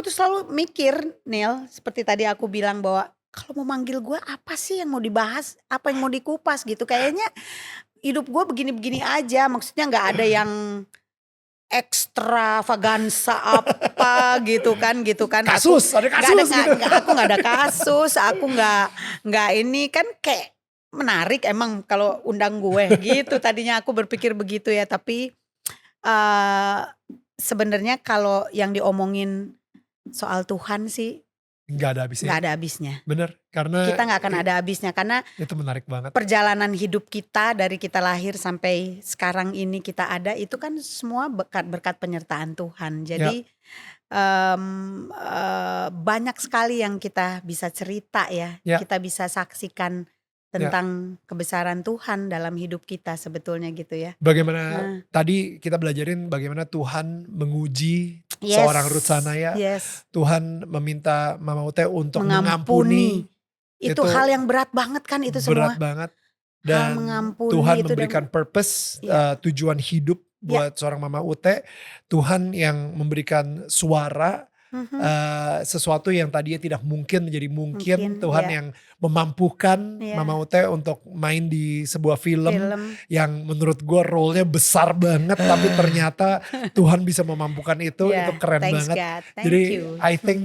tuh selalu mikir Neil, seperti tadi aku bilang bahwa kalau mau manggil gue apa sih yang mau dibahas, apa yang mau dikupas gitu. Kayaknya hidup gue begini-begini aja, maksudnya nggak ada yang ekstravaganza apa gitu kan aku kasus, ada nggak ada kasus gitu. aku nggak ada kasus, aku nggak ini kan kayak menarik emang kalau undang gue gitu, tadinya aku berpikir begitu ya, tapi sebenarnya kalau yang diomongin soal Tuhan sih Nggak ada habisnya. nggak ada habisnya, Bener, karena kita nggak akan ada habisnya karena itu menarik banget. perjalanan hidup kita dari kita lahir sampai sekarang ini kita ada itu kan semua berkat penyertaan Tuhan. Ya, Jadi banyak sekali yang kita bisa cerita ya, ya, kita bisa saksikan ya. tentang kebesaran Tuhan dalam hidup kita sebetulnya gitu ya. Bagaimana Nah, tadi kita belajarin bagaimana Tuhan menguji seorang Ruth yes, Sanaya. yes, Tuhan meminta Mama Ute untuk mengampuni. mengampuni. Itu Itu hal yang berat banget kan itu berat semua. banget. Hal Dan mengampuni Tuhan itu dan memberikan purpose, ya, tujuan hidup ya, buat seorang Mama Ute. Tuhan yang memberikan suara, sesuatu yang tadinya tidak mungkin menjadi mungkin. mungkin Tuhan ya, yang memampukan Mama ya, Ute untuk main di sebuah film film. yang menurut gue role-nya besar banget. Tapi ternyata Tuhan bisa memampukan itu Ya, keren thanks banget. God, thank Jadi you. I think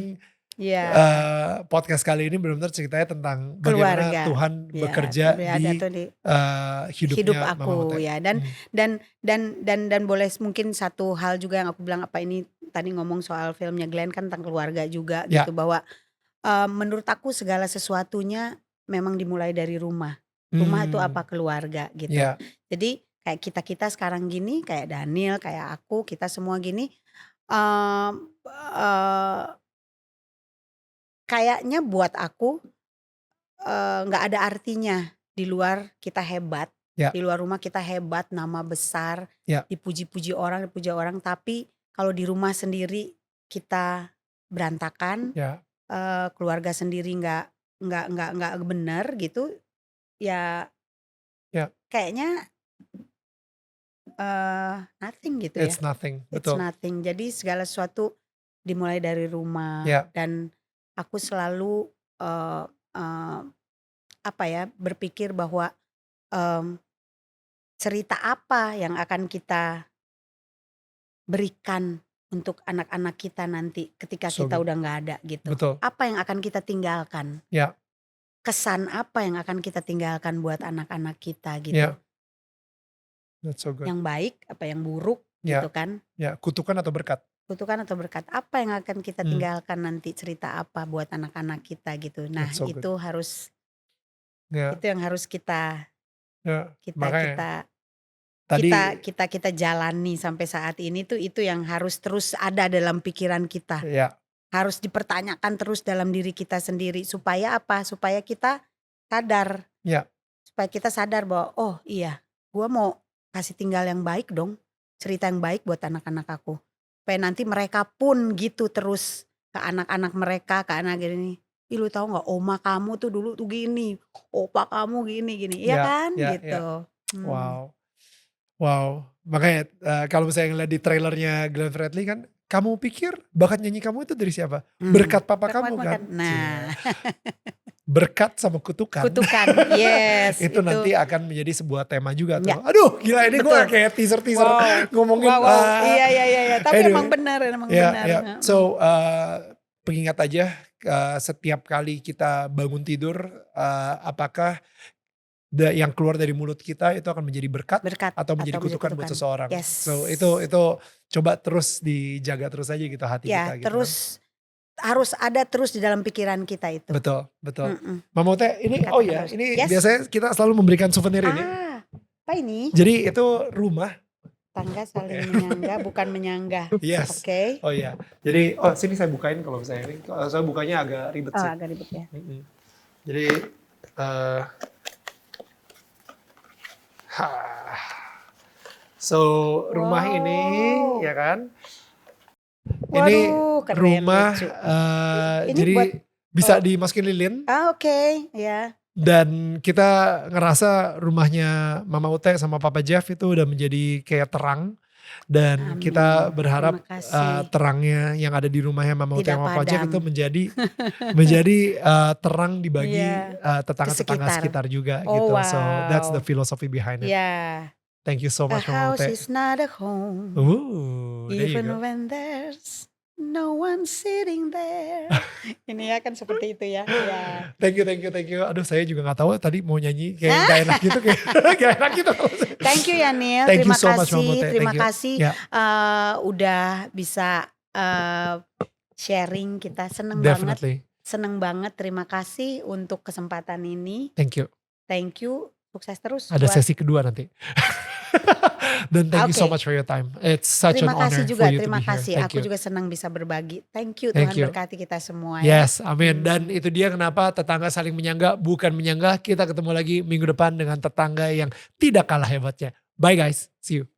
Ya, podcast kali ini benar-benar ceritanya tentang bagaimana keluarga. Tuhan Ya, bekerja ada di tuh di hidup hidupnya Mama aku Ote. ya dan boleh mungkin satu hal juga yang aku bilang apa ini tadi ngomong soal filmnya Glenn kan tentang keluarga juga Ya, gitu bahwa menurut aku segala sesuatunya memang dimulai dari rumah. Rumah itu apa? Keluarga gitu. ya, Jadi kayak kita sekarang gini, kayak Daniel, kayak aku, kita semua gini, eee eee, kayaknya buat aku, nggak ada artinya di luar kita hebat, ya, di luar rumah kita hebat, nama besar, ya, dipuji orang, tapi kalau di rumah sendiri kita berantakan, ya, keluarga sendiri nggak bener gitu, ya ya. kayaknya, nothing gitu ya, It's nothing, it's betul. nothing. Jadi segala sesuatu dimulai dari rumah Ya, dan aku selalu, eee eee, apa ya, berpikir bahwa, mmm, cerita apa yang akan kita berikan untuk anak-anak kita nanti ketika so kita good. udah nggak ada gitu. Betul. Apa yang akan kita tinggalkan? Ya, kesan apa yang akan kita tinggalkan buat anak-anak kita gitu. Yeah, that's so good. Yang baik apa yang buruk Ya, gitu kan. ya, kutukan atau berkat? Kutukan atau berkat, apa yang akan kita tinggalkan nanti, cerita apa buat anak-anak kita gitu. Nah That's so good. itu harus, Ya, itu yang harus kita ya, kita makanya kita tadi kita jalani sampai saat ini tuh, itu yang harus terus ada dalam pikiran kita. ya, Harus dipertanyakan terus dalam diri kita sendiri, supaya apa? Supaya kita sadar. ya, Supaya kita sadar bahwa oh iya, gua mau kasih tinggal yang baik dong, cerita yang baik buat anak-anak aku. Supaya nanti mereka pun gitu terus ke anak-anak mereka, ke anak ini. Ih lu tahu nggak, oma kamu tuh dulu tuh gini, opa kamu gini, iya ya, kan ya, ya. gitu. Wow, wow. Makanya kalau misalnya ngeliat di trailernya Glenn Fredly kan, kamu pikir bakat nyanyi kamu itu dari siapa? Berkat papa kamu kan? Nah, Berkat sama kutukan. kutukan, yes. itu nanti akan menjadi sebuah tema juga tuh. Ya. Aduh gila ini gue Betul. kayak teaser-teaser Wow. ngomongin. Wow. Iya. Tapi anyway. emang benar. Yeah. So pengingat aja setiap kali kita bangun tidur, apakah yang keluar dari mulut kita itu akan menjadi berkat atau menjadi kutukan buat seseorang. Yes. So itu coba terus dijaga terus aja gitu hati kita. Gitu Terus harus ada terus di dalam pikiran kita itu. Betul. Mama Ute ini ini Yes. biasanya kita selalu memberikan souvenir ini. Apa ini? Jadi itu rumah. Tangga saling menyangga, bukan menyangga. Yes. Oke. Oh iya. Jadi sini saya bukain kalau misalnya ini. Saya bukanya agak ribet sih. Agak ribet ya. Jadi so rumah ini ya kan. Waduh, ini rumah ini jadi buat, bisa dimasukin lilin. Oke, ya. Dan kita ngerasa rumahnya Mama Ute sama Papa Jeff itu udah menjadi kayak terang. Dan Amin. kita berharap Terima kasih. terangnya yang ada di rumahnya Mama Ute Tidak sama Papa Jeff padam. itu menjadi terang dibagi Iya. tetangga-tetangga sekitar juga Oh, gitu. So that's wow. the philosophy behind it. Yeah. Thank you so A much Mama house Ute. is not a home, There you even go. when there's no one sitting there. Ini ya kan seperti itu ya. Ya. Thank you. Aduh saya juga gak tahu tadi mau nyanyi kayak gak enak gitu. Gak enak gitu. Thank you ya Neil. Thank you Terima so much, kasih. Mama Ute. Terima Thank you. kasih Yeah. udah bisa sharing kita. Seneng Definitely. banget. Seneng banget. Terima kasih untuk kesempatan ini. Thank you. Thank you. Sukses terus. Ada sesi kedua nanti. Dan thank you so much for your time. It's such an honor juga, for you to be terima here. kasih. Thank Aku you. juga senang bisa berbagi. Thank you, Thank Tuhan you. berkati kita semua ya. Yes, amin. Dan itu dia kenapa tetangga saling menyangga, bukan menyangga. Kita ketemu lagi minggu depan dengan tetangga yang tidak kalah hebatnya. Bye guys, see you.